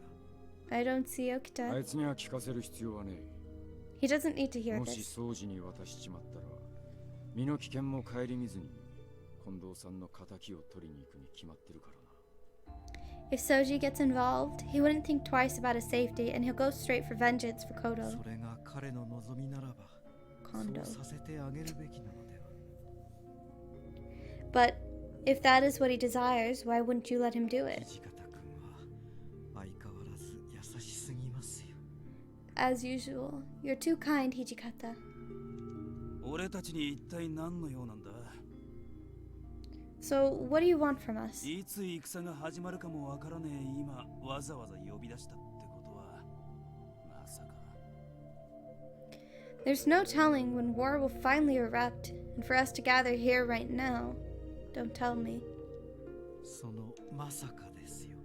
が。 I don't see あ Okita. いつには聞かせる必要はね He doesn't need to え。 hear もし this. 掃除に渡しちまったら、身の危険も顧みずに近藤さんの仇を取りに行くに決まってるからな。 If Soji gets involved, he wouldn't think twice about his safety and he'll go straight for vengeance for そ Kodo. れが彼の望みならば、 Kondo. そうさせてあげるべきなのでは。 But if that is what he desires, why wouldn't you let him do it? 土方君は相変わらず優しすぎますよ。 As usual, you're too kind, Hijikata. 俺たちに一体何の用なんだ？ So, what do you want from us? いつ戦が始まるかもわからねえ今、わざわざ呼び出したってことは、まさか。 There's no telling when war will finally erupt, and for us to gather here right now. Don't tell me. そのまさかですよ。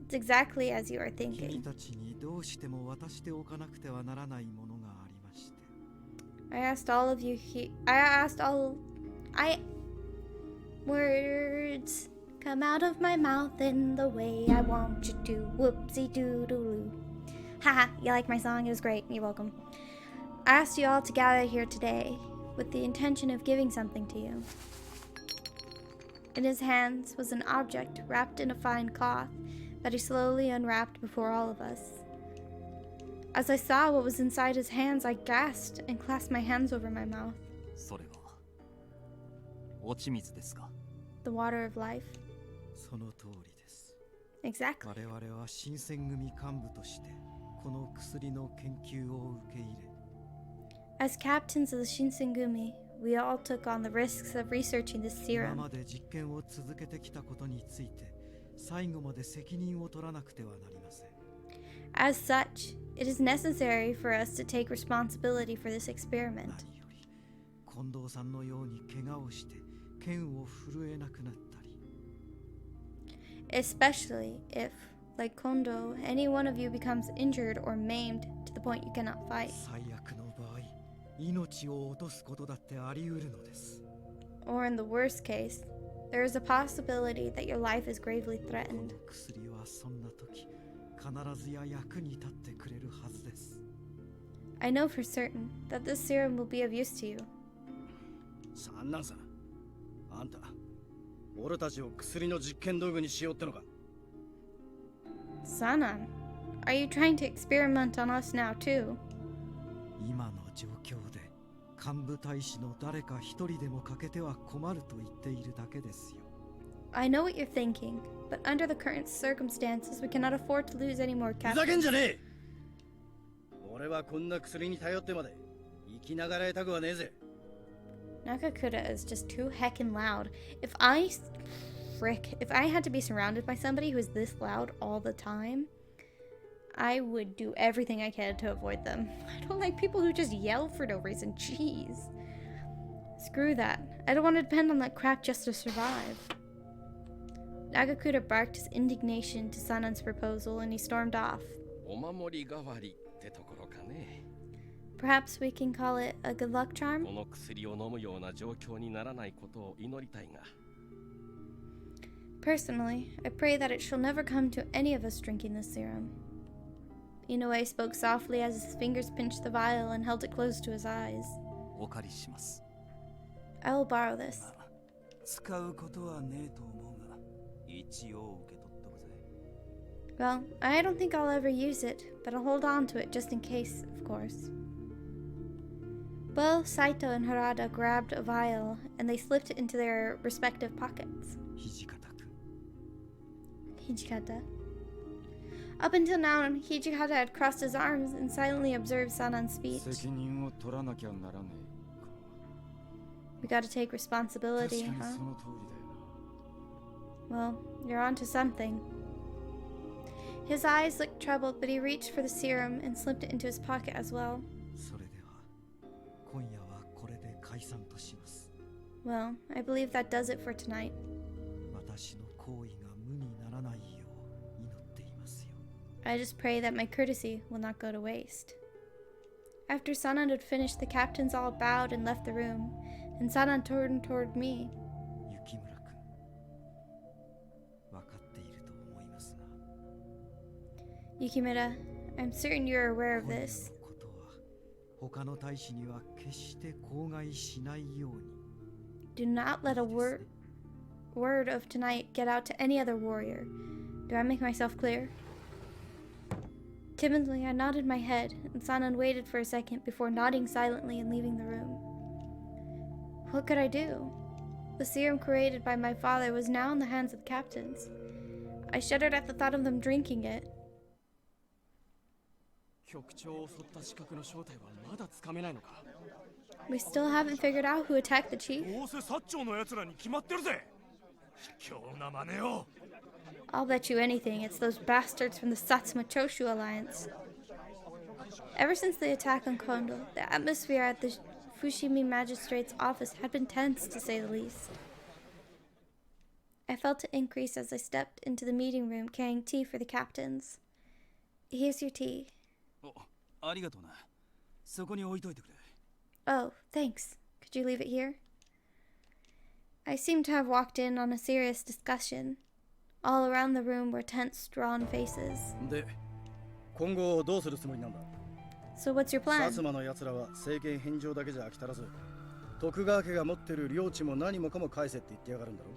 It's exactly as you are 君 thinking. たちにどうしても渡しておかなくてはならないものがありまして。 I asked all of you Words come out of my mouth in the way I want you to. Whoopsie doodaloo. Haha, you like my song? It was great. You're welcome. I asked you all to gather here today with the intention of giving something to you. In his hands was an object wrapped in a fine cloth that he slowly unwrapped before all of us. As I saw what was inside his hands, I gasped and clasped my hands over my mouth. それは落ち水ですか？ The water of life. その通りです。 Exactly. 我々は新選組幹部としてこの薬の研究を受け入れ、 As captains of the Shinsengumi, we all took on the risks of researching this 今 serum. まで実験を続けてきたことについて最後まで責任を取らなくてはなりません。 As such, it is necessary for us to take responsibility for this experiment. 何より近藤さんのように怪我をして剣を震えなくなったり、 Especially if, like Kondo, any one of you becomes injured or maimed to the point you cannot fight. 最悪の場合、命を落とすことだってあり得るのです。 Or in the worst case, there is a possibility that your life is gravely こ threatened. の薬はそんな時必ずや役に立ってくれるはずです。 I know for certain that this serum will be of use to you. 三男さん、あんた、俺たちを薬の実験道具にしようってのか？ Sanan, are you trying to experiment on us now too? 今の状況で幹部大使の誰か一人でも欠けては困ると言っているだけですよ。 I know what you're thinking, but under the current circumstances, we cannot afford to lose any more ふざけん captains. じゃねえ！俺はこんな薬に頼ってまで生きながらえたくはねえぜ。 Nakakura is just too heckin' loud. If I had to be surrounded by somebody who is this loud all the time, I would do everything I can to avoid them. I don't like people who just yell for no reason. Jeez. Screw that. I don't want to depend on that crap just to survive. Nagakura barked his indignation to Sanan's proposal and he stormed off. お守り代わりってところかね。 Perhaps we can call it a good luck charm? この薬を飲むような状況にならないことを祈りたいが。 Personally, I pray that it shall never come to any of us drinking this serum. Inoue spoke softly as his fingers pinched the vial and held it close to his eyes. お借りします。 I will borrow this. 使うことはねえと思うが、一応受け取っとくぜ。 Well, I don't think I'll ever use it, but I'll hold on to it just in case, of course. Both Saito and Harada grabbed a vial and they slipped it into their respective pockets. 土方君、 Hijikata. Up until now, Hijikata had crossed his arms and silently observed Sanan's speech. 責任を取らなきゃならねえか。 We gotta take 確 responsibility, かに huh? その通りだよな。Well, you're onto something. His eyes looked troubled, but he reached for the serum and slipped it into his pocket as well. それでは今夜はこれで解散とします。 Well, I believe that does it for tonight. 私の行為が無にならないよう祈っていますよ。 I just pray that my courtesy will not go to waste. After Sanan had finished, the captains all bowed and left the room, and Sanan turned toward me. 雪村君、分かっていると思いますが。 Yukimura, I'm certain you're aware of 今夜 this. のことは他の大使には決して口外しないように。 Do not let a word of tonight get out to any other warrior. Do I make myself clear? Timidly, I nodded my head, and Sanan waited for a second before nodding silently and leaving the room. What could I do? The serum created by my father was now in the hands of the captains. I shuddered at the thought of them drinking it. 局長を襲った刺客の正体はまだつかめないのか。 We still haven't figured out who attacked the chief. どうせ薩長の奴らに決まってるぜ。卑怯な真似を。 I'll bet you anything it's those bastards from the Satsuma Choshu alliance. Ever since the attack on Kondo, the atmosphere at the Fushimi magistrate's office had been tense, to say the least. I felt it increase as I stepped into the meeting room carrying tea for the captains. Here's your tea. ありがとうな。そこに置いといてくれ。 Oh, thanks. Could you leave it here? I seemed to have walked in on a serious discussion. All around the room were tense, drawn faces. で、今後どうするつもりなんだ？ So what's your 薩 plan? 摩の奴らは政権返上だけじゃ飽き足らず、徳川家が持ってる領地も何もかも返せって言ってやがるんだろ。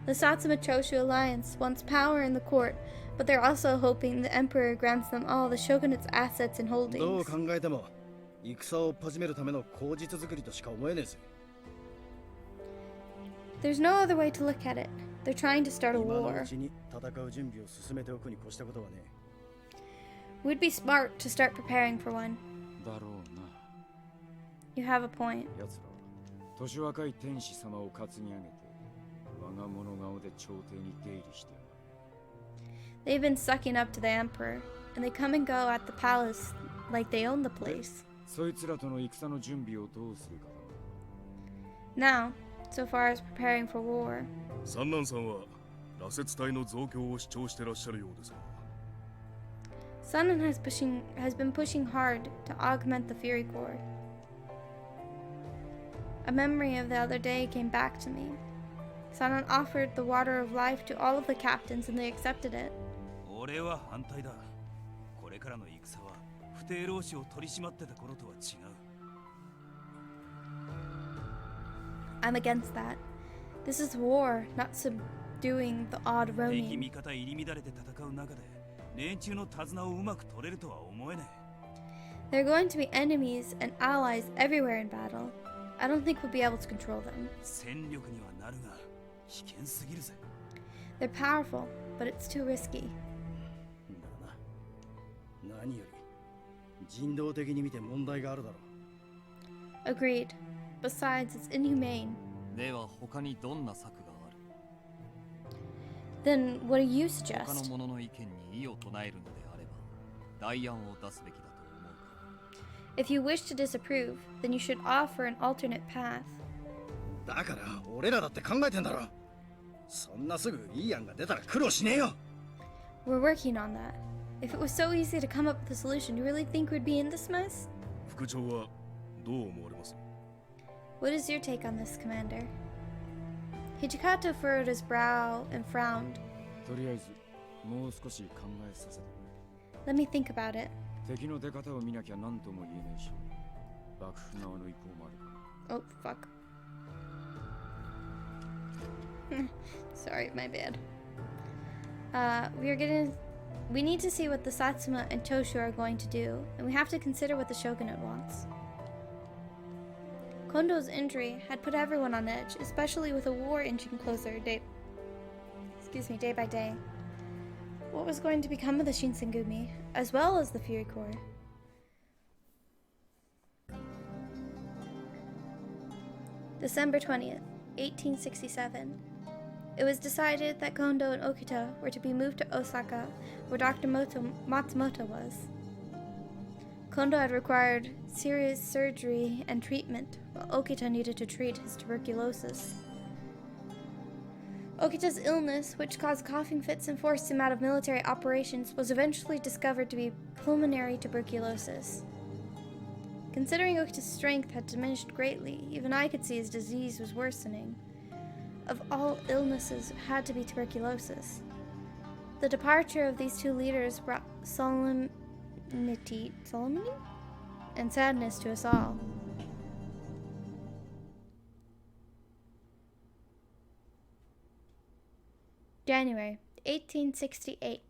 The Satsuma Choshu alliance wants power in the court, but they're also hoping the emperor grants them all the shogunate's assets and どう holdings. 考えても戦を始めるための口実作りとしか思えねえぜ。 There's no other way to look at it. They're trying to start a 今の war. うちに戦う準備を進めておくに越したことはね。 We'd be smart to start preparing for one. だろうな。 You have a point. 奴らは年若い天使様を担ぎ上げて我が物顔で朝廷に出入りしておる。 They've been sucking up to the emperor, and they come and go at the palace like they own the place. そいつらとの戦の準備をどうするかだ。 Now, so far as preparing for war, 三男さんは羅刹隊の増強を主張してらっしゃるようですが。 Sanan has been pushing hard to augment the Fury Corps. A memory of the other day came back to me. Sanan offered the water of life to all of the captains and they accepted it. 俺は反対だ。これからの戦は不定労使を取り締まってた頃とは違う。 I'm against that. This is war, not subduing the odd 敵 ronin. 味方入り乱れて戦う中で連中の手綱をうまく取れるとは思えね There are going to be enemies and allies everywhere in battle. I don't think we'll be able to control them. え。戦力にはなるが危険すぎるぜ。 They're powerful, but it's too risky. だな。何より人道的に見て問題があるだろう。 Agreed. Besides, it's inhumane. では他にどんな策がある？ Then what do you 他の suggest? 者の意見に異を唱えるのであれば代案を出すべきだと思うか？ If you wish to disapprove, then you should offer an alternate path. だから俺らだって考えてんだろ。そんなすぐいい案が出たら苦労しねえよ。 We're working on that. If it was so easy to come up with a solution, you really think we'd be in this mess? 副長はどう思われます？ What is your take on this, Commander? Hijikata furrowed his brow and frowned. とりあえずもう少し考えさせてく Let me think about it. れ。敵の出方を見なきゃ何とも言えねえし、幕府側の意向もある。 Oh, fuck. Sorry, my bad. We need to see what the Satsuma and Choshu are going to do, and we have to consider what the shogunate wants. Kondo's injury had put everyone on edge, especially with a war inching closer day by day. What was going to become of the Shinsengumi, as well as the Fury Corps? December 20th, 1867. It was decided that Kondo and Okita were to be moved to Osaka, where Dr. Matsumoto was. Kondo had required serious surgery and treatment, while Okita needed to treat his tuberculosis. Okita's illness, which caused coughing fits and forced him out of military operations, was eventually discovered to be pulmonary tuberculosis. Considering Okita's strength had diminished greatly, even I could see his disease was worsening. Of all illnesses, it had to be tuberculosis. The departure of these two leaders brought solemnity and sadness to us all. January 1868.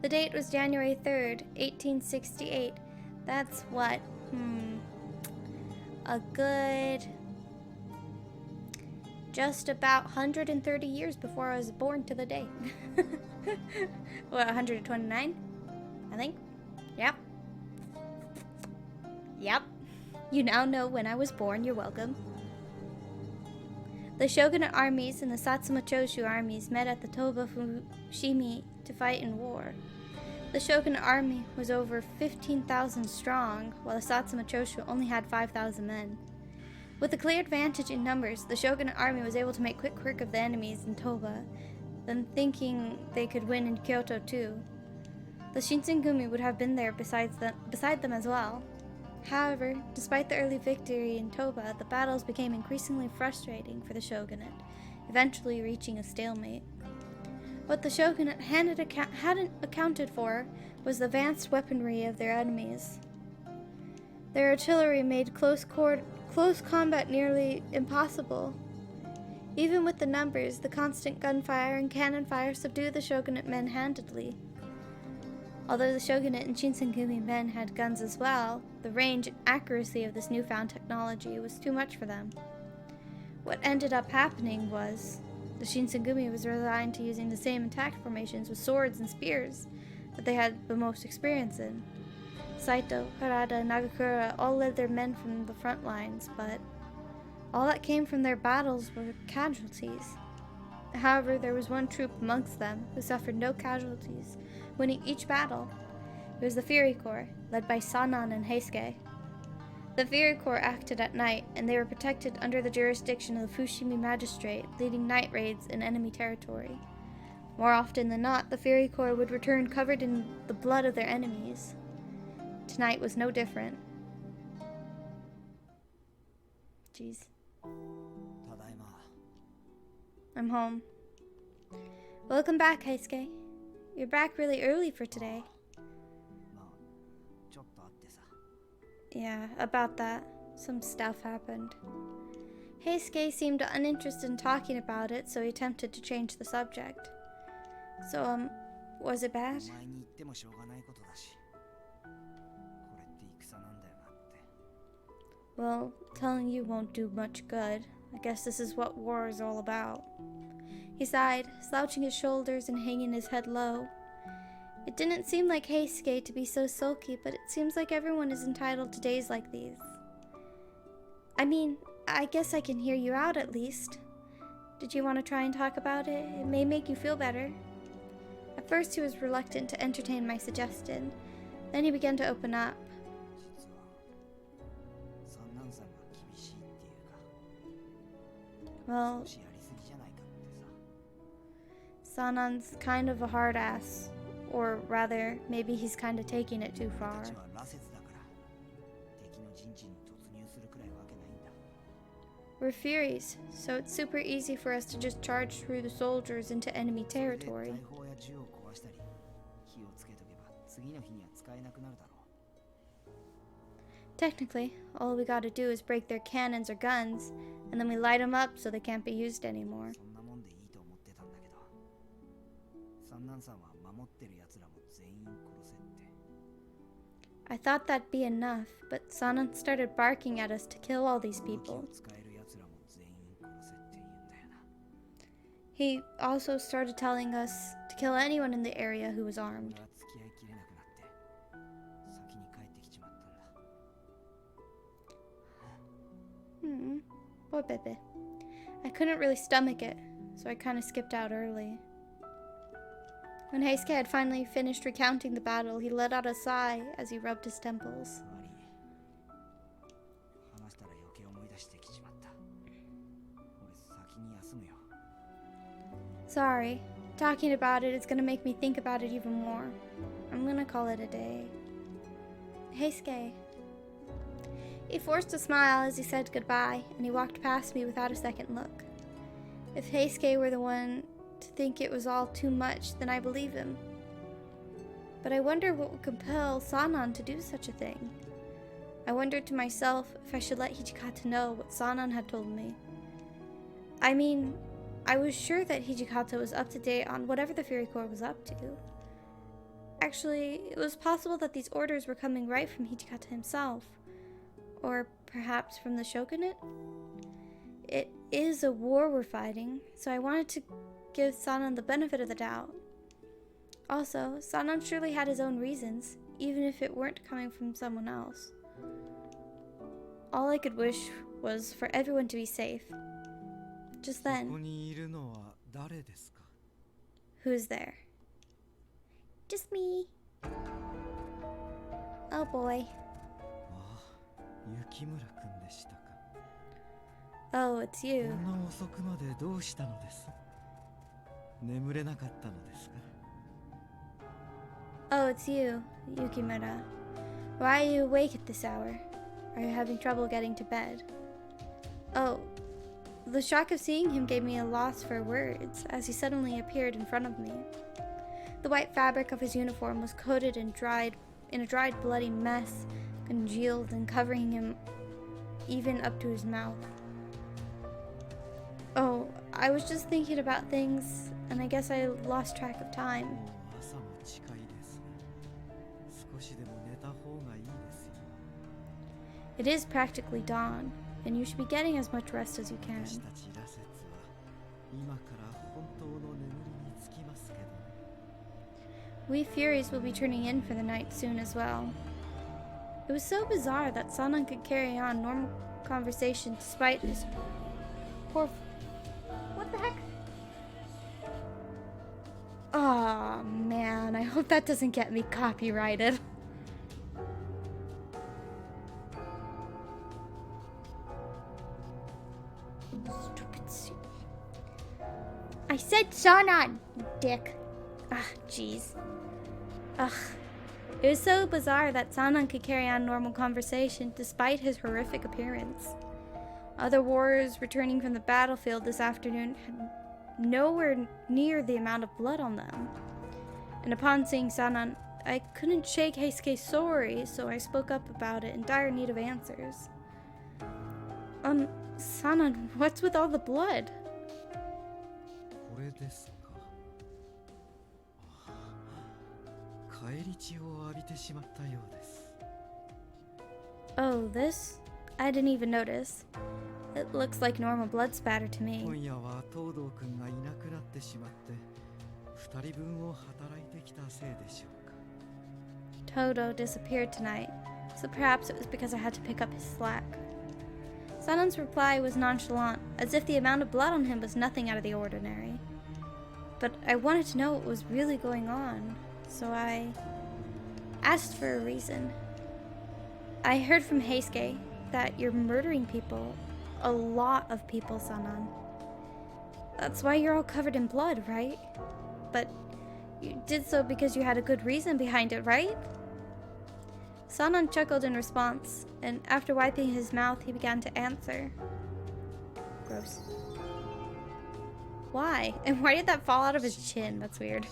The date was January 3rd, 1868. That's what? A good... just about 130 years before I was born to the day. What, 129? I think? Yep. Yep. You now know when I was born, you're welcome. The shogunate armies and the Satsuma Choshu armies met at the Toba Fushimi to fight in war. The shogunate army was over 15,000 strong, while the Satsuma Choshu only had 5,000 men. With a clear advantage in numbers, the shogunate army was able to make quick work of the enemies in Toba, then thinking they could win in Kyoto too. The Shinsengumi would have been there beside them as well. However, despite the early victory in Toba, the battles became increasingly frustrating for the shogunate, eventually reaching a stalemate. What the shogunate hadn't accounted for was the advanced weaponry of their enemies. Their artillery made close combat nearly impossible. Even with the numbers, the constant gunfire and cannon fire subdued the shogunate men handedly. Although the shogunate and Shinsengumi men had guns as well, the range and accuracy of this newfound technology was too much for them. What ended up happening was the Shinsengumi was resigned to using the same attack formations with swords and spears that they had the most experience in. Saito, Harada, and Nagakura all led their men from the front lines, but all that came from their battles were casualties. However, there was one troop amongst them who suffered no casualties, winning each battle. It was the Fury Corps, led by Sanan and Heisuke. The Fury Corps acted at night, and they were protected under the jurisdiction of the Fushimi magistrate, leading night raids in enemy territory. More often than not, the Fury Corps would return covered in the blood of their enemies. Tonight was no different. Jeez. I'm home. Welcome back, Heisuke. You're back really early for today. Yeah, about that. Some stuff happened. Heisuke seemed uninterested in talking about it, so he attempted to change the subject. So, was it bad? Well, telling you won't do much good. I guess this is what war is all about. He sighed, slouching his shoulders and hanging his head low. It didn't seem like Heisuke to be so sulky, but it seems like everyone is entitled to days like these. I mean, I guess I can hear you out at least. Did you want to try and talk about it? It may make you feel better. At first he was reluctant to entertain my suggestion. Then he began to open up. Well, Sanan's kind of a hard ass. Or rather, maybe he's kind of taking it too far. We're Furies, so it's super easy for us to just charge through the soldiers into enemy territory. Technically, all we gotta do is break their cannons or guns, and then we light them up so they can't be used anymore. I thought that'd be enough, but Sanan started barking at us to kill all these people. He also started telling us to kill anyone in the area who was armed. Poor Pepe. I couldn't really stomach it, so I kind of skipped out early. When Heisuke had finally finished recounting the battle, he let out a sigh as he rubbed his temples. Sorry. Talking about it is gonna make me think about it even more. I'm gonna call it a day. Heisuke. He forced a smile as he said goodbye, and he walked past me without a second look. If Heisuke were the one to think it was all too much, then I believe him. But I wonder what would compel Sanan to do such a thing. I wondered to myself if I should let Hijikata know what Sanan had told me. I mean, I was sure that Hijikata was up to date on whatever the Fury Corps was up to. Actually, it was possible that these orders were coming right from Hijikata himself. Or perhaps from the shogunate? It is a war we're fighting, so I wanted to give Sanan the benefit of the doubt. Also, Sanan surely had his own reasons, even if it weren't coming from someone else. All I could wish was for everyone to be safe. Just then, who's there? Just me. Oh boy. Oh, it's you. Oh, it's you, Yukimura. Why are you awake at this hour? Are you having trouble getting to bed? Oh, the shock of seeing him gave me a loss for words as he suddenly appeared in front of me. The white fabric of his uniform was coated in a dried bloody mess, congealed and covering him even up to his mouth. Oh, I was just thinking about things, and I guess I lost track of time. It is practically dawn, and you should be getting as much rest as you can. We Furies will be turning in for the night soon as well. It was so bizarre that Sanan could carry on normal conversation despite his poor... What the heck? Aw, man, I hope that doesn't get me copyrighted. Stupid suit. I said Sanan, you dick. Ah, jeez. Ugh. It was so bizarre that Sanan could carry on normal conversation despite his horrific appearance. Other warriors returning from the battlefield this afternoon had nowhere near the amount of blood on them. And upon seeing Sanan, I couldn't shake Heisuke's sorry, so I spoke up about it in dire need of answers. Sanan, what's with all the blood? Oh, this? I didn't even notice. It looks like normal blood spatter to me. Todo disappeared tonight, so perhaps it was because I had to pick up his slack. Sanan's reply was nonchalant, as if the amount of blood on him was nothing out of the ordinary. But I wanted to know what was really going on, so I asked for a reason. I heard from Heisuke that you're murdering people. A lot of people, Sanan. That's why you're all covered in blood, right? But you did so because you had a good reason behind it, right? Sanan chuckled in response, and after wiping his mouth, he began to answer. Gross. Why? And why did that fall out of his chin? That's weird.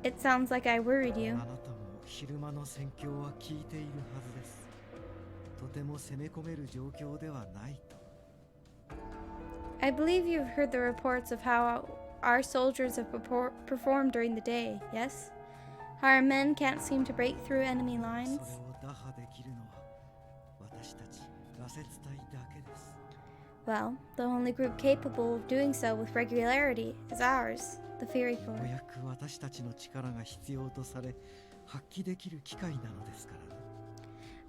It sounds like I worried you. I believe you've heard the reports of how our soldiers have performed during the day, yes? How our men can't seem to break through enemy lines? Well, the only group capable of doing so with regularity is ours, the Fury Corps.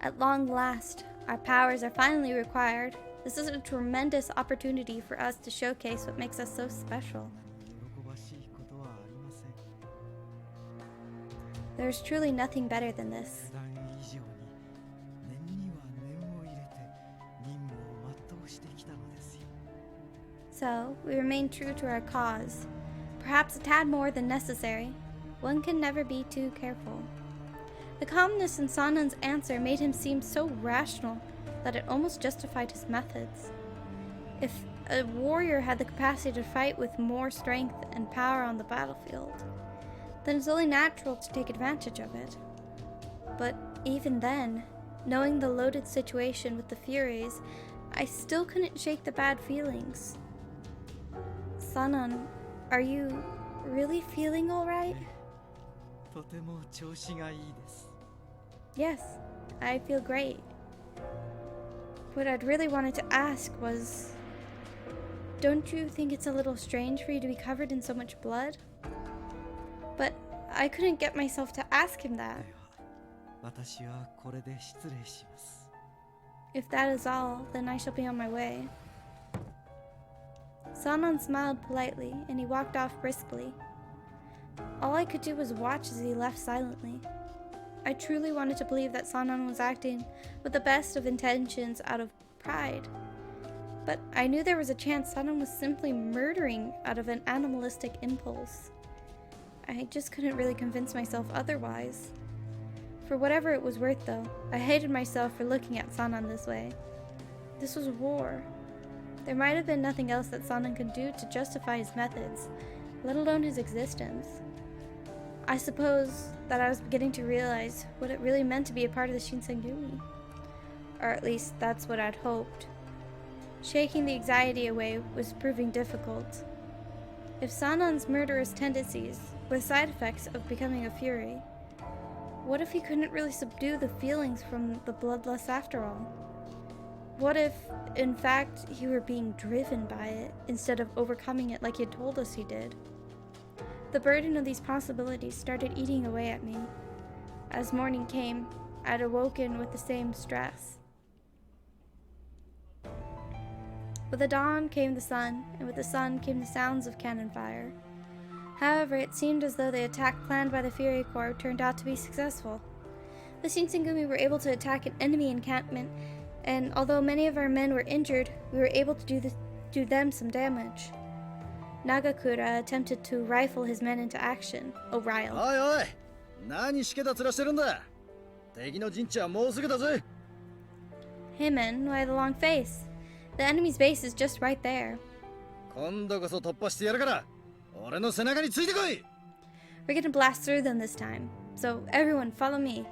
At long last, Our powers are finally required. This is a tremendous opportunity for us to showcase what makes us so special. 喜ばしいことはありません。 There's truly nothing better than this. 普段以上に念には念を入れて任務を全うしてきたのですよ。 So, we remain true to our cause. Perhaps a tad more than necessary. One can never be too careful. The calmness in Sanan's answer made him seem so rational that it almost justified his methods. If a warrior had the capacity to fight with more strength and power on the battlefield, then it's only natural to take advantage of it. But even then, knowing the loaded situation with the Furies, I still couldn't shake the bad feelings. Sanan, are you really feeling alright? とても調子がいいです。 Yes, I feel great. What I'd really wanted to ask was, don't you think it's a little strange for you to be covered in so much blood? But I couldn't get myself to ask him that. では、私はこれで失礼します。 If that is all, then I shall be on my way. Sanan smiled politely, and he walked off briskly. All I could do was watch as he left silently. I truly wanted to believe that Sanan was acting with the best of intentions out of pride. But I knew there was a chance Sanan was simply murdering out of an animalistic impulse. I just couldn't really convince myself otherwise. For whatever it was worth, though, I hated myself for looking at Sanan this way. This was war. There might have been nothing else that Sanan could do to justify his methods, let alone his existence. I suppose that I was beginning to realize what it really meant to be a part of the Shinsengumi. Or at least that's what I'd hoped. Shaking the anxiety away was proving difficult. If Sanan's murderous tendencies were the side effects of becoming a Fury, what if he couldn't really subdue the feelings from the bloodlust after all? What if, in fact, he were being driven by it instead of overcoming it like he had told us he did? The burden of these possibilities started eating away at me. As morning came, I'd awoken with the same stress. With the dawn came the sun, and with the sun came the sounds of cannon fire. However, it seemed as though the attack planned by the Fury Corps turned out to be successful. The Shinsengumi were able to attack an enemy encampment, and although many of our men were injured, we were able to do them some damage. Nagakura attempted to rifle his men into action. Riled. おいおい、何しけた面してるんだ。敵の陣地はもうすぐだぜ。 Himon, why the long face? The enemy's base is just right there. 今度こそ突破してやるから、俺の背中についてこい。 We're gonna blast through them this time, so everyone follow me.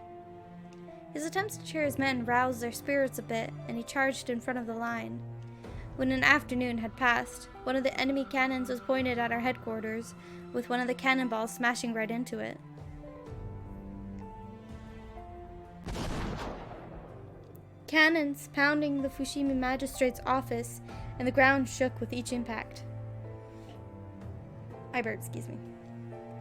His attempts to cheer his men roused their spirits a bit, and he charged in front of the line. When an afternoon had passed, one of the enemy cannons was pointed at our headquarters, with one of the cannonballs smashing right into it. Cannons pounding the Fushimi magistrate's office, and the ground shook with each impact. Excuse me.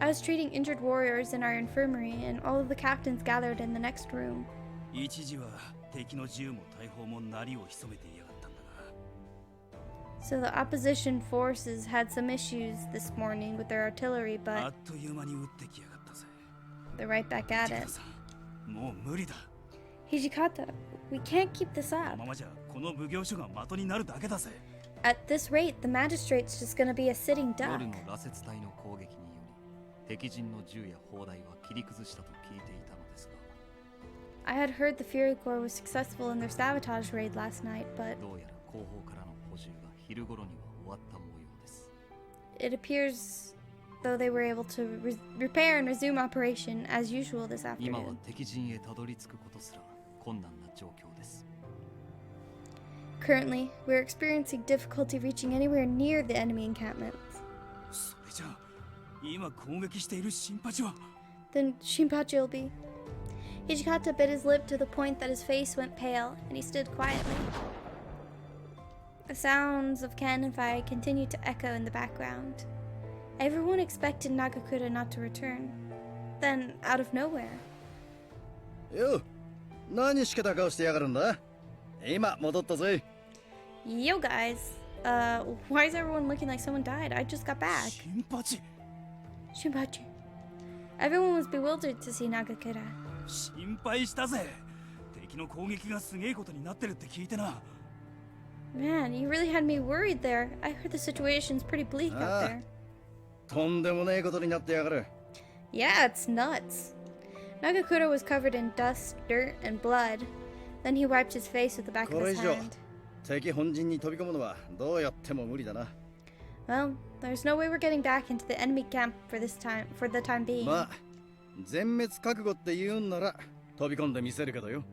I was treating injured warriors in our infirmary, and all of the captains gathered in the next room. 一時は敵の銃も大砲も鳴りを潜めていやがったんだが。 So the opposition forces had some issues this morning with their artillery, あ but っという間に撃ってきやがったぜ。 they're right back at ジェ it. ラさん、もう無理だ。 Hijikata, we can't keep this この up. ままじゃこの奉行所が的になるだけだぜ。 At this rate, the magistrate's just gonna be a sitting 夜 duck. の羅刹隊の攻撃により敵陣の銃や砲台は切り崩したと聞いていたのですが、 I had heard the Fury Corps was successful in their sabotage raid last night, but どうやら後方からの補充が昼頃には終わった模様です。 it appears though they were able to repair and resume operation as usual this 今は afternoon. 敵陣へたどり着くことすら困難な状況です。 Currently, we're experiencing difficulty reaching anywhere near the enemy encampments. それじゃあ今攻撃している新八は Then Shinpachi will be. Hijikata bit his lip to the point that his face went pale, and he stood quietly. The sounds of cannon fire continued to echo in the background. Everyone expected Nagakura not to return. Then, out of nowhere, よ、何しけた顔してやがるんだ。今戻ったぜ。 Yo, guys. Why is everyone looking like someone died? I just got back. 新八 Shinpachi. Everyone was bewildered to see Nagakura. 心配したぜ。敵の攻撃がすげえことになってるって聞いてな。 Man, you really had me worried there. I heard the situation's pretty bleak out there. とんでもねえことになってやがる。 Yeah, it's nuts. Nagakura was covered in dust, dirt, and blood. Then he wiped his face with the back of これ his 以上 hand. 敵本陣に飛び込むのはどうやっても無理だな。 Well, there's no way we're getting back into the enemy camp for the time being. まあ全滅覚悟って言うんなら飛び込んでみせるけどよ。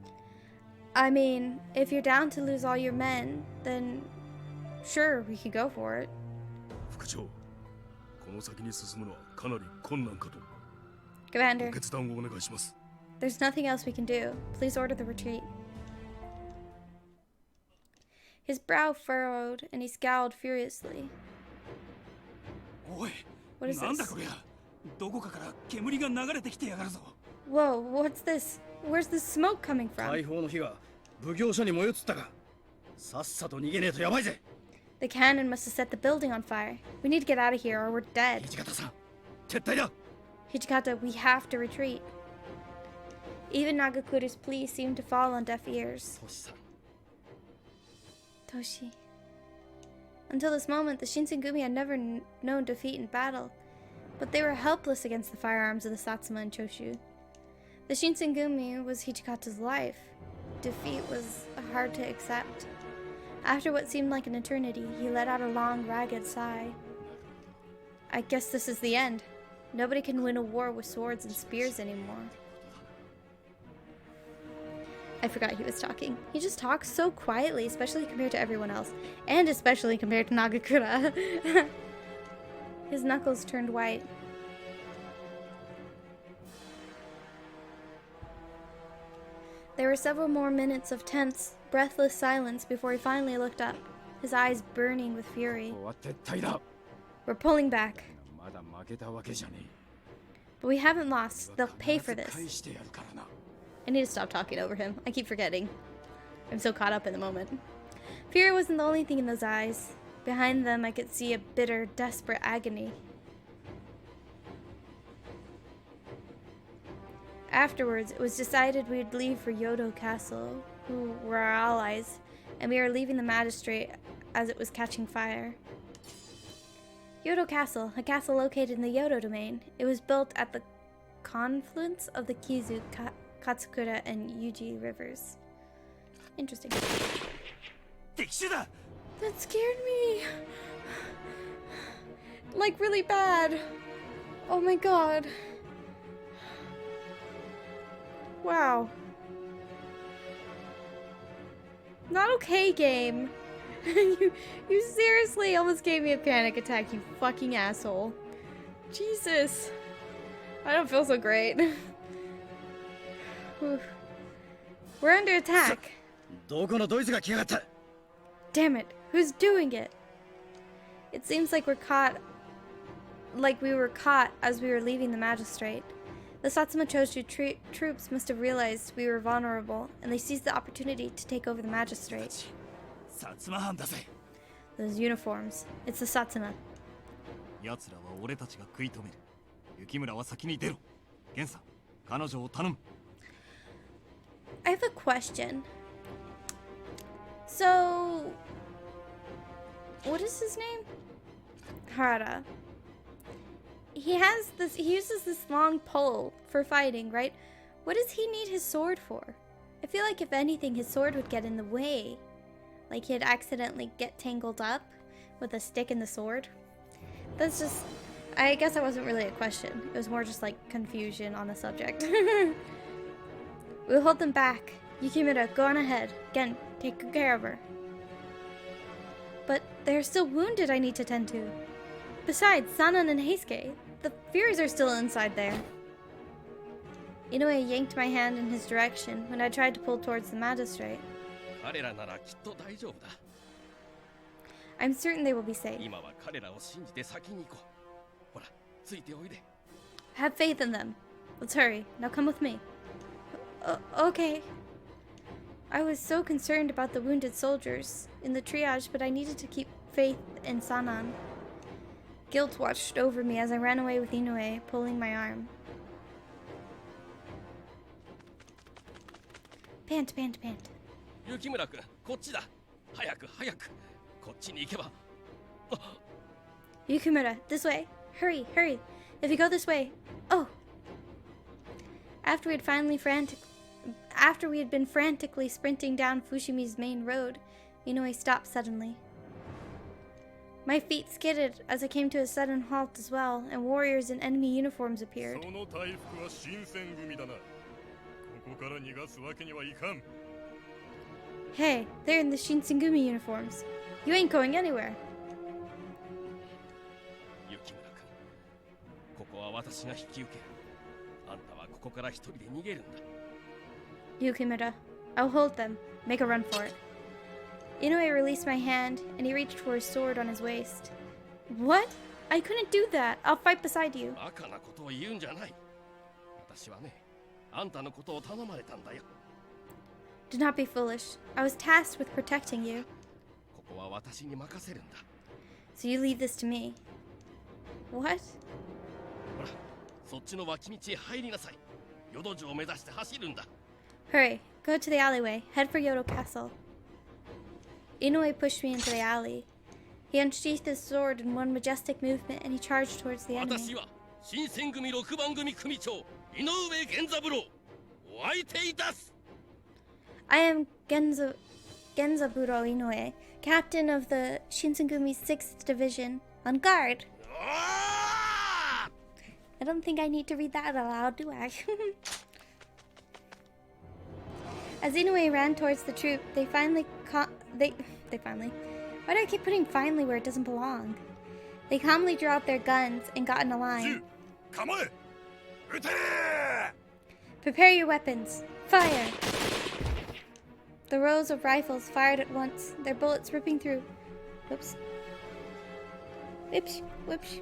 I mean, if you're down to lose all your men, then sure, we could go for it. 副長、この先に進むのはかなり困難かと。 Commander, ご決断をお願いします。 there's nothing else we can do. Please order the retreat. His brow furrowed and he scowled furiously. おい、 What is なんだ this? こりゃ。どこかから煙が流れてきてやがるぞ。 Whoa, what's this? Where's the smoke coming 大 from? 砲の火が奉行所に燃え移ったか。さっさと逃げねえとやばいぜ。 The cannon must have set the building on fire. We need to get out of here or we're dead. 土方さん、撤退だ。 Hichikata, we have to retreat. Even Nagakura's plea seemed to fall on deaf ears. トシさん、 Toshi. Until this moment, the Shinsengumi had never known defeat in battle, but they were helpless against the firearms of the Satsuma and Choshu. The Shinsengumi was Hichikata's life. Defeat was hard to accept. After what seemed like an eternity, he let out a long, ragged sigh. I guess this is the end. Nobody can win a war with swords and spears anymore. I forgot he was talking. He just talks so quietly, especially compared to everyone else. And especially compared to Nagakura. His knuckles turned white. There were several more minutes of tense, breathless silence before he finally looked up, his eyes burning with fury. ここは撤退だ。 We're pulling back. まだ負けたわけじゃね But we haven't lost. え。 They'll pay for 必 this. ず返してやるからな。 I need to stop talking over him. I keep forgetting. I'm so caught up in the moment. Fear wasn't the only thing in those eyes. Behind them, I could see a bitter, desperate agony. Afterwards, it was decided we'd leave for Kyoto Castle, who were our allies, and we were leaving the magistrate as it was catching fire. Kyoto Castle, a castle located in the Kyoto domain. It was built at the confluence of the Kizu, Katsukura, and Yuji rivers. Interesting. 敵襲だ。 That scared me. Like, really bad. Oh my god. Wow. Not okay, game. you seriously almost gave me a panic attack, you fucking asshole. Jesus. I don't feel so great. Whew. We're under attack. どこのドイツが来やがった。 Damn it, who's doing it? It seems like we were caught as we were leaving the magistrate. The Satsuma Choshu troops must have realized we were vulnerable, and they seized the opportunity to take over the magistrate. 薩摩藩だぜ。 Those uniforms. It's the Satsuma. 奴らは俺たちが食い止める。雪村は先に出ろ。源さん、彼女を頼む。 I have a question. So, what is his name? Harada. He uses this long pole for fighting, right? What does he need his sword for? I feel like if anything, his sword would get in the way. Like he'd accidentally get tangled up with a stick in the sword. That's just, I guess that wasn't really a question. It was more just like confusion on the subject. We'll hold them back. Yukimura, go on ahead. Again, take good care of her. But they're still wounded I need to tend to. Besides, Sanan and Heisuke, the Furies are still inside there. Inoue yanked my hand in his direction when I tried to pull towards the magistrate. 彼らならきっと大丈夫だ。 I'm certain they will be safe. 今は彼らを信じて先に行こう。ほら、ついておいで。 Have faith in them. Let's hurry. Now come with me. Okay. I was so concerned about the wounded soldiers in the triage, but I needed to keep faith in Sanan. Guilt watched over me as I ran away with Inoue, pulling my arm. Pant, pant, pant. 雪村君、こっちだ。早く早く。こっちに行けば。Yukimura, this way. Hurry, hurry. If you go this way. Oh. After we had been frantically sprinting down Fushimi's main road, Inoue stopped suddenly. My feet skidded as I came to a sudden halt as well, and warriors in enemy uniforms appeared. Hey, they're in the Shinsengumi uniforms. You ain't going anywhere. 雪村君、ここは私が引き受ける。あんたはここから一人で逃げるんだ。Yukimura, I'll hold them. Make a run for it. Inoue released my hand, and he reached for his sword on his waist. What? I couldn't do that. I'll fight beside you. バカなことを言うんじゃない。私はね、あんたのことを頼まれたんだよ。Do not be foolish. I was tasked with protecting you. ここは私に任せるんだ。So you leave this to me. What? ほら、そっちの脇道へ入りなさい。淀城を目指して走るんだ。Hurry, go to the alleyway. Head for Kyoto Castle. Inoue pushed me into the alley. He unsheathed his sword in one majestic movement, and he charged towards the enemy. 私は新選組6番組組長井上源三郎。お相手いたす。I am Genzaburo Inoue, captain of the Shinsengumi 6th Division. On guard! I don't think I need to read that aloud, do I? As Inoue ran towards the troop, they finally Why do I keep putting finally where it doesn't belong? They calmly drew out their guns and got in a line. Prepare your weapons. Fire! The rows of rifles fired at once, their bullets ripping through. Whoops. Whoops. Whoops.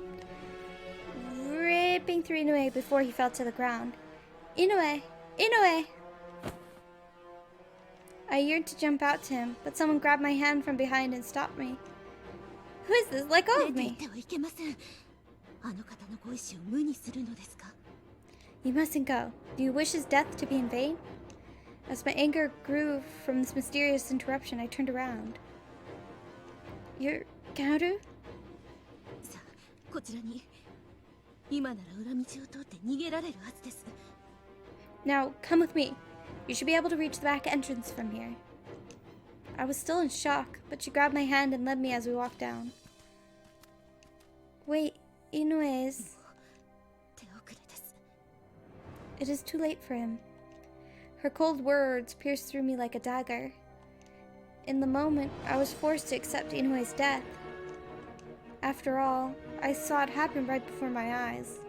Ripping through Inoue before he fell to the ground. Inoue! Inoue! I yearned to jump out to him, but someone grabbed my hand from behind and stopped me. Who is this? Let go of me! You mustn't go. Do you wish his death to be in vain? As my anger grew from this mysterious interruption, I turned around. You're Kaoru? Now, come with me. You should be able to reach the back entrance from here. I was still in shock, but she grabbed my hand and led me as we walked down. Wait, Inoue is... It is too late for him. Her cold words pierced through me like a dagger. In the moment, I was forced to accept Inoue's death. After all, I saw it happen right before my eyes.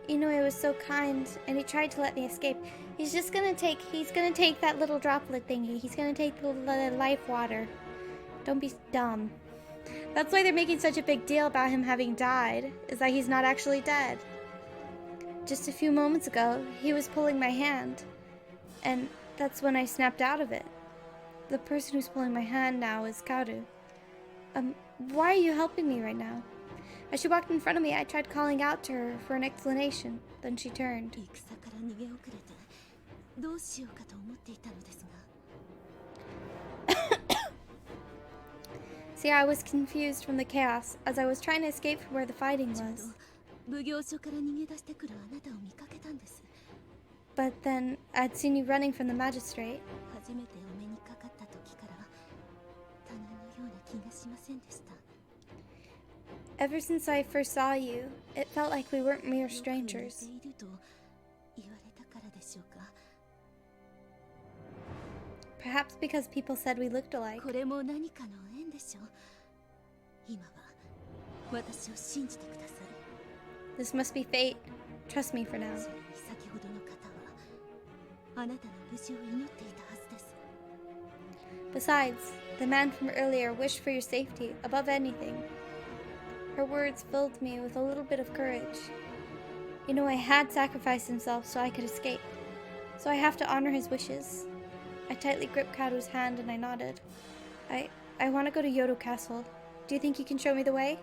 Inoue was so kind, and he tried to let me escape. He's gonna take that little droplet thingy. He's gonna take the life water. Don't be dumb. That's why they're making such a big deal about him having died, is that he's not actually dead. Just a few moments ago, he was pulling my hand, and that's when I snapped out of it. The person who's pulling my hand now is Kaoru. Why are you helping me right now? As she walked in front of me, I tried calling out to her for an explanation. Then she turned. See, I was confused from the chaos as I was trying to escape from where the fighting was. But then I'd seen you running from the magistrate. Ever since I first saw you, it felt like we weren't mere strangers. Perhaps because people said we looked alike. This must be fate. Trust me for now. Besides, the man from earlier wished for your safety above anything. Her words filled me with a little bit of courage. Inoue had sacrificed himself so I could escape, so I have to honor his wishes. I tightly gripped Karu's hand and I nodded. I want to go to Kyoto Castle. Do you think you can show me the way?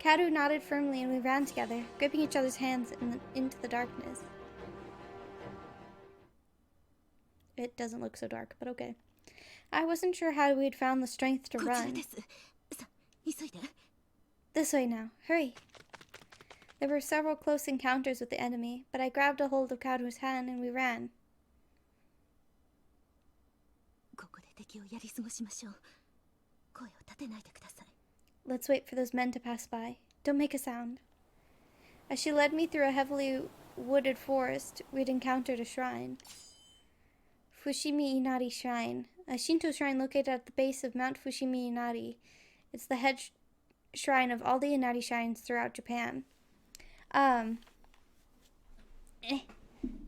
Karu nodded firmly and we ran together, gripping each other's hands into the darkness. It doesn't look so dark, but okay. I wasn't sure how we'd found the strength to run. This way now. Hurry. There were several close encounters with the enemy, but I grabbed a hold of Karu's hand and we ran. Let's wait for those men to pass by. Don't make a sound. As she led me through a heavily wooded forest, we'd encountered a shrine. Fushimi Inari Shrine, a Shinto shrine located at the base of Mount Fushimi Inari. It's the head shrine of all the Inari shrines throughout Japan.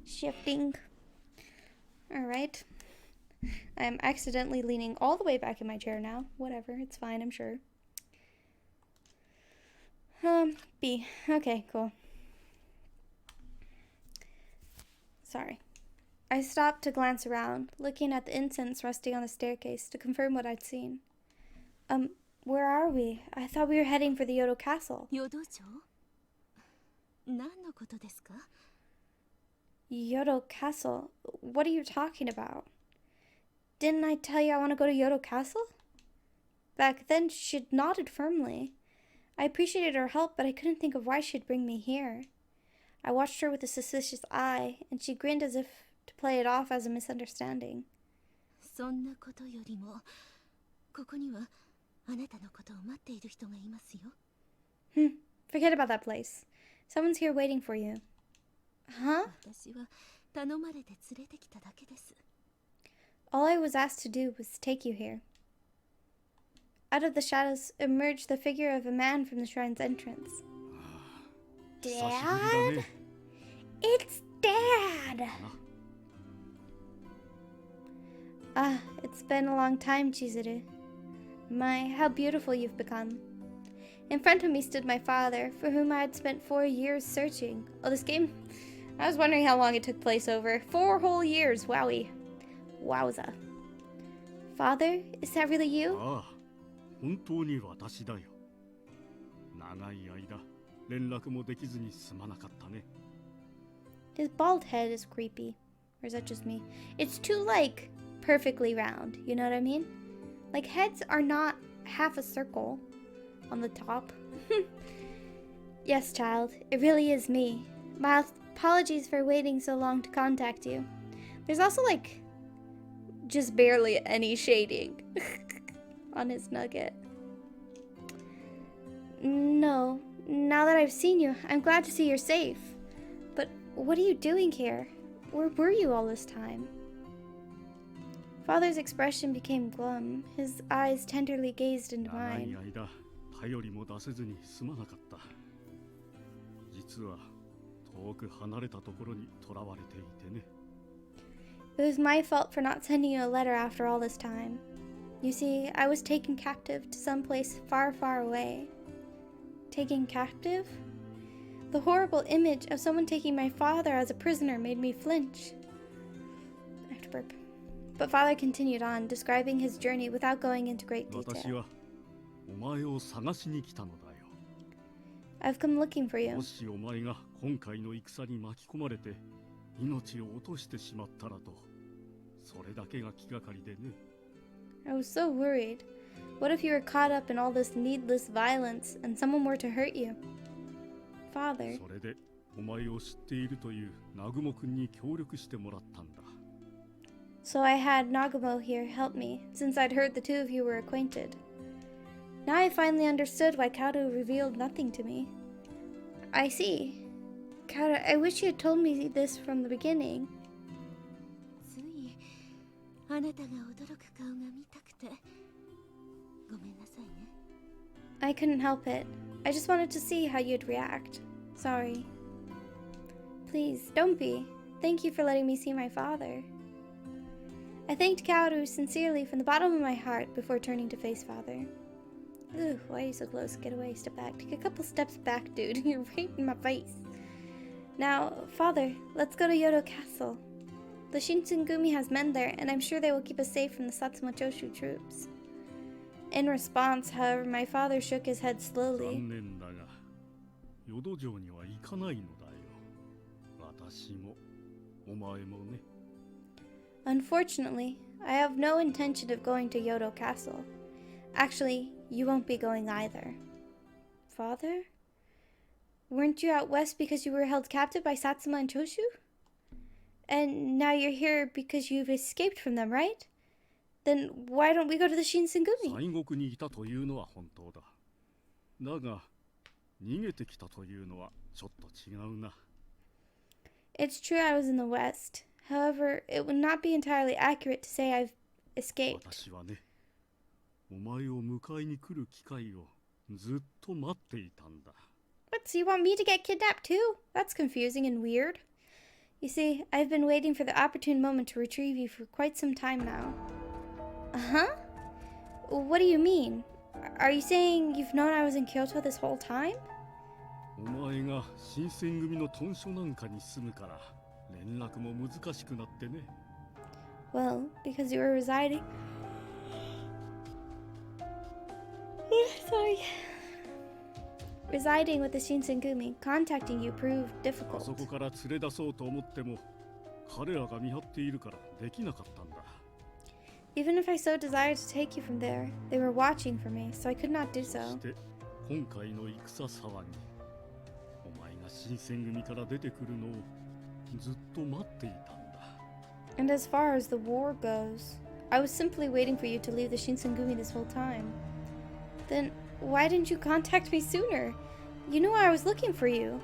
Shifting. Alright. I'm accidentally leaning all the way back in my chair now. Whatever, it's fine, I'm sure. B. Okay, cool. Sorry. I stopped to glance around, looking at the incense resting on the staircase to confirm what I'd seen. Where are we? I thought we were heading for the Kyoto Castle. Kyoto Castle? What are you talking about? Didn't I tell you I want to go to Kyoto Castle? Back then, she'd nodded firmly. I appreciated her help, but I couldn't think of why she'd bring me here. I watched her with a suspicious eye, and she grinned as if to play it off as a misunderstanding. Forget about that place. Someone's here waiting for you. Huh? All I was asked to do was take you here. Out of the shadows emerged the figure of a man from the shrine's entrance. Dad? It's Dad! It's been a long time, Chizuru. My, how beautiful you've become. In front of me stood my father, for whom I had spent 4 years searching. Oh, this game? I was wondering how long it took place over. 4 whole years, wowie. Wowza. Father, is that really you? 本当に私だよ。長い間連絡もできずにすまなかったね。 His bald head is creepy. Or is that just me? It's too, like, perfectly round. You know what I mean? Like, heads are not half a circle on the top. Yes, child. It really is me. My apologies for waiting so long to contact you. There's also, like, just barely any shading on his nugget. No. Now that I've seen you, I'm glad to see you're safe. But what are you doing here? Where were you all this time? Father's expression became glum. His eyes tenderly gazed into mine. 長い間頼りも出せずにすまなかった。実は遠く離れたところに囚われていてね。It was my fault for not sending you a letter after all this time. You see, I was taken captive to some place far, far away. Taken captive? The horrible image of someone taking my father as a prisoner made me flinch. I have to burp. But father continued on, describing his journey without going into great detail. 私はお前を探しに来たのだよ。 I've come looking for you. もしお前が今回の戦に巻き込まれて命を落としてしまったらと、それだけが気がかりでね。 I was so worried. What if you were caught up in all this needless violence and someone were to hurt you? Father. それでお前を知っているという南雲君に協力してもらったんだ。 So I had Nagumo here help me, since I'd heard the two of you were acquainted. Now I finally understood why Kaoru revealed nothing to me. I see. Kaoru, I wish you had told me this from the beginning. I couldn't help it. I just wanted to see how you'd react. Sorry. Please, don't be. Thank you for letting me see my father. I thanked Kaoru sincerely from the bottom of my heart before turning to face father. Ooh, why are you so close? Get away, step back. Take a couple steps back, dude. You're right in my face. Now, father, let's go to Kyoto Castle. The Shinsengumi has men there, and I'm sure they will keep us safe from the Satsuma Choshu troops. In response, however, my father shook his head 残 slowly. 念だが淀城には行かないのだよ。私もお前もね。 Unfortunately, I have no intention of going to Kyoto Castle. Actually, you won't be going either. Father? Weren't you out west because you were held captive by Satsuma and Choshu? And now you're here because you've escaped from them, right? Then why don't we go to the Shinsengumi? 西国にいたというのは本当だ。だが逃げてきたというのはちょっと違うな。 It's true I was in the west. However, it would not be entirely accurate to say I've escaped. 私はね、お前を迎えに来る機会をずっと待っていたんだ。 What, so you want me to get kidnapped too? That's confusing and weird. You see, I've been waiting for the opportune moment to retrieve you for quite some time now. Uh-huh? What do you mean? Are you saying you've known I was in Kyoto this whole time? お前が新選組の屯所なんかに住むから連絡も難しくなってね。 Well, because you were residing... Sorry. Residing with the Shinsengumi, contacting you proved あそ difficult. こから連れ出そうと思っても彼らが見張っているからできなかったんだ。 Even if I so desired to take you from there, they were watching for me, so I could not do そ so. して今回の戦騒ぎ、お前が新選組から出てくるのをずっと待っていたんだ。 And as far as the war goes, I was simply waiting for you to leave the Shinsengumi this whole time. Then why didn't you contact me sooner? You knew I was looking for you.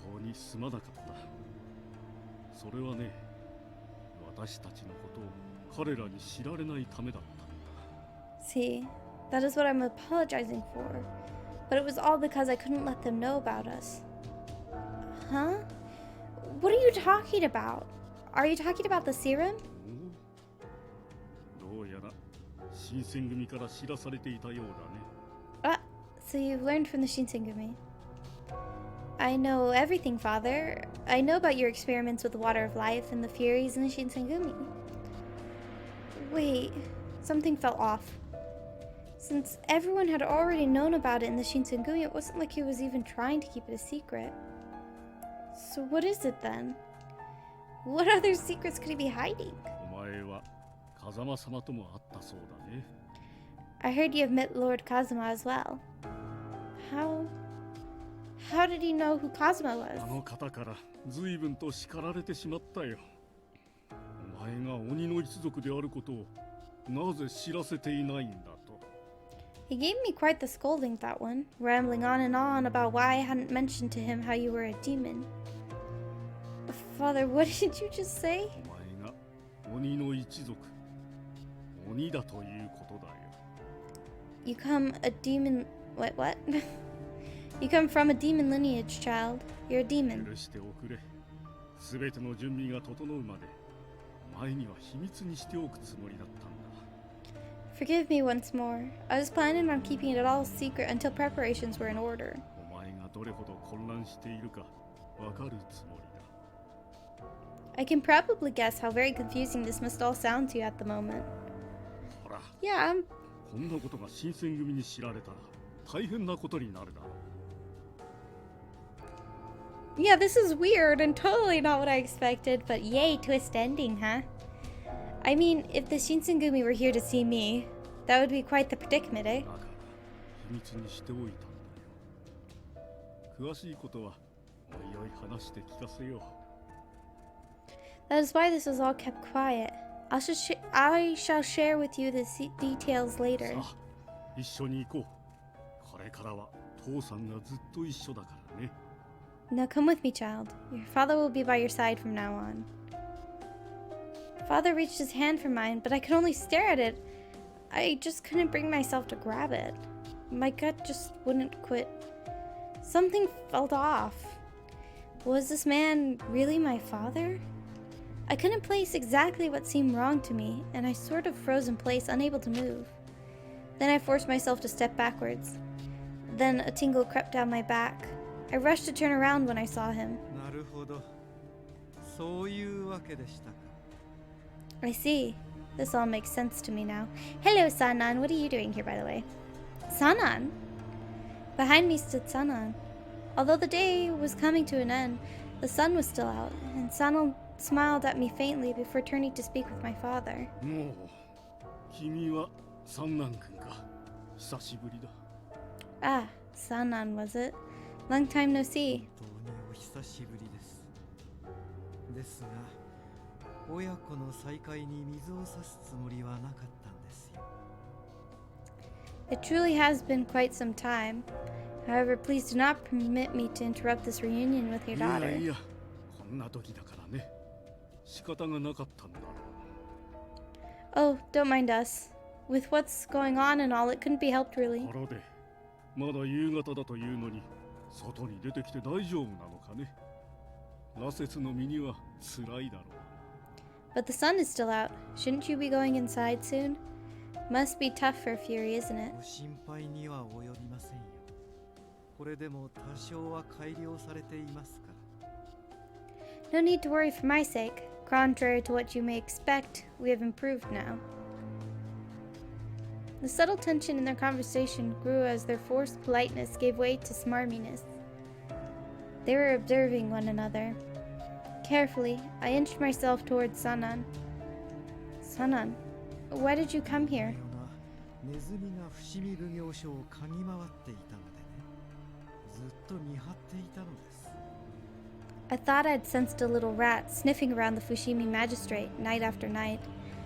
本当にすまなかった。それはね、私たちのことを彼らに知られないためだったんだ。 See, that is what I'm apologizing for. But it was all because I couldn't let them know about us. Huh? What are you talking about? Are you talking about the serum? どうやら新選組から知らされていたようだね。 Ah, so you've learned from the Shinsengumi. I know everything, Father. I know about your experiments with the Water of Life and the Furies in the Shinsengumi. Wait, something fell off. Since everyone had already known about it in the Shinsengumi, it wasn't like he was even trying to keep it a secret. So what is it then? What other secrets could he be hiding? お前は風間様とも会ったそうだね。 I heard you have met Lord Kazuma as well. How did he know who Kazuma あ was? の方から随分と叱られてしまったよ。お前が鬼の一族であることをなぜ知らせていないんだと。 He gave me quite the scolding, that one, rambling on and on about why I hadn't mentioned to him how you were a demon. Father, what did you just say? お前が鬼の一族、鬼だということだよ。 You come a demon... Wait, what? You come from a demon lineage, child. You're a demon. 許しておくれ。すべての準備が整うまで、お前には秘密にしておくつもりだったんだ。 Forgive me once more. I was planning on keeping it all secret until preparations were in order. お前がどれほど混乱しているかわかるつもりだ。 I can probably guess how very confusing this must all sound to you at the moment. ほら、 Yeah, こんなことが新選組に知られたら大変なことになるだろう。 Yeah, this is weird and totally not what I expected, but yay, twist ending, huh? I mean, if the Shinsengumi were here to see me, that would be quite the predicament, eh? だから秘密にしておいたんだよ。詳しいことはおいおい話して聞かせよう。 That is why this was all kept quiet. I shall share with you the details later. さあ、一緒に行こう。これからは父さんがずっと一緒だからね。 Now come with me, child. Your father will be by your side from now on. Father reached his hand for mine, but I could only stare at it. I just couldn't bring myself to grab it. My gut just wouldn't quit. Something felt off. Was this man really my father? I couldn't place exactly what seemed wrong to me, and I sort of froze in place, unable to move. Then I forced myself to step backwards. Then a tingle crept down my back. I rushed to turn around when I saw him. なるほど。そういうわけでしたか。I see. This all makes sense to me now. Hello, Sanan. What are you doing here, by the way? Sanan? Behind me stood Sanan. Although the day was coming to an end, the sun was still out, and Sanan smiled at me faintly before turning to speak with my father. もう君は三男君か。久しぶりだ。Ah, Sanan, was it? Long time no see. 本当にお久しぶりです。ですが、親子の再会に水を差すつもりはなかったんですよ。It truly has been quite some time. However, please do not permit me to interrupt this reunion with your いや daughter. いや、こんな時だからね。仕方がなかったんだろう。 Oh, don't mind us. With what's going on and all, it couldn't be helped really. ところで、まだ夕方だというのに、外に出てきて大丈夫なのかね。羅刹の身には辛いだろう。 But the sun is still out. Shouldn't you be going inside soon? Must be tough for a Fury, isn't it? ご心配には及びませんよ。これでも多少は改良されていますから。 No need to worry for my sake. Contrary to what you may expect, we have improved now. The subtle tension in their conversation grew as their forced politeness gave way to smarminess. They were observing one another. Carefully, I inched myself towards Sanan. Sanan, why did you come here? ネズミが伏見奉行所を嗅ぎ回っていたのでね。ずっと見張っていたのです。 I thought I'd sensed a little rat sniffing around the Fushimi magistrate night after night,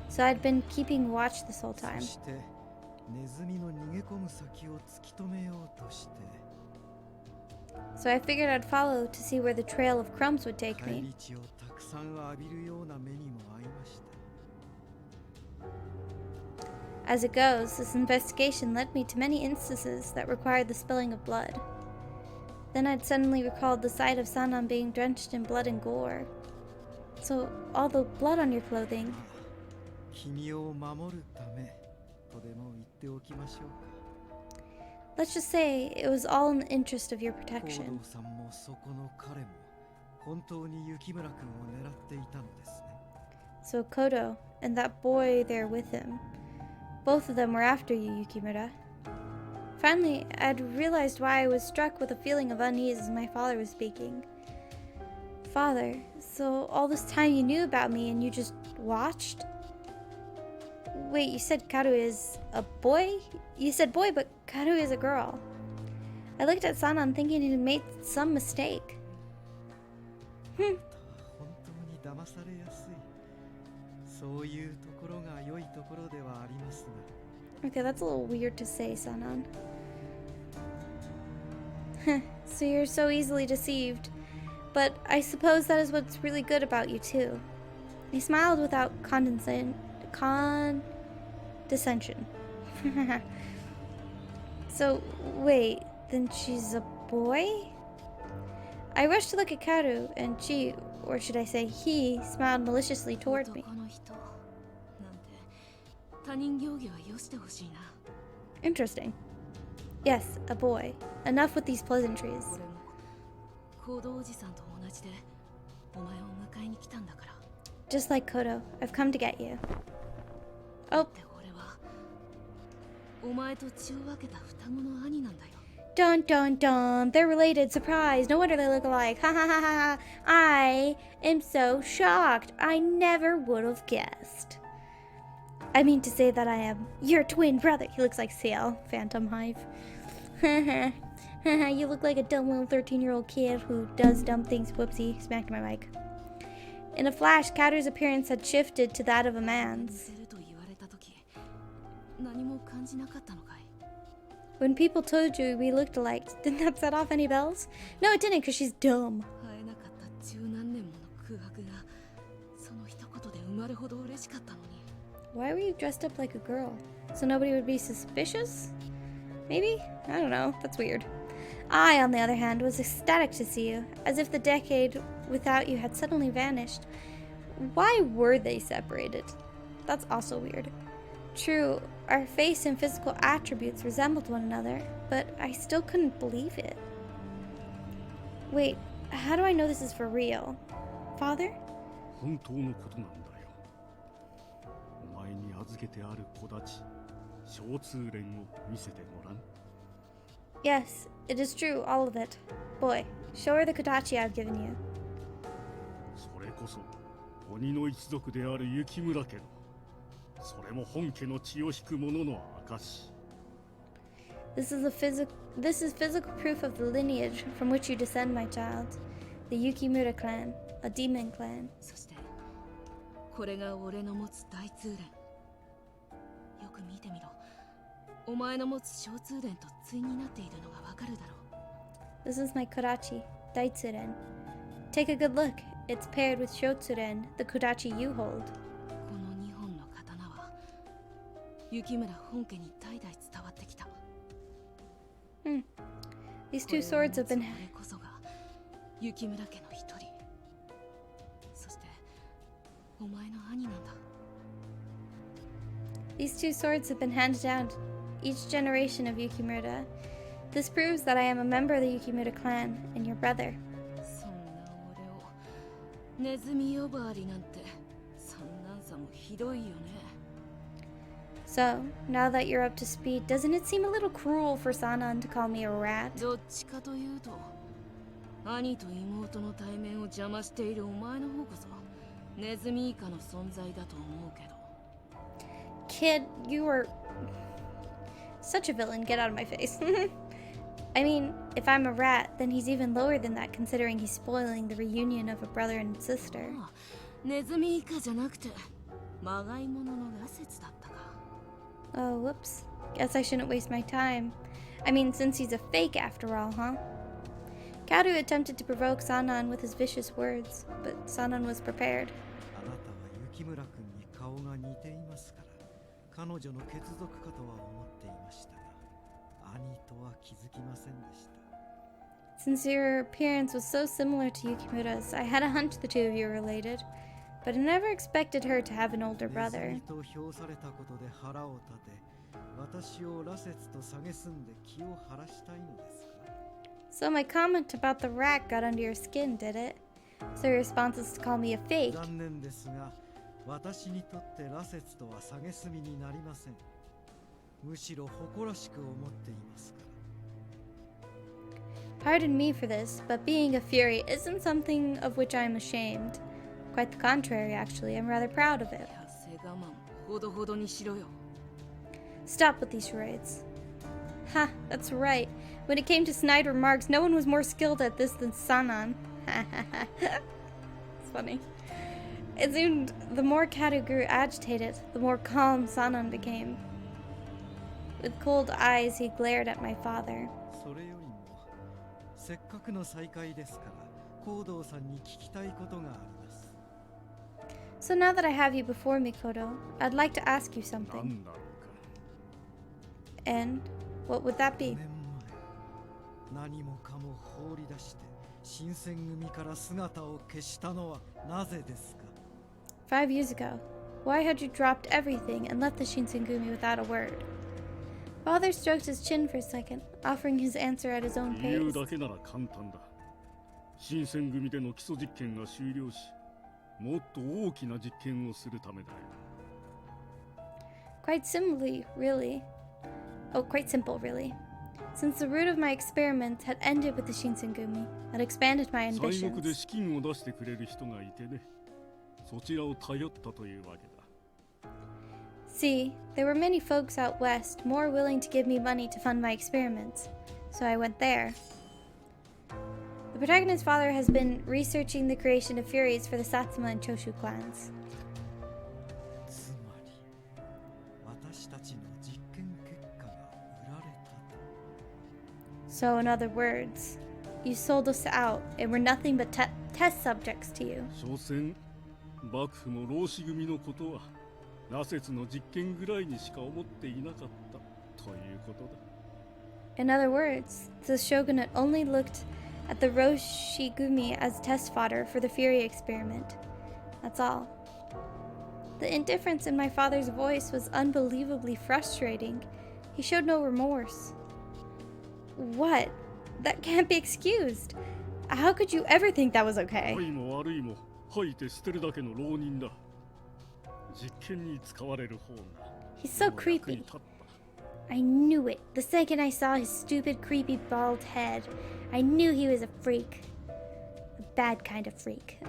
so I'd been keeping watch this whole time. そしてネズミの逃げ込む先を突き止めようとして。 So I figured I'd follow to see where the trail of crumbs would take 帰 me. り血をたくさん浴びるような目にも遭いました。 As it goes, this investigation led me to many instances that required the spilling of blood. Then I'd suddenly recalled the sight of Sanan being drenched in blood and gore. So, all the blood on your clothing. 君を守るためとでも言っておきましょうか。 Let's just say it was all in the interest of your 高 protection. 堂さんもそこの彼も本当に雪村君を狙っていたのですね。 So Kodo and that boy there with him. Both of them were after you, Yukimura. Finally, I'd realized why I was struck with a feeling of unease as my father was speaking. Father, so all this time you knew about me and you just watched? Wait, you said Karu is a boy? You said boy, but Karu is a girl. I looked at Sanan thinking he'd made some mistake. 本当に騙されやすい。そういうところが良いところではありますが。 Okay, that's a little weird to say, Sanan. So you're so easily deceived. But I suppose that is what's really good about you, too. He smiled without condescension. So, wait, then she's a boy? I rushed to look at Karu, and she, or should I say he, smiled maliciously toward me. Interesting. Yes, a boy. Enough with these pleasantries. Just like Kodo, I've come to get you. Oh. Dun dun dun, they're related, surprise, no wonder they look alike, ha ha ha ha, I am so shocked, I never would have guessed. I mean to say that I am your twin brother. He looks like Seal, Phantom Hive. You look like a dumb little 13-year-old kid who does dumb things. Whoopsie, smacked my mic. In a flash, Karu's appearance had shifted to that of a man's. When people told you we looked alike, didn't that set off any bells? No, it didn't, because she's dumb. Why were you dressed up like a girl? So nobody would be suspicious? Maybe? I don't know. That's weird. I, on the other hand, was ecstatic to see you, as if the decade without you had suddenly vanished. Why were they separated? That's also weird. True, our face and physical attributes resembled one another, but I still couldn't believe it. Wait, how do I know this is for real? Father? 本当のことなんだよ。前に預けてある子たち、小通連を見せてごらん。Yes, it is true, all of it. Boy, show her the Kodachi I've given you. それこそ鬼の一族である雪村家の、それも本家の血を引く者の証。This is physical proof of the lineage from which you descend, my child. The Yukimura clan, a demon clan. そしてこれが俺の持つ大通連。よく見てみろ。お前の持つ小通連と対になっているのがわかるだろう。 This is my Kodachi, Daitsuren. Take a good look. It's paired with Shotsuren, the Kodachi you hold. この2本の刀は雪村本家に代々伝わってきた。These two swords have been これこそが雪村家の一人。そしてお前の兄なんだ。These two swords have been handed down each generation of Yukimura. This proves that I am a member of the Yukimura clan and your brother. そんな俺をネズミ呼ばわりなんて三男さもひどいよね。 So, now that you're up to speed, doesn't it seem a little cruel for Sanan to call me a rat? どっちかというと兄と妹の対面を邪魔しているお前の方こそネズミ以下の存在だと思うけど。 Kid, you are such a villain. Get out of my face. I mean, if I'm a rat, then he's even lower than that, considering he's spoiling the reunion of a brother and sister. ネズミ以下じゃなくてまがいものの羅刹だったか。 Oh, whoops. Guess I shouldn't waste my time. I mean, since he's a fake after all, huh? Kaoru attempted to provoke Sanan with his vicious words, but Sanan was prepared. あなたは雪村君に顔が似ていますから彼女の血族かとは思っていましたが兄とは気づきませんでした。 Since your appearance was so similar to Yukimura's, I had a hunch the two of you were related, but I never expected her to have an older ネズ brother. ミと評されたことで腹を立て私を羅刹と蔑んで気を晴らしたいのですか。 So my comment about the rat got under your skin, did it? So your response is to call me a fake. 残念ですが私にとって羅刹とは蔑みになりません。むしろ誇らしく思っていますから。 Pardon me for this, but being a fury isn't something of which I am ashamed. Quite the contrary, actually. I'm rather proud of it. 痩せ我慢ほどほどにしろよ。 Stop with these charades. Ha, that's right. When it came to snide remarks, no one was more skilled at this than Sanan. It's funny. It seemed the more Kato grew agitated, the more calm Sanan became. With cold eyes, he glared at my father. それよりもせっかくの再会ですから行動さんに聞きたいことがあります。 So now that I have you before me, Kodo, I'd like to ask you な something. んだろうか。 And what would that 5 be? 年前何もかも放り出して新選組から姿を消したのはなぜですか。 5 years ago, why had you dropped everything and left the Shinsengumi without a word? Father stroked his chin for a second, offering his answer at his own 理由 pace. だけなら簡単だ。新選組での基礎実験が終了し、もっと大きな実験をするためだよ。 Quite simply, really. Oh, quite simple, really. Since the root of my experiments had ended with the Shinsengumi, I'd expanded my 西国で ambitions. 資金を出してくれる人がいてね。そちらを頼ったというわけだ。 See, there were many folks out west more willing to give me money to fund my experiments, so I went there. The protagonist's father has been researching the creation of furies for the Satsuma and Choshu clans. つまり私たちの実験結果が売られたと。 So, in other words, you sold us out and we're nothing but test subjects to you. 所詮、幕府も老子組のことは羅刹の実験ぐらいにしか思っていなかったということだ。 In other words, the shogunate only looked at the Roshigumi as test fodder for the Fury experiment. That's all. The indifference in my father's voice was unbelievably frustrating. He showed no remorse. What? That can't be excused. How could you ever think that was okay? 愛も悪いも吐いて捨てるだけの浪人だ。実験に使われる方が He's so もう役に creepy. 立った。 I knew it. The second I saw his stupid, creepy, bald head, I knew he was a freak. A bad kind of freak.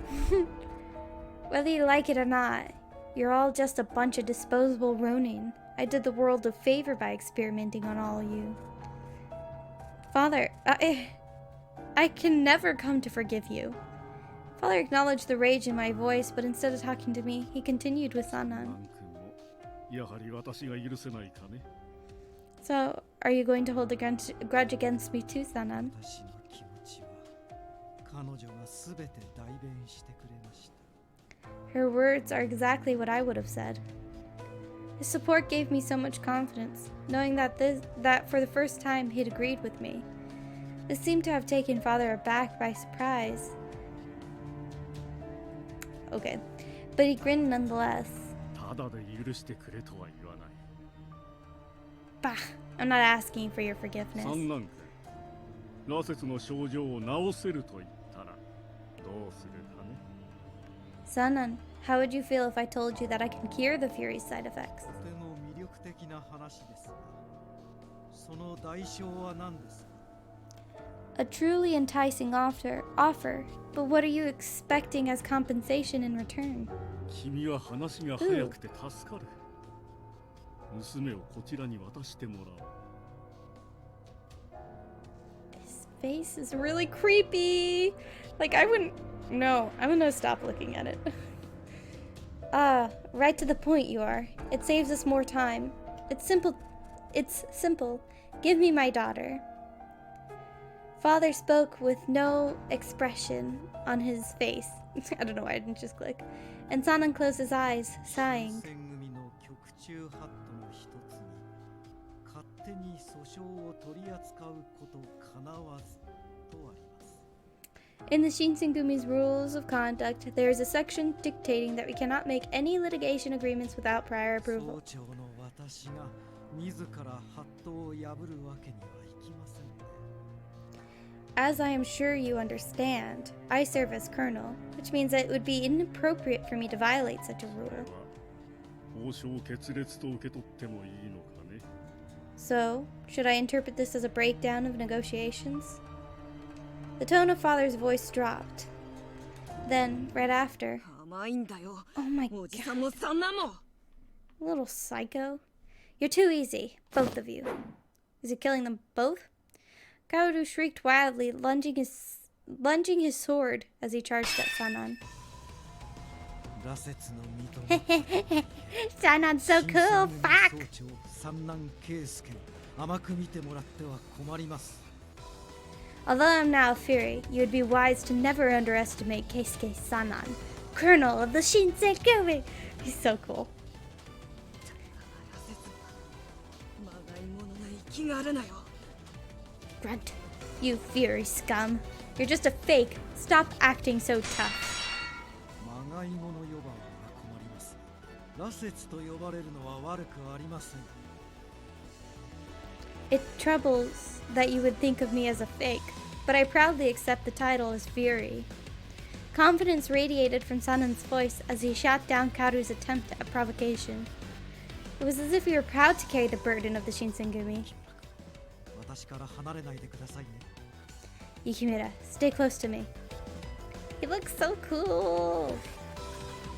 Whether you like it or not, you're all just a bunch of disposable Ronin. I did the world a favor by experimenting on all of you. Father, I can never come to forgive you. Father acknowledged the rage in my voice, but instead of talking to me, he continued with Sanan. やはり私が許せないかね。 So, are you going to hold a grudge against me too, Sanan? 私の気持ちは彼女が全て代弁してくれました。 Her words are exactly what I would have said. His support gave me so much confidence, knowing that for the first time he'd agreed with me. This seemed to have taken Father aback by surprise. Okay, but he grinned nonetheless. ただで許してくれとは言わない。 Bah, I'm not asking for your forgiveness. 三男君、羅刹の症状を治せると言ったらどうするかね。 Sanan, how would you feel if I told you that I can cure the Fury's side effects? とても魅力的な話ですが、その代償は何ですか? A truly enticing offer, but what are you expecting as compensation in return? 君は話が早くて助かる。娘をこちらに渡してもらおう。 His face is really creepy. Like, I wouldn't... No, I'm gonna stop looking at it. Right to the point you are. It saves us more time. It's simple. Give me my daughter. Father spoke with no expression on his face. I don't know why I didn't just click. And Sanan closed his eyes, sighing. 新選組の局中ハットの一つに勝手に訴訟を取り扱うことかなわずとあります。 In the Shinsengumi's rules of conduct, there is a section dictating that we cannot make any litigation agreements without prior 総 approval. 長の私が自らハットを破るわけにはいきませんね。 As I am sure you understand, I serve as colonel, which means that it would be inappropriate for me to violate such a rule. 交渉決裂と受け取ってもいいのかね。 So, should I interpret this as a breakdown of negotiations? The tone of Father's voice dropped. Then, right after, 甘いんだよ。 oh my おじ god, さんも三男も。 little psycho. You're too easy, both of you. Is he killing them both? Kaoru shrieked wildly, lunging his sword as he charged at Sanan. 羅刹の身となった Sanan's so 新 cool, 選組 fuck! 総長三男圭介を甘く見てもらっては困ります。 Although I'm now a Fury, you would be wise to never underestimate Keisuke Sanan, Colonel of the Shinsengumi! He's so cool. まがいものが息があるなよ。 Grunt. You Fury scum. You're just a fake. Stop acting so tough. まがいもの呼ばわが困ります。羅刹と呼ばれるのは悪くありません。 It troubles that you would think of me as a fake, but I proudly accept the title as Fury. Confidence radiated from Sanan's voice as he shot down Karu's attempt at provocation. It was as if he were proud to carry the burden of the Shinsengumi. 私から離れないでくださいね。 Yukimura, stay close to me. He looks so cool.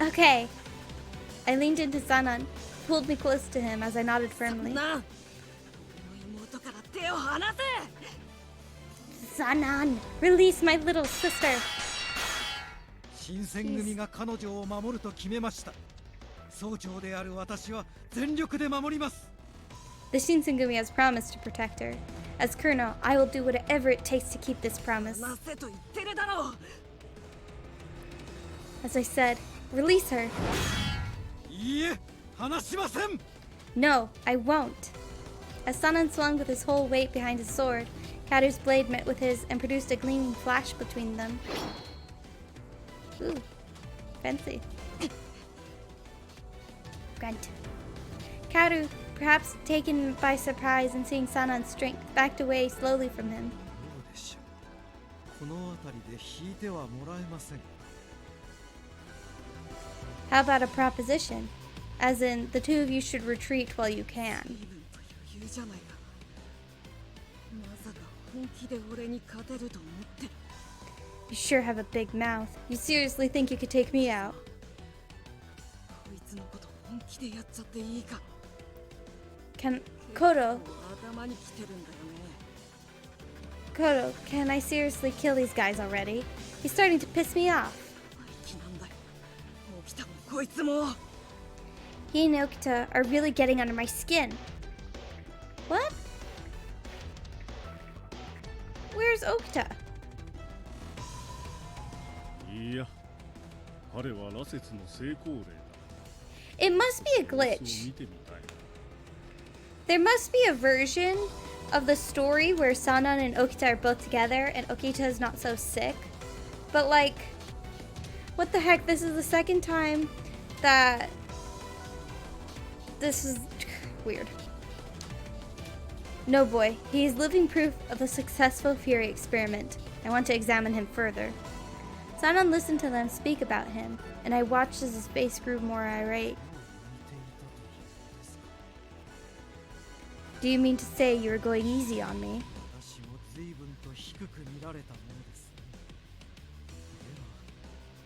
Okay. I leaned into Sanan, pulled me close to him as I nodded firmly. な。妹から手を離せ。 Sanan, release my little sister. 新選組が彼女を守ると決めました。総長である私は全力で守ります。 The Shinsengumi has promised to protect her. As Colonel, I will do whatever it takes to keep this promise. 離せと言ってるだろう。 As I said, release her. いいえ、話しません。 No, I won't. As Sanan swung with his whole weight behind his sword, Karu's blade met with his and produced a gleaming flash between them. Ooh, fancy. Grunt. Karu, perhaps taken by surprise and seeing Sanan's strength, backed away slowly from him. どうでしょう。この辺りで引いてはもらえません。 How about a proposition? As in, the two of you should retreat while you can. 随分と余裕じゃないか。まさか本気で俺に勝てると思ってる。 You sure have a big mouth. You seriously think you could take me out? こいつのこと本気でやっちゃっていいか。 Koto, 頭に来てるんだよね。 Koto, can I seriously kill these guys already? He's starting to piss me off. 生意気なんだよ。起きたもこいつも。 He and Okita are really getting under my skin. What? Where's Okita? いや、彼は羅刹の成功例だ。 It must be a そう glitch. 見てみたい。 There must be a version of the story where Sanan and Okita are both together and Okita is not so sick. But like, what the heck? This is the second time that this is weird. No boy, he is living proof of a successful Fury experiment. I want to examine him further. Sanan listened to them speak about him, and I watched as his face grew more irate. Do you mean to say you were going easy on me? 私も随分と低く見られたものですね。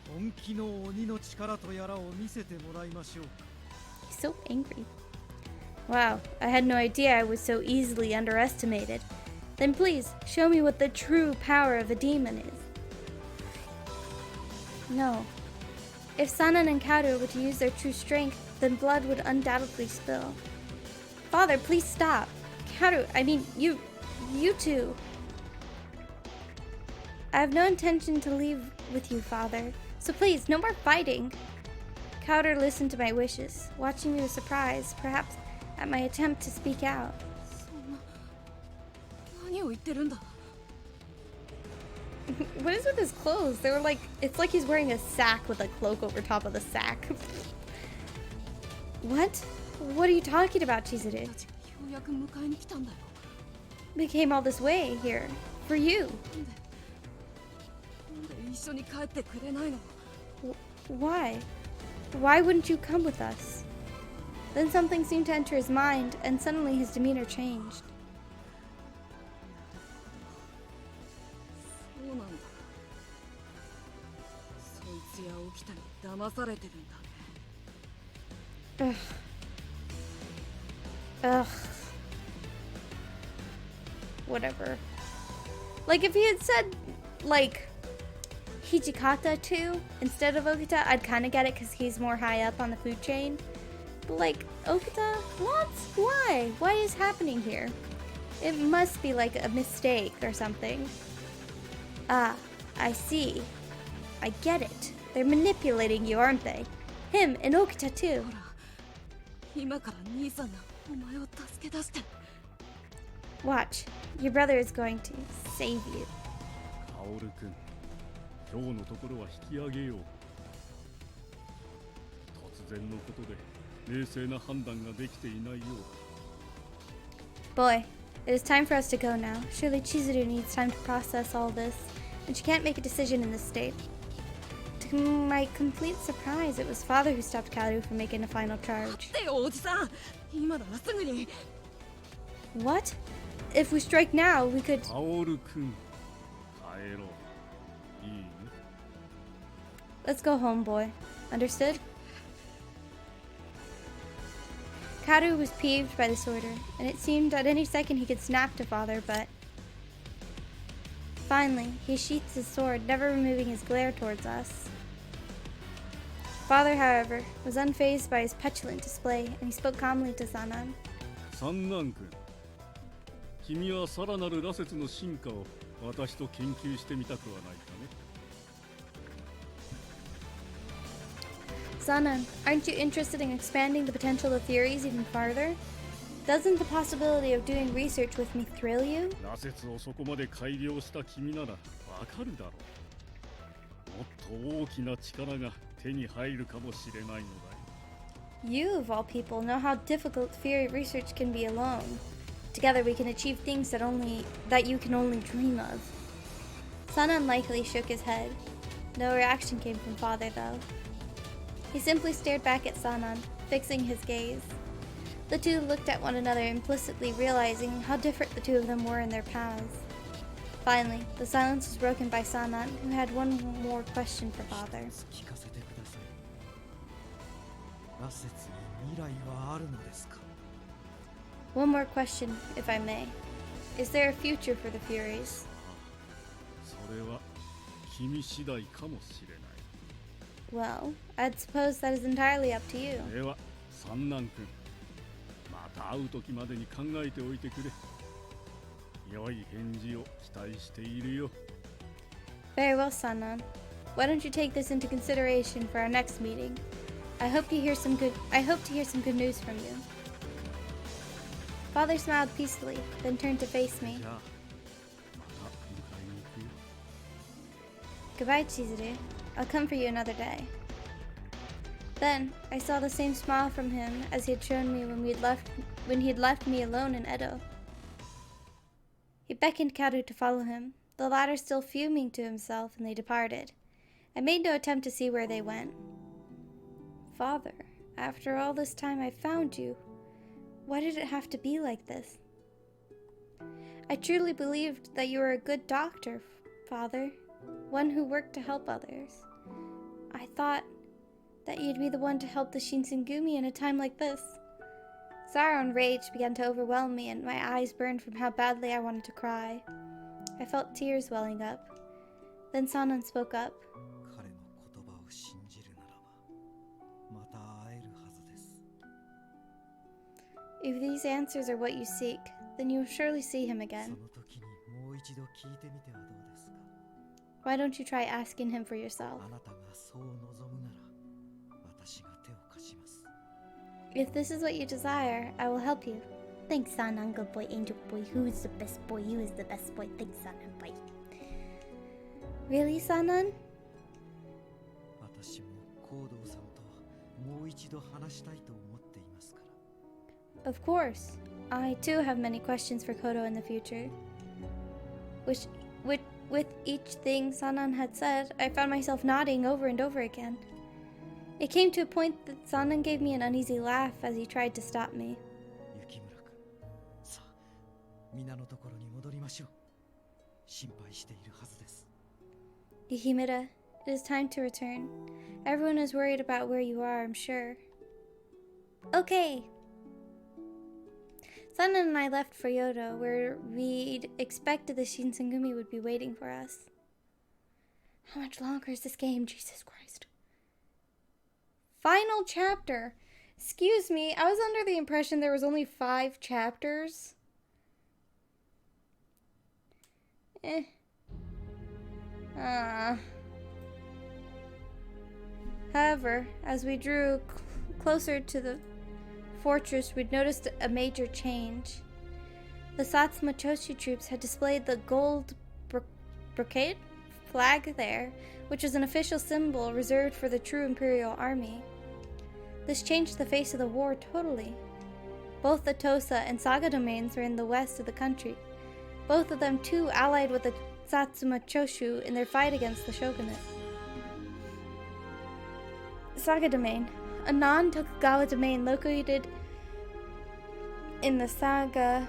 では本気の鬼の力とやらを見せてもらいましょうか。 He's so angry. Wow, I had no idea I was so easily underestimated. Then please, show me what the true power of a demon is. No. If Sanan and Kaoru were to use their true strength, then blood would undoubtedly spill. Father, please stop. Kaoru, I mean, you two. I have no intention to leave with you, Father. So please, no more fighting. Kaoru listened to my wishes, watching me with surprise, perhaps at my attempt to speak out. そんな。何を言ってるんだ。 What is with his clothes? They were like, it's like he's wearing a sack with a cloak over top of the sack. What? What are you talking about, Chizuru? たちがようやく迎えに来たんだよ。 We came all this way here for you. なんで一緒に帰ってくれないの。 Why? Why wouldn't you come with us? Then something seemed to enter his mind, and suddenly his demeanor changed. そうなんだ。そいつや起きたに騙されてるんだね。 Ugh. Whatever. Like, if he had said, like, Hijikata too, instead of Okita, I'd kind of get it because he's more high up on the food chain. But, like, Okita? What? Why? What is happening here? It must be, like, a mistake or something. Ah, I see. I get it. They're manipulating you, aren't they? Him and Okita too. ほら、今から兄さんがお前を助け出して。 Watch. Your brother is going to save you. 薫君、今日のところは引き上げよう。突然のことで冷静な判断ができていないようだ。 Boy, it is time for us to go now. Surely Chizuru needs time to process all this, and she can't make a decision in this state. To my complete surprise, it was father who stopped Kaoru from making a final charge. 待ってよ、おじさん。今ならすぐに。 What? If we strike now, we could... 薫君、帰ろう。いいね。 Let's go home, boy. Understood? Kaoru was peeved by this order, and it seemed at any second he could snap to father, but... Finally, he sheathed his sword, never removing his glare towards us. Father, however, was unfazed by his petulant display, and he spoke calmly to Sanan. 三男君、君はさらなる羅刹の進化を私と研究してみたくはないかね。 Sanan, aren't you interested in expanding the potential of theories even farther? Doesn't the possibility of doing research with me thrill you? 羅刹をそこまで改良した君ならわかるだろう。もっと大きな力が手に入るかもしれないのだよ。 You, of all people, know how difficult theory research can be alone. Together we can achieve things that you can only dream of. Sanan likely shook his head. No reaction came from father, though. He simply stared back at Sanan, fixing his gaze. The two looked at one another, implicitly realizing how different the two of them were in their paths. Finally, the silence was broken by Sanan, who had one more question for Father. 聞かせてください。羅刹に未来はあるのですか？ One more question, if I may. Is there a future for the Furies? それは君次第かもしれない。 Well, I'd suppose that is entirely up to you. では、三男君。また会う時までに考えておいてくれ。良い返事を期待しているよ。 Very well, Sanan. Why don't you take this into consideration for our next meeting? I hope to hear some good news from you. Father smiled peacefully, then turned to face me. じゃあ、また迎えに行くよ。 Goodbye, Chizuru. I'll come for you another day. Then I saw the same smile from him as he had shown me when he had left me alone in Edo. He beckoned Karu to follow him, the latter still fuming to himself, and they departed. I made no attempt to see where they went. Father, after all this time I found you. Why did it have to be like this? I truly believed that you were a good doctor, Father, one who worked to help others. I thought that you'd be the one to help the Shinsengumi in a time like this. Sorrow and rage began to overwhelm me, and my eyes burned from how badly I wanted to cry. I felt tears welling up. Then Sanan spoke up. 彼の言葉を信じるならば、また会えるはずです。 If these answers are what you seek, then you will surely see him そ again. の時にもう一度聞いてみてはどうですか？ Why don't you try asking him for yourself? あなたがそう望むなら、私が手を貸します。 If this is what you desire, I will help you. Thanks, Sanan, good boy, angel boy. Who is the best boy? You is the best boy. Thanks, Sanan, boy. Really, Sanan? 私も行動さんともう一度話したいと思っていますから。 Of course. I too have many questions for Kodo in the future. With each thing Sanan had said, I found myself nodding over and over again. It came to a point that Sanan gave me an uneasy laugh as he tried to stop me. 雪村君、さあ、皆のところに戻りましょう。心配しているはずです。 Yukimura, it is time to return. Everyone is worried about where you are, I'm sure. Okay. Sanan and I left for Kyoto, where we'd expected the Shinsengumi would be waiting for us. How much longer is this game? Jesus Christ. Final chapter. Excuse me, I was under the impression there was only 5 chapters. However, as we drew closer to the fortress, we'd noticed a major change. The Satsuma Choshi troops had displayed the gold brocade flag there, which was an official symbol reserved for the true Imperial Army. This changed the face of the war totally. Both the Tosa and Saga domains were in the west of the country, both of them too allied with the Satsuma Choshu in their fight against the shogunate. Saga domain, a non-Tokugawa domain located in the Saga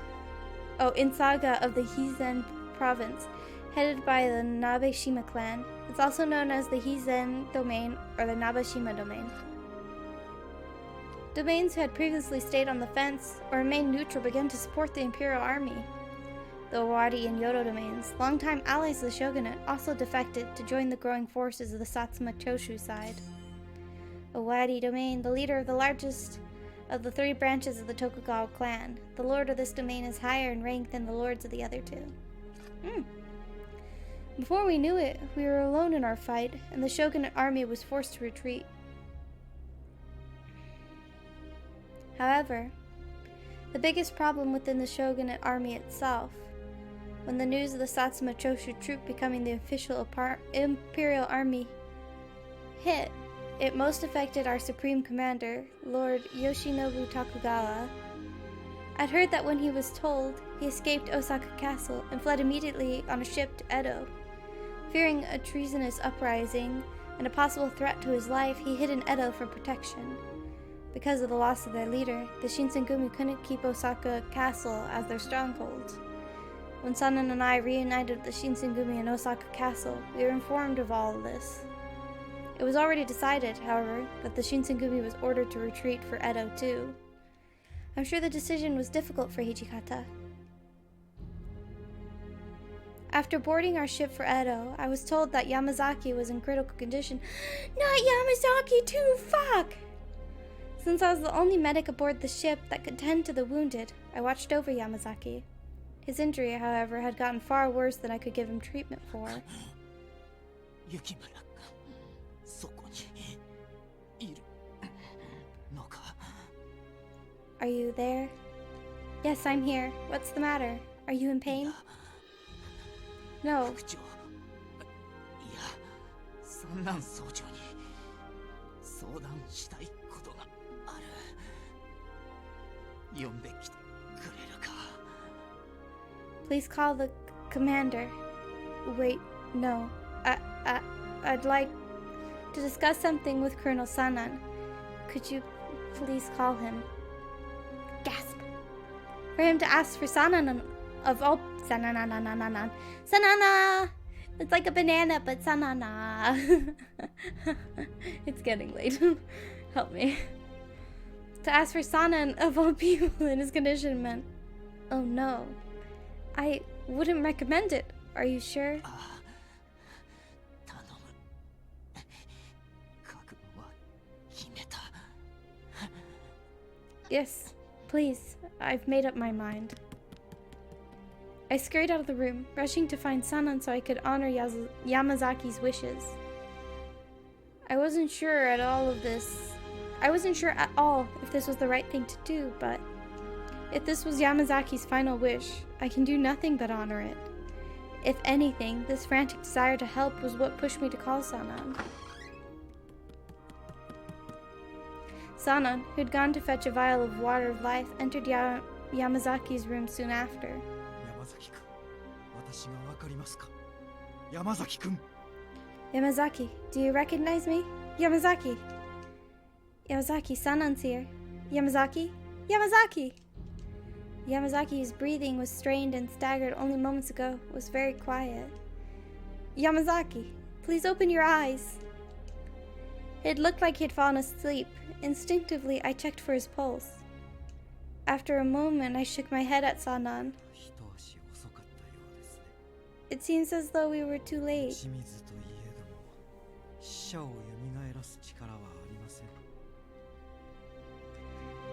of the Hizen province, headed by the Nabeshima clan. It's also known as the Hizen domain or the Nabeshima domain. Domains who had previously stayed on the fence or remained neutral began to support the Imperial Army. The Owari and Yodo domains, longtime allies of the shogunate, also defected to join the growing forces of the Satsuma Choshu side. Owari domain, the leader of the largest of the 3 branches of the Tokugawa clan. The lord of this domain is higher in rank than the lords of the other 2. Before we knew it, we were alone in our fight, and the shogunate army was forced to retreat. However, the biggest problem within the shogunate army itself, when the news of the Satsuma Choshu troop becoming the official Imperial Army hit, it most affected our supreme commander, Lord Yoshinobu Tokugawa. I'd heard that when he was told, he escaped Osaka Castle and fled immediately on a ship to Edo. Fearing a treasonous uprising and a possible threat to his life, he hid in Edo for protection. Because of the loss of their leader, the Shinsengumi couldn't keep Osaka Castle as their stronghold. When Sanan and I reunited the Shinsengumi in Osaka Castle, we were informed of all of this. It was already decided, however, that the Shinsengumi was ordered to retreat for Edo too. I'm sure the decision was difficult for Hijikata. After boarding our ship for Edo, I was told that Yamazaki was in critical condition. Not Yamazaki too, fuck! Since I was the only medic aboard the ship that could tend to the wounded, I watched over Yamazaki. His injury, however, had gotten far worse than I could give him treatment for. Are you there? Yes, I'm here. What's the matter? Are you in pain? No. Please call the commander. Wait, no. I'd like to discuss something with Colonel Sanan. Could you please call him? Gasp. For him to ask for Sanan of all Sanana. Sanana! It's like a banana, but Sanana. It's getting late. Help me. To ask for Sanan of all people in his condition meant, oh no. I wouldn't recommend it. Are you sure? Yes, please. I've made up my mind. I scurried out of the room, rushing to find Sanan so I could honor Yamazaki's wishes. I wasn't sure at all if this was the right thing to do, but if this was Yamazaki's final wish, I can do nothing but honor it. If anything, this frantic desire to help was what pushed me to call Sanan. Sanan, who'd gone to fetch a vial of water of life, entered Yamazaki's room soon after. Yamazaki, do you recognize me? Yamazaki! Yamazaki, Sanan's here. Yamazaki? Yamazaki! Yamazaki's breathing was strained and staggered only moments ago, was very quiet. Yamazaki, please open your eyes. It looked like he had fallen asleep. Instinctively, I checked for his pulse. After a moment, I shook my head at Sanan. It seems as though we were too late.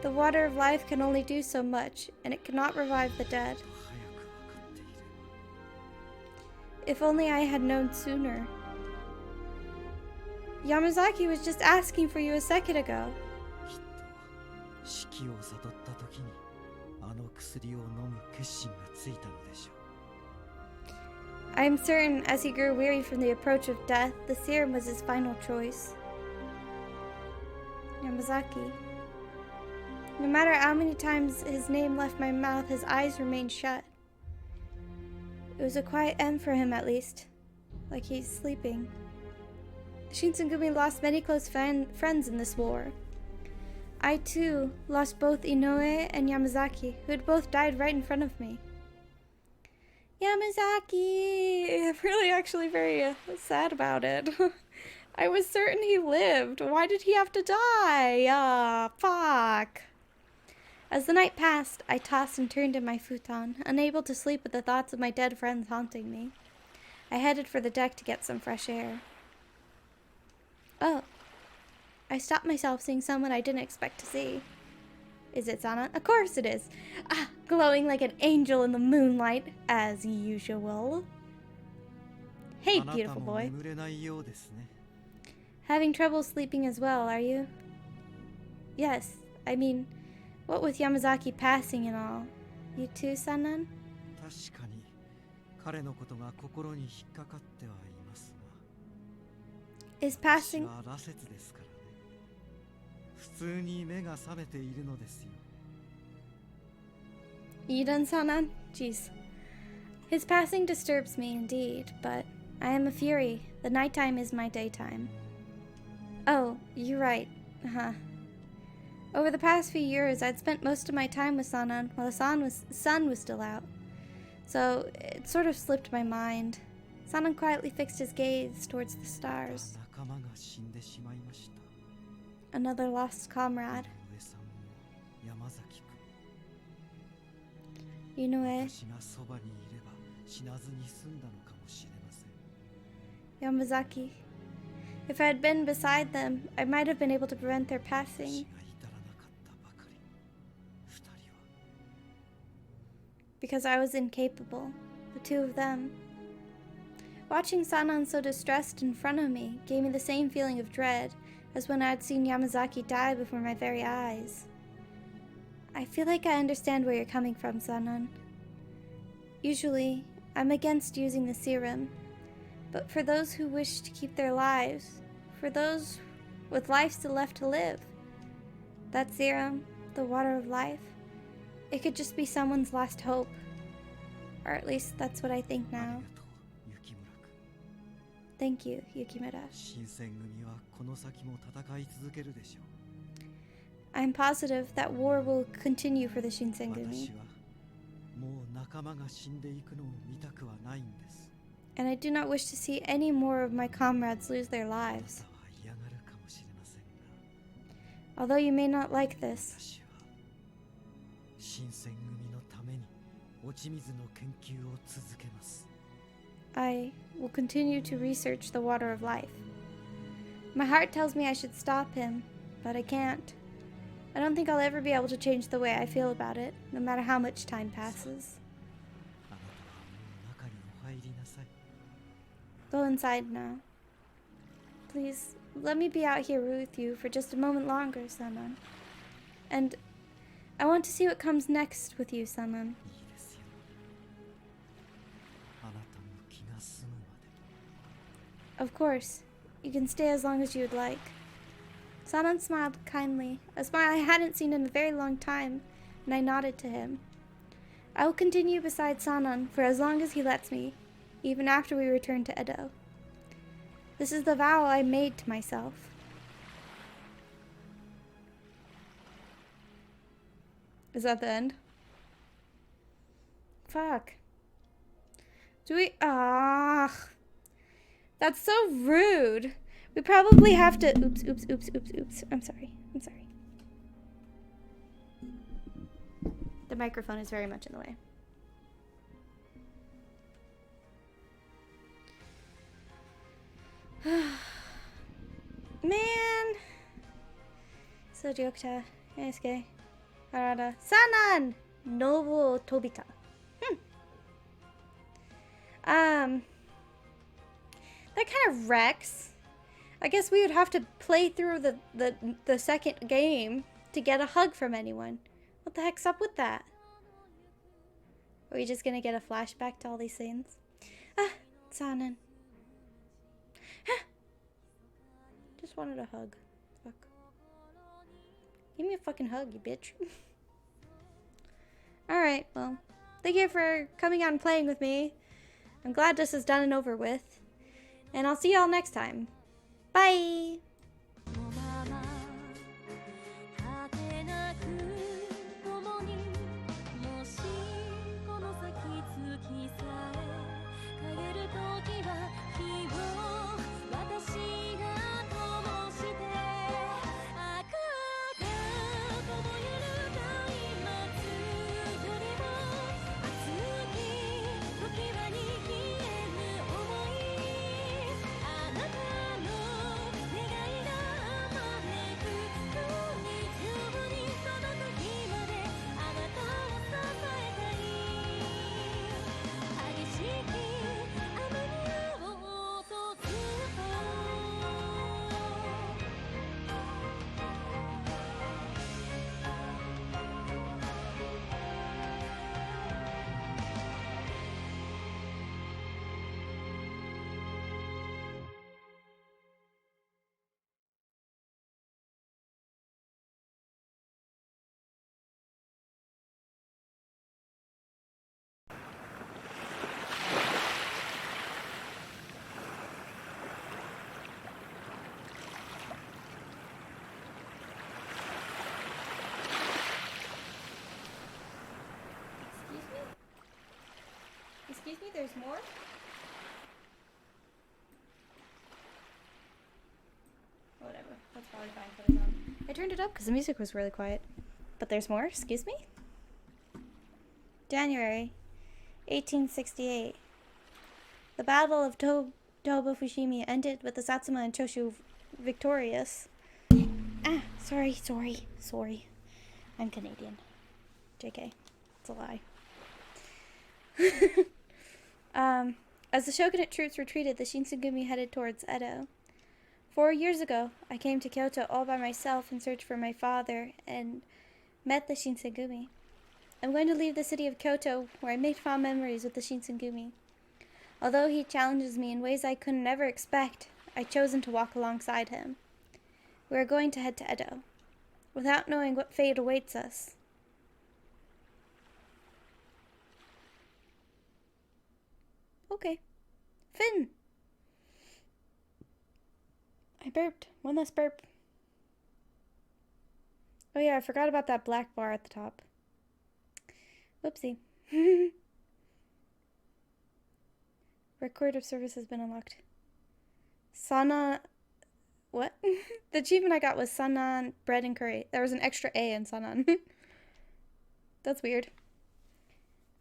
The water of life can only do so much, and it cannot revive the dead. If only I had known sooner. Yamazaki was just asking for you a second ago. I am certain as he grew weary from the approach of death, the serum was his final choice. Yamazaki. No matter how many times his name left my mouth, his eyes remained shut. It was a quiet end for him, at least. Like he's sleeping. The Shinsengumi lost many close friends in this war. I, too, lost both Inoue and Yamazaki, who had both died right in front of me. Yamazaki! I'm really actually very sad about it. I was certain he lived. Why did he have to die? Fuck. As the night passed, I tossed and turned in my futon, unable to sleep with the thoughts of my dead friends haunting me. I headed for the deck to get some fresh air. Oh. I stopped myself seeing someone I didn't expect to see. Is it Sanan? Of course it is. Glowing like an angel in the moonlight, as usual. Hey, beautiful boy. Having trouble sleeping as well, are you? Yes, I mean, what with Yamazaki passing and all. You too, Sanan? Is passing... You done, Sanan? Jeez. His passing disturbs me indeed, but I am a fury. The nighttime is my daytime. Oh, you're right. Over the past few years, I'd spent most of my time with Sanan while the sun was still out. So it sort of slipped my mind. Sanan quietly fixed his gaze towards the stars. Another lost comrade. Inoue. Yamazaki. If I had been beside them, I might have been able to prevent their passing. Because I was incapable, the two of them. Watching Sanan so distressed in front of me gave me the same feeling of dread as when I had seen Yamazaki die before my very eyes. I feel like I understand where you're coming from, Sanan. Usually, I'm against using the serum, but for those who wish to keep their lives, for those with life still left to live, that serum, the water of life, it could just be someone's last hope. Or at least that's what I think now. Thank you, Yukimura. I'm positive that war will continue for the Shinsengumi. And I do not wish to see any more of my comrades lose their lives. Although you may not like this, I will continue to research the water of life. My heart tells me I should stop him, but I can't. I don't think I'll ever be able to change the way I feel about it, no matter how much time passes. Go inside now. Please, let me be out here with you for just a moment longer, Sanan. And I want to see what comes next with you, Sanan. Of course. You can stay as long as you would like. Sanan smiled kindly, a smile I hadn't seen in a very long time, and I nodded to him. I will continue beside Sanan for as long as he lets me, even after we return to Edo. This is the vow I made to myself. Is that the end? Fuck. Do we... That's so rude. We probably have to... Oops. I'm sorry. The microphone is very much in the way. Man. Sojiokta. Eisuke. Harada. Sanan! Nobu Tobita. That kind of wrecks. I guess we would have to play through the second game to get a hug from anyone. What the heck's up with that? Are we just gonna get a flashback to all these scenes? Sanan. Just wanted a hug. Fuck. Give me a fucking hug, you bitch. Alright, well, thank you for coming out and playing with me. I'm glad this is done and over with. And I'll see y'all next time. Bye! Excuse me, there's more? Whatever, that's probably fine. Put it on. I turned it up because the music was really quiet. But there's more? Excuse me? January 1868. The Battle of Toba-Fushimi ended with the Satsuma and Choshu victorious. Sorry. I'm Canadian. JK. It's a lie. As the shogunate troops retreated, the Shinsengumi headed towards Edo. 4 years ago, I came to Kyoto all by myself in search for my father and met the Shinsengumi. I'm going to leave the city of Kyoto, where I made fond memories with the Shinsengumi. Although he challenges me in ways I could never expect, I've chosen to walk alongside him. We are going to head to Edo, without knowing what fate awaits us. Okay. Finn! I burped. One less burp. Oh yeah, I forgot about that black bar at the top. Whoopsie. Record of service has been unlocked. Sana... What? The achievement I got was Sanan bread and curry. There was an extra A in Sanan. That's weird.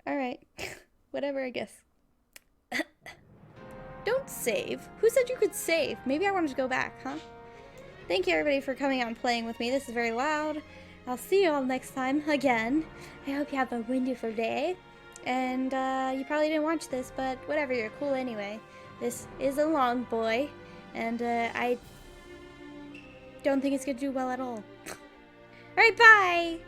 Alright. Whatever, I guess. Don't save. Who said you could save? Maybe I wanted to go back, huh? Thank you everybody for coming out and playing with me. This is very loud. I'll see you all next time again. I hope you have a wonderful day. And you probably didn't watch this, but whatever, you're cool anyway. This is a long boy, and I don't think it's gonna do well at all. Alright, bye!